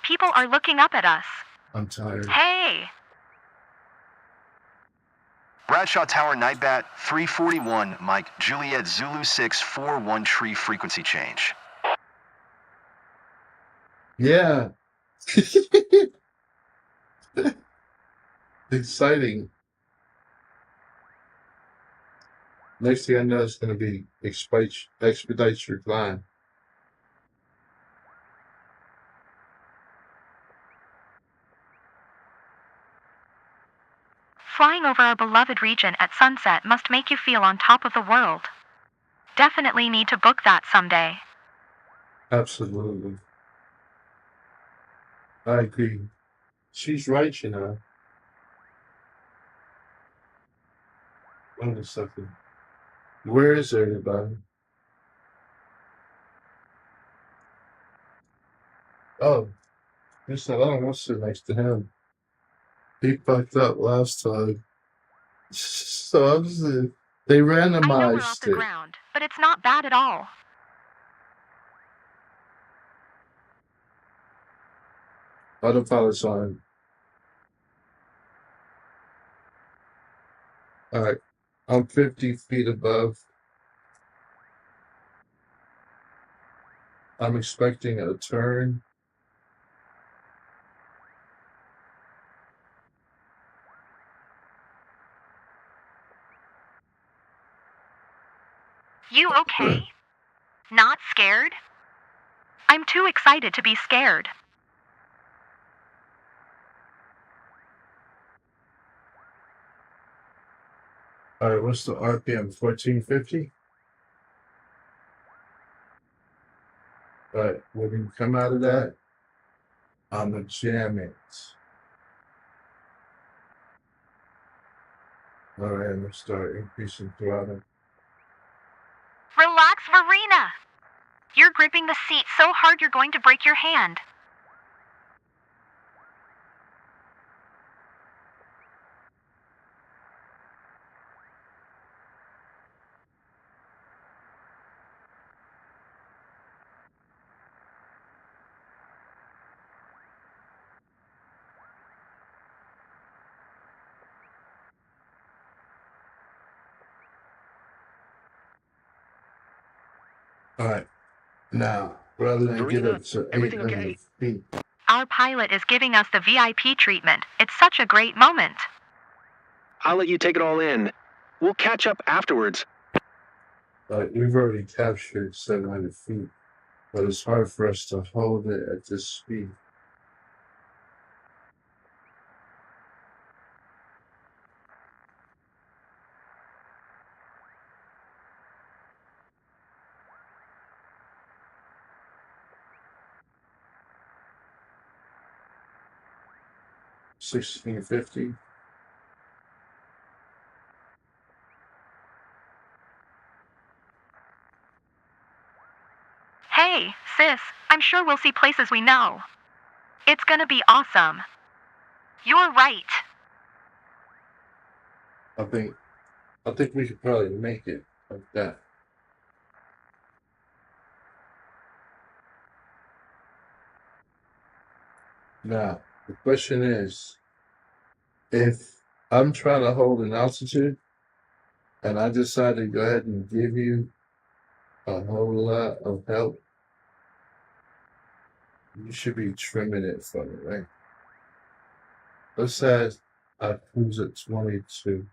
People are looking up at us. I'm tired. Hey! Bradshaw Tower, Nightbat 341 Mike Juliet Zulu 641 tree, frequency change. Yeah. Exciting. Next thing I know, it's going to be expedite your climb. Flying over our beloved region at sunset must make you feel on top of the world. Definitely need to book that someday. Absolutely. I agree. She's right, you know. Wait a second. Where is everybody? Oh, there's that other one sitting next to him. He fucked up last time. So obviously, they I know we're off randomized the it. ground, but it's not bad at all. Autopilot's on. Alright. I'm 50 feet above. I'm expecting a turn. You okay? Not scared? I'm too excited to be scared. Alright, what's the RPM? 1450? Alright, when we come out of that, I'm gonna jam it. Alright, I'm gonna start increasing throttle. Relax, Verena. You're gripping the seat so hard you're going to break your hand. Alright, now, rather than get Verena, up to everything 800 okay? feet, Our pilot is giving us the VIP treatment. It's such a great moment. I'll let you take it all in. We'll catch up afterwards. we've already captured 700 feet, but it's hard for us to hold it at this speed. 1650. Hey, sis, I'm sure we'll see places we know. It's gonna be awesome. You're right. I think we could probably make it like that. Now, the question is, if I'm trying to hold an altitude and I decide to go ahead and give you a whole lot of help, you should be trimming it for me, right? Let's say I cruise at 22.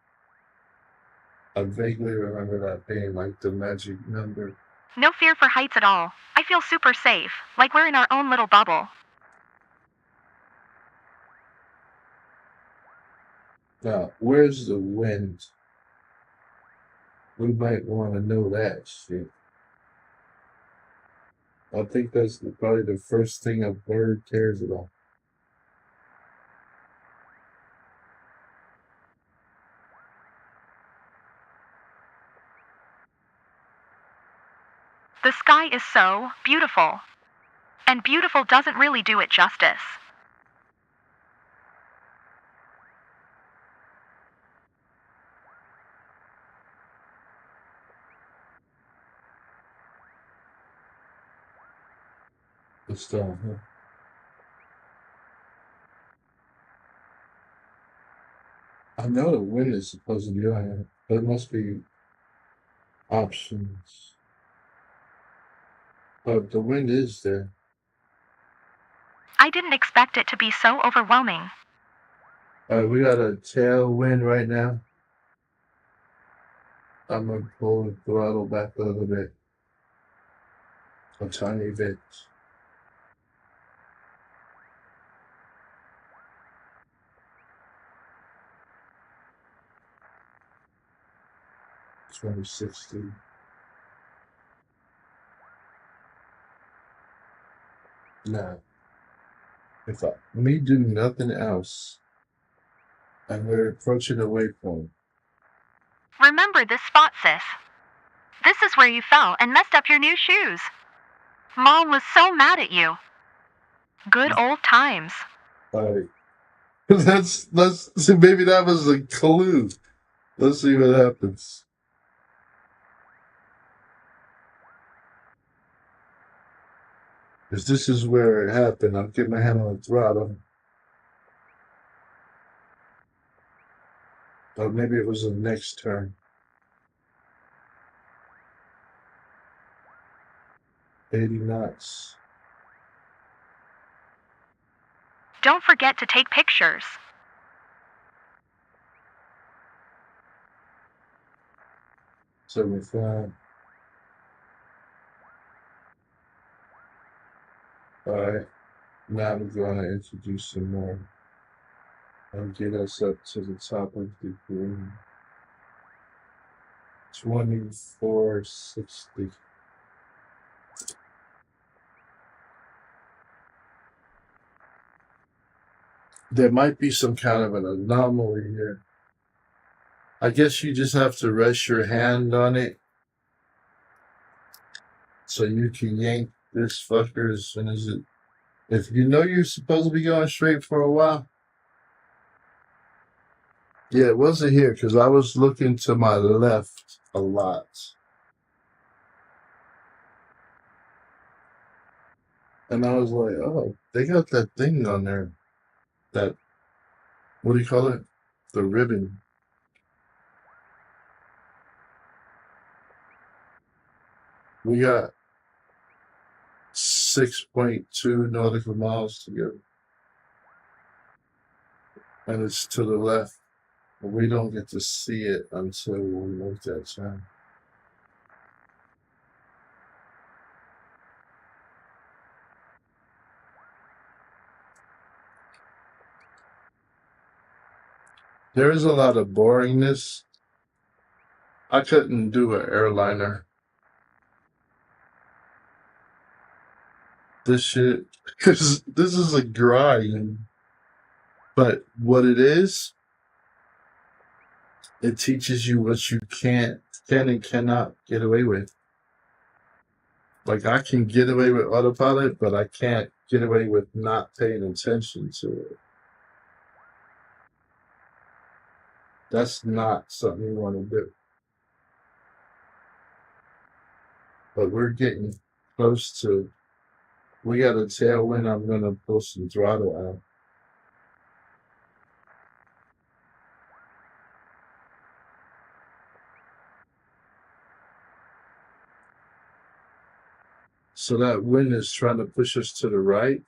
I vaguely remember that being like the magic number. No fear for heights at all. I feel super safe, like we're in our own little bubble. Now, where's the wind? We might want to know that shit. I think that's probably the first thing a bird cares about. The sky is so beautiful. And beautiful doesn't really do it justice. It's down here. I know the wind is supposed to be on here. There must be options. But the wind is there. I didn't expect it to be so overwhelming. We got a tailwind right now. I'm gonna pull the throttle back a little bit. A tiny bit. It's 2060. Now, if me do nothing else, and we're approaching the waypoint. Remember this spot, sis. This is where you fell and messed up your new shoes. Mom was so mad at you. Good old times. Alright. Let's see, maybe that was a clue. Let's see what happens. Because this is where it happened. I'm getting my hand on the throttle. Or maybe it was the next turn. 80 knots. Don't forget to take pictures. So we found. Alright. Now I'm going to introduce some more. And get us up to the top of the green. 2460. There might be some kind of an anomaly here. I guess you just have to rest your hand on it so you can yank this fucker as soon as it. If you know you're supposed to be going straight for a while. Yeah, it wasn't here because I was looking to my left a lot. And I was like, oh, they got that thing on there. That, what do you call it? The ribbon. We got 6.2 nautical miles to go. And it's to the left. But we don't get to see it until we make that turn. There is a lot of boringness. I couldn't do an airliner. This shit, because this is a grind. But what it is, it teaches you what you can and cannot get away with. Like, I can get away with autopilot, but I can't get away with not paying attention to it. That's not something you want to do. But we're getting close to, we got a tailwind. I'm going to pull some throttle out. So that wind is trying to push us to the right.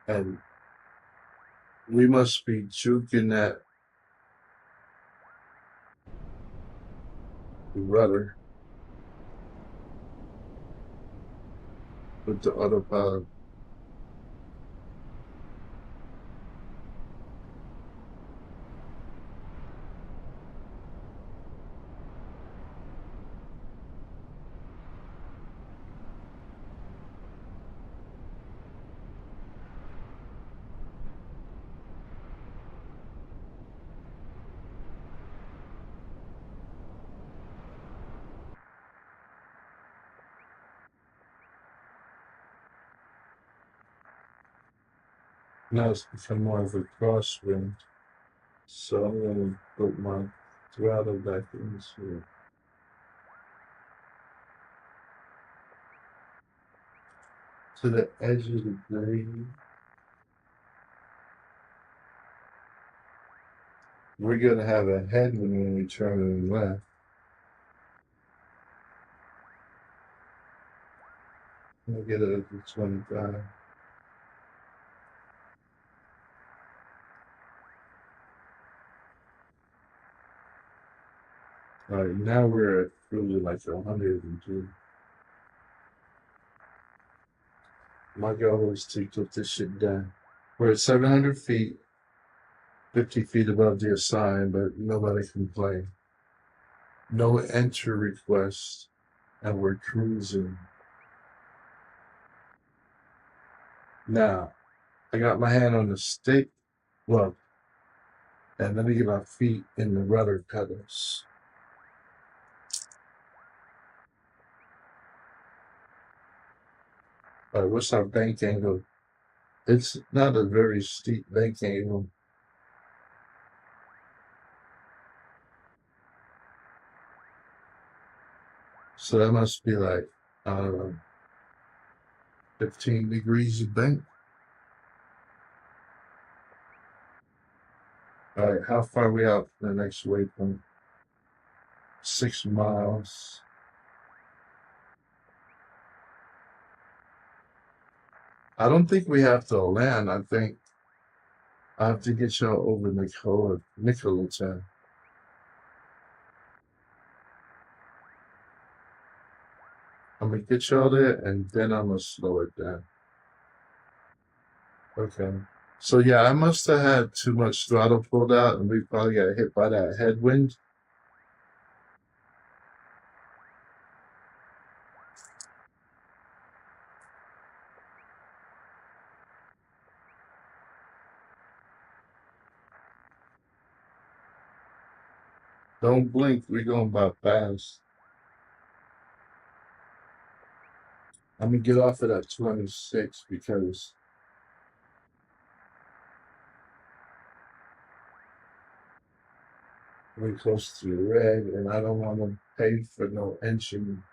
And we must be juking that rudder with the autopilot. Now it's become more of a crosswind. So I'm going to put my throttle back into it. To the edge of the blade. We're going to have a headwind when we turn it left. I'll get it up to 25. All right, now we're at really like 102. My goal is to get this shit done. We're at 700 feet, 50 feet above the assign, but nobody can play. No enter request, and we're cruising. Now, I got my hand on the stick. Well, and let me get my feet in the rudder pedals. All right, what's our bank angle? It's not a very steep bank angle. So that must be like, I don't know, 15 degrees of bank. All right, how far are we out from the next waypoint? 6 miles. I don't think we have to land. I think I have to get y'all over Nicolatown. I'm gonna get y'all there, and then I'm gonna slow it down. Okay. So yeah, I must have had too much throttle pulled out, and we probably got hit by that headwind. Don't blink, we're going by fast. I'm gonna get off of that 26 because we're close to the red, and I don't want to pay for no engine.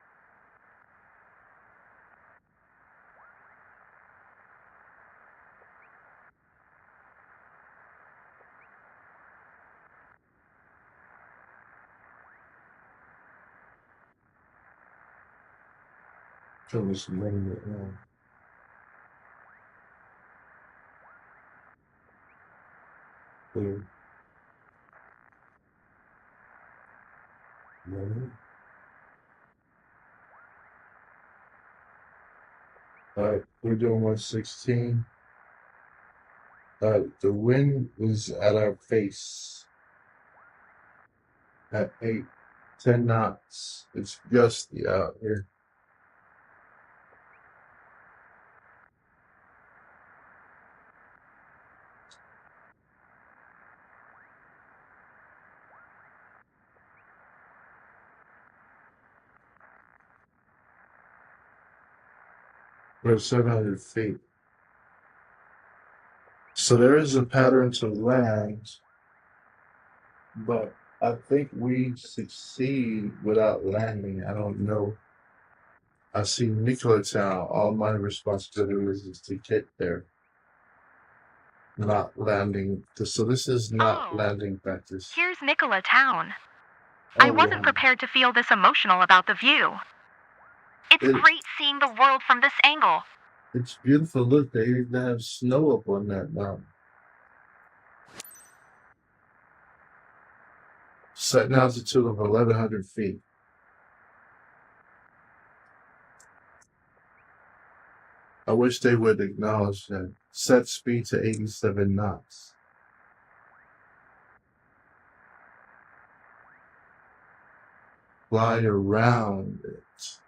So this letting it on. Clear. Ready? All right, we're doing 116. The wind is at our face at 10 knots. It's gusty out here. We're 700 feet. So there is a pattern to land, but I think we succeed without landing. I don't know. I see Nikola Town. All my responsibility is to get there, not landing. So this is not Oh. landing practice. Here's Nikola Town. I Oh, wasn't wow. prepared to feel this emotional about the view. It's It- great seeing the world from this angle. It's beautiful. Look, they even have snow up on that mountain. Set an altitude of 1,100 feet. I wish they would acknowledge that. Set speed to 87 knots. Fly around it.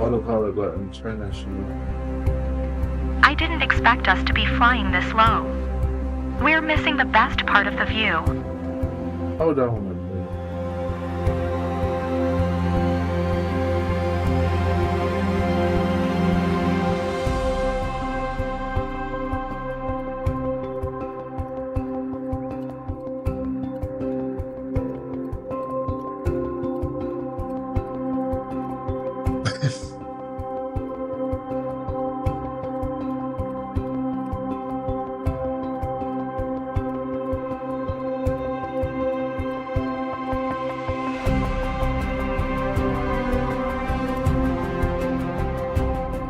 Autopilot button, turn that shit on. I didn't expect us to be flying this low. We're missing the best part of the view. Hold on a minute.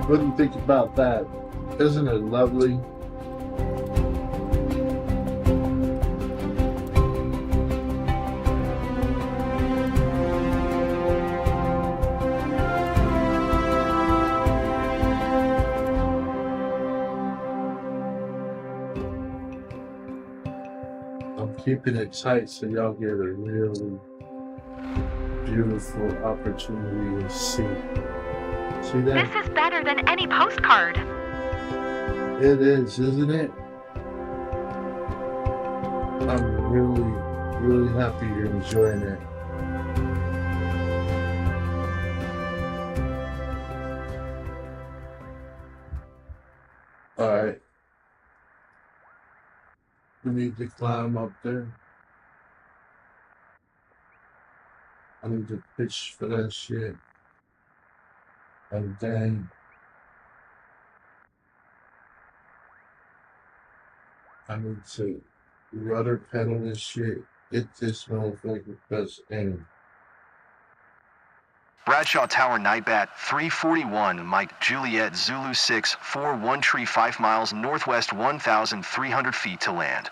What do you think about that? Isn't it lovely? I'm keeping it tight so y'all get a really beautiful opportunity to see. See that? This is better than any postcard. It is, isn't it? I'm really happy you're enjoying it. Alright. We need to climb up there. I need to pitch for that shit. And then I need to rudder pedal this shit. Get this motherfucker best aim. Bradshaw Tower Nightbat 341 Mike Juliet Zulu 6 41 tree 5 miles northwest 1,300 feet to land.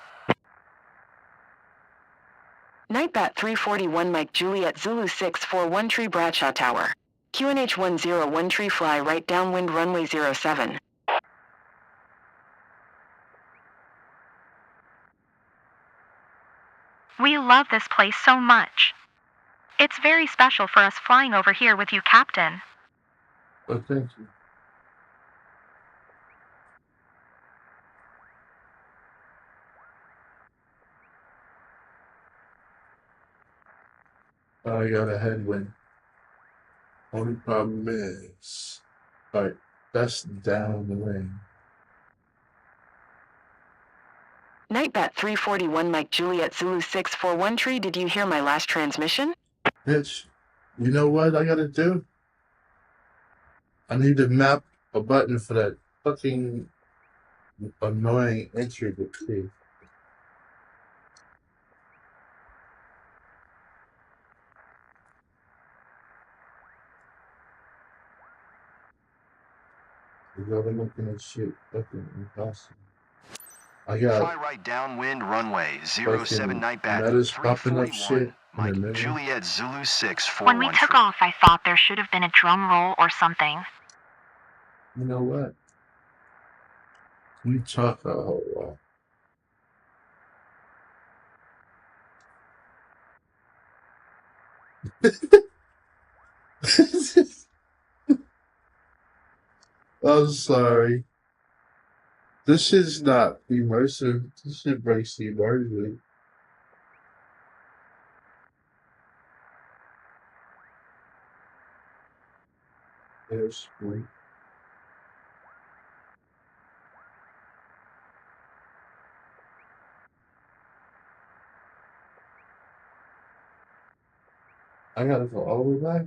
Nightbat 341 Mike Juliet Zulu 6 41 tree Bradshaw Tower. QNH 101 tree fly right downwind runway 07. We love this place so much. It's very special for us flying over here with you, Captain. But thank you. I got a headwind. Only problem is, alright, that's down the lane. Nightbat 341 Mike Juliet Zulu 6 41 tree, did you hear my last transmission? Bitch, you know what I gotta do? I need to map a button for that fucking annoying entry key. Because I'm looking at shit fucking impossible. I Fly got right downwind runway 07 fucking Nightbat letters popping up shit 341 in the Mike middle. Juliet Zulu 6 When we 41 took tree. off, I thought there should have been a drum roll or something. You know what? You talk a whole lot. I'm sorry. This is not immersive. This shit breaks the immersion. There's one. I gotta go all the way back.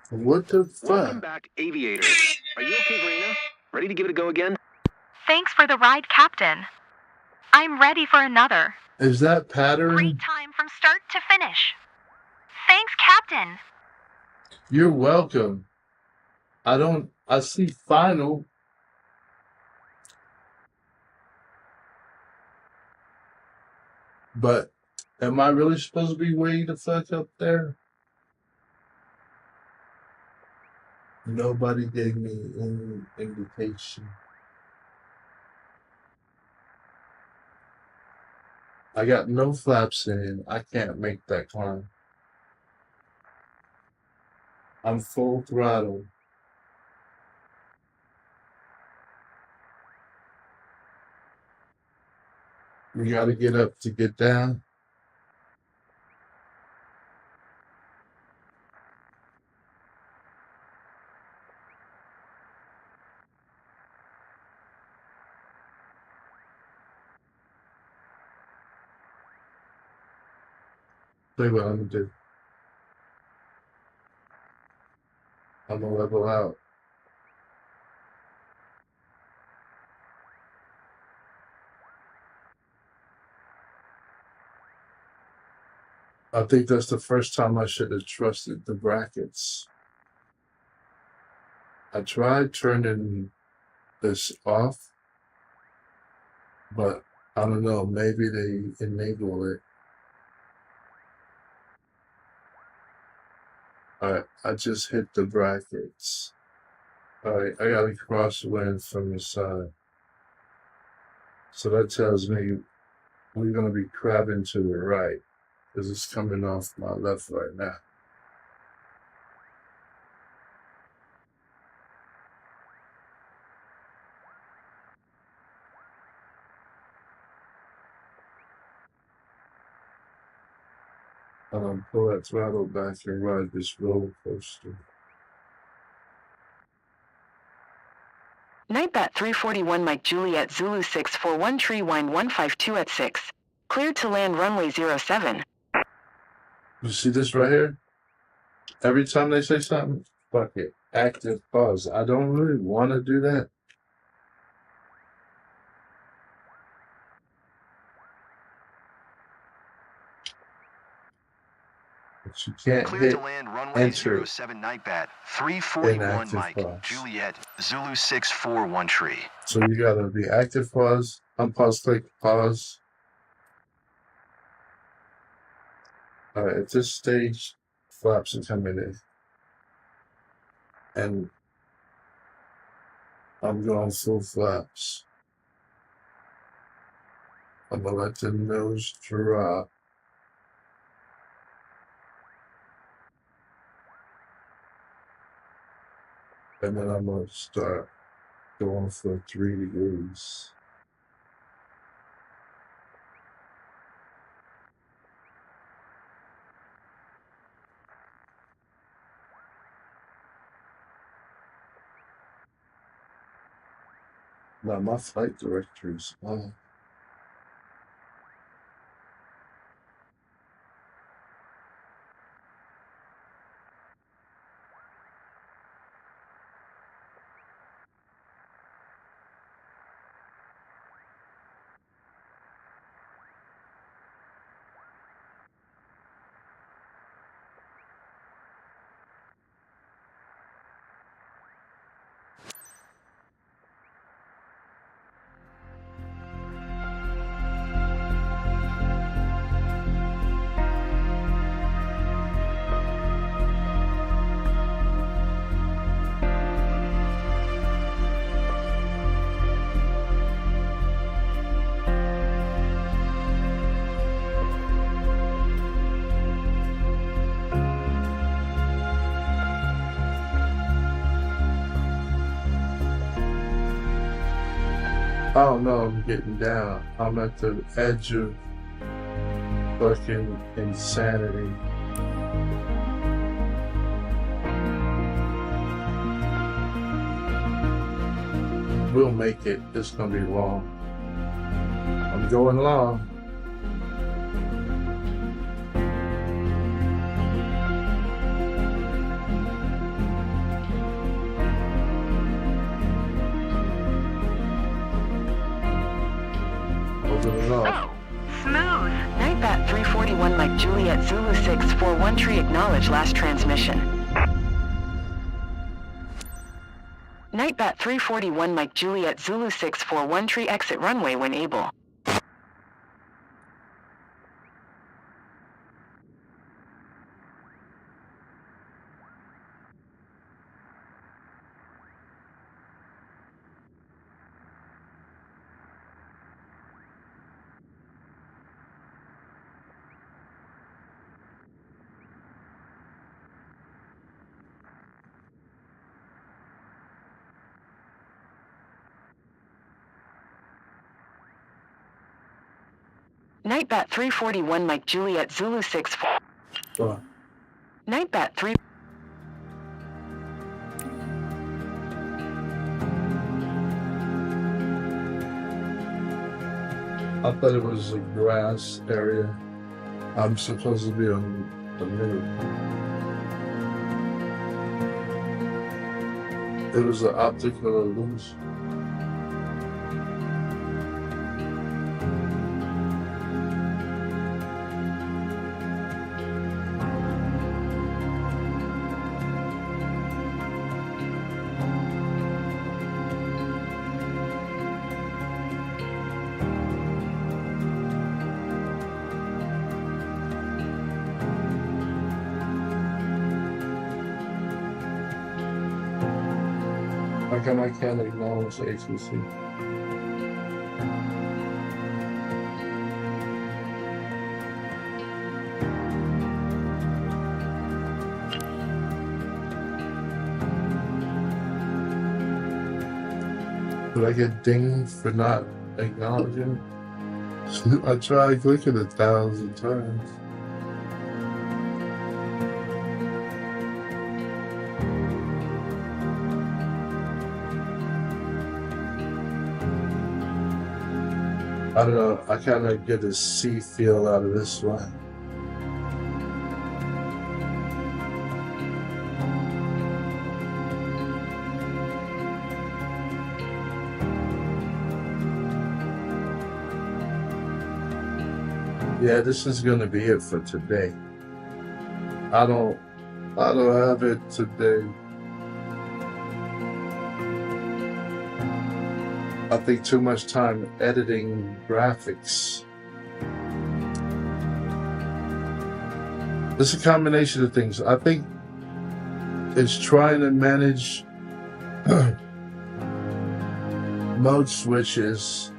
What the Welcome fuck? back, Aviator. Are you okay, Verena? Ready to give it a go again? Thanks for the ride, Captain. I'm ready for another. Is that Great pattern? time from start to finish. Thanks, Captain. You're welcome. I see final. But am I really supposed to be way the fuck up there? Nobody gave me any indication. I got no flaps in. I can't make that climb. I'm full throttle. You gotta get up to get down. Tell you what I'm gonna do. I'm gonna level out. I think that's the first time I should have trusted the brackets. I tried turning this off, but I don't know, maybe they enable it. Alright, I just hit the brackets. Alright, I gotta cross wind from the side. So that tells me we're gonna be crabbing to the right, because it's coming off my left right now. I'm gonna pull that throttle back and ride this roller coaster. Nightbat 341 Mike Juliet Zulu 641 Tree Wind 152 at 6. Cleared to land runway 07. You see this right here? Every time they say something, fuck it. Active pause. I don't really want to do that. But you can't Cleared hit to land runway enter 07 Nightbat 341 inactive Mike pause. Juliet Zulu 641 Tree. So you gotta be active pause, unpause, click, pause. Alright, at this stage, flaps are coming in. And I'm going full flaps. I'm gonna let the nose drop. And then I'm gonna start going for 3 degrees. Now my flight directory's on. I don't know, I'm getting down. I'm at the edge of fucking insanity. We'll make it. It's gonna be long. I'm going long. Open it up. Smooth. Nightbat 341 Mike Juliet Zulu 641 tree acknowledge last transmission. Nightbat 341 Mike Juliet Zulu 641 tree exit runway when able. Nightbat 341 Mike Juliet Zulu 64. Nightbat 3. I thought it was a grass area. I'm supposed to be on the middle. It was an optical illusion. How come I can't acknowledge HTC? Did I get dinged for not acknowledging? I tried clicking 1,000 times. I don't know, I kind of get a sea feel out of this one. Yeah, this is gonna be it for today. I don't have it today. I think too much time editing graphics. It's a combination of things. I think it's trying to manage mode switches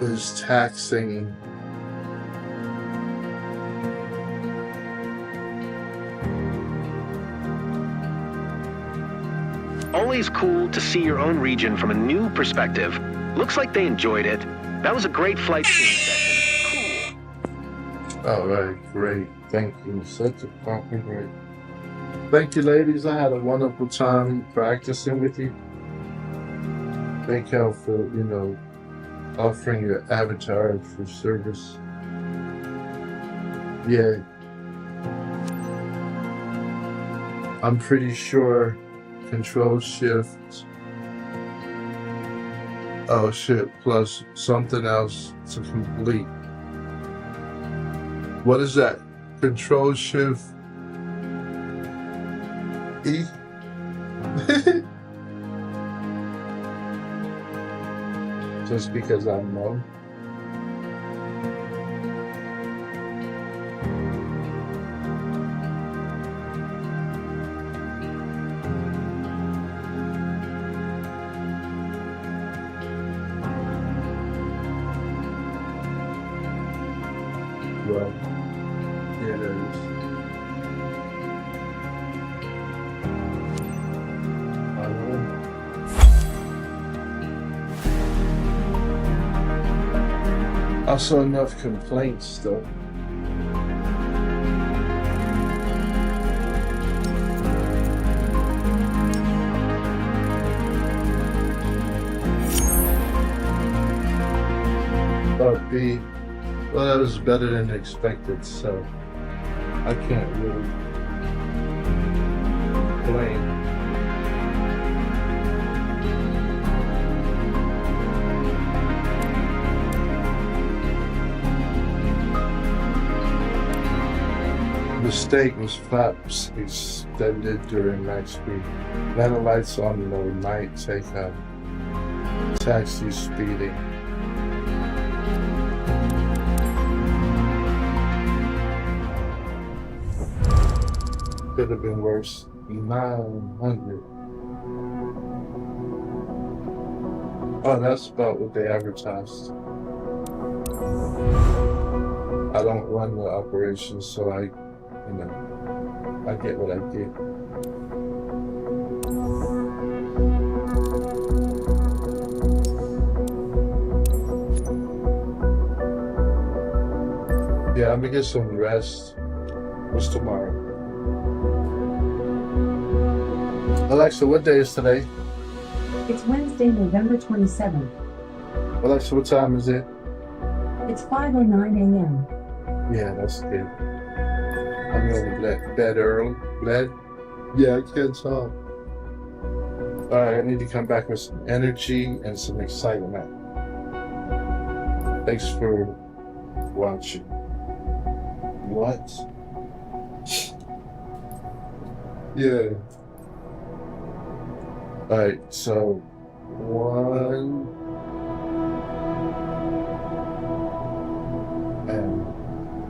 is taxing. Always cool to see your own region from a new perspective. Looks like they enjoyed it. That was a great flight sim session. Cool. All right, great. Thank you. Such a fucking great. Thank you, ladies. I had a wonderful time practicing with you. Thank y'all for, offering your avatar for service. Yeah. I'm pretty sure Control Shift. Oh shit, plus something else to complete. What is that? Control Shift E? Just because I know. Well, yeah, there is. I don't know. Also enough complaints though. But B, well, that was better than expected, so I can't really blame. Mistake was flaps extended during night speed. Let the lights on overnight, take a taxi speeding. Could have been worse. 900. Oh, that's about what they advertised. I don't run the operation, so I get what I get. Yeah, I'm gonna get some rest. What's tomorrow? Alexa, what day is today? It's Wednesday, November 27th. Alexa, what time is it? It's 5:09 a.m. Yeah, that's good. I'm going to bed early. Bed? Yeah, I can't talk. Alright, I need to come back with some energy and some excitement. Thanks for watching. What? Yeah. Alright, so 1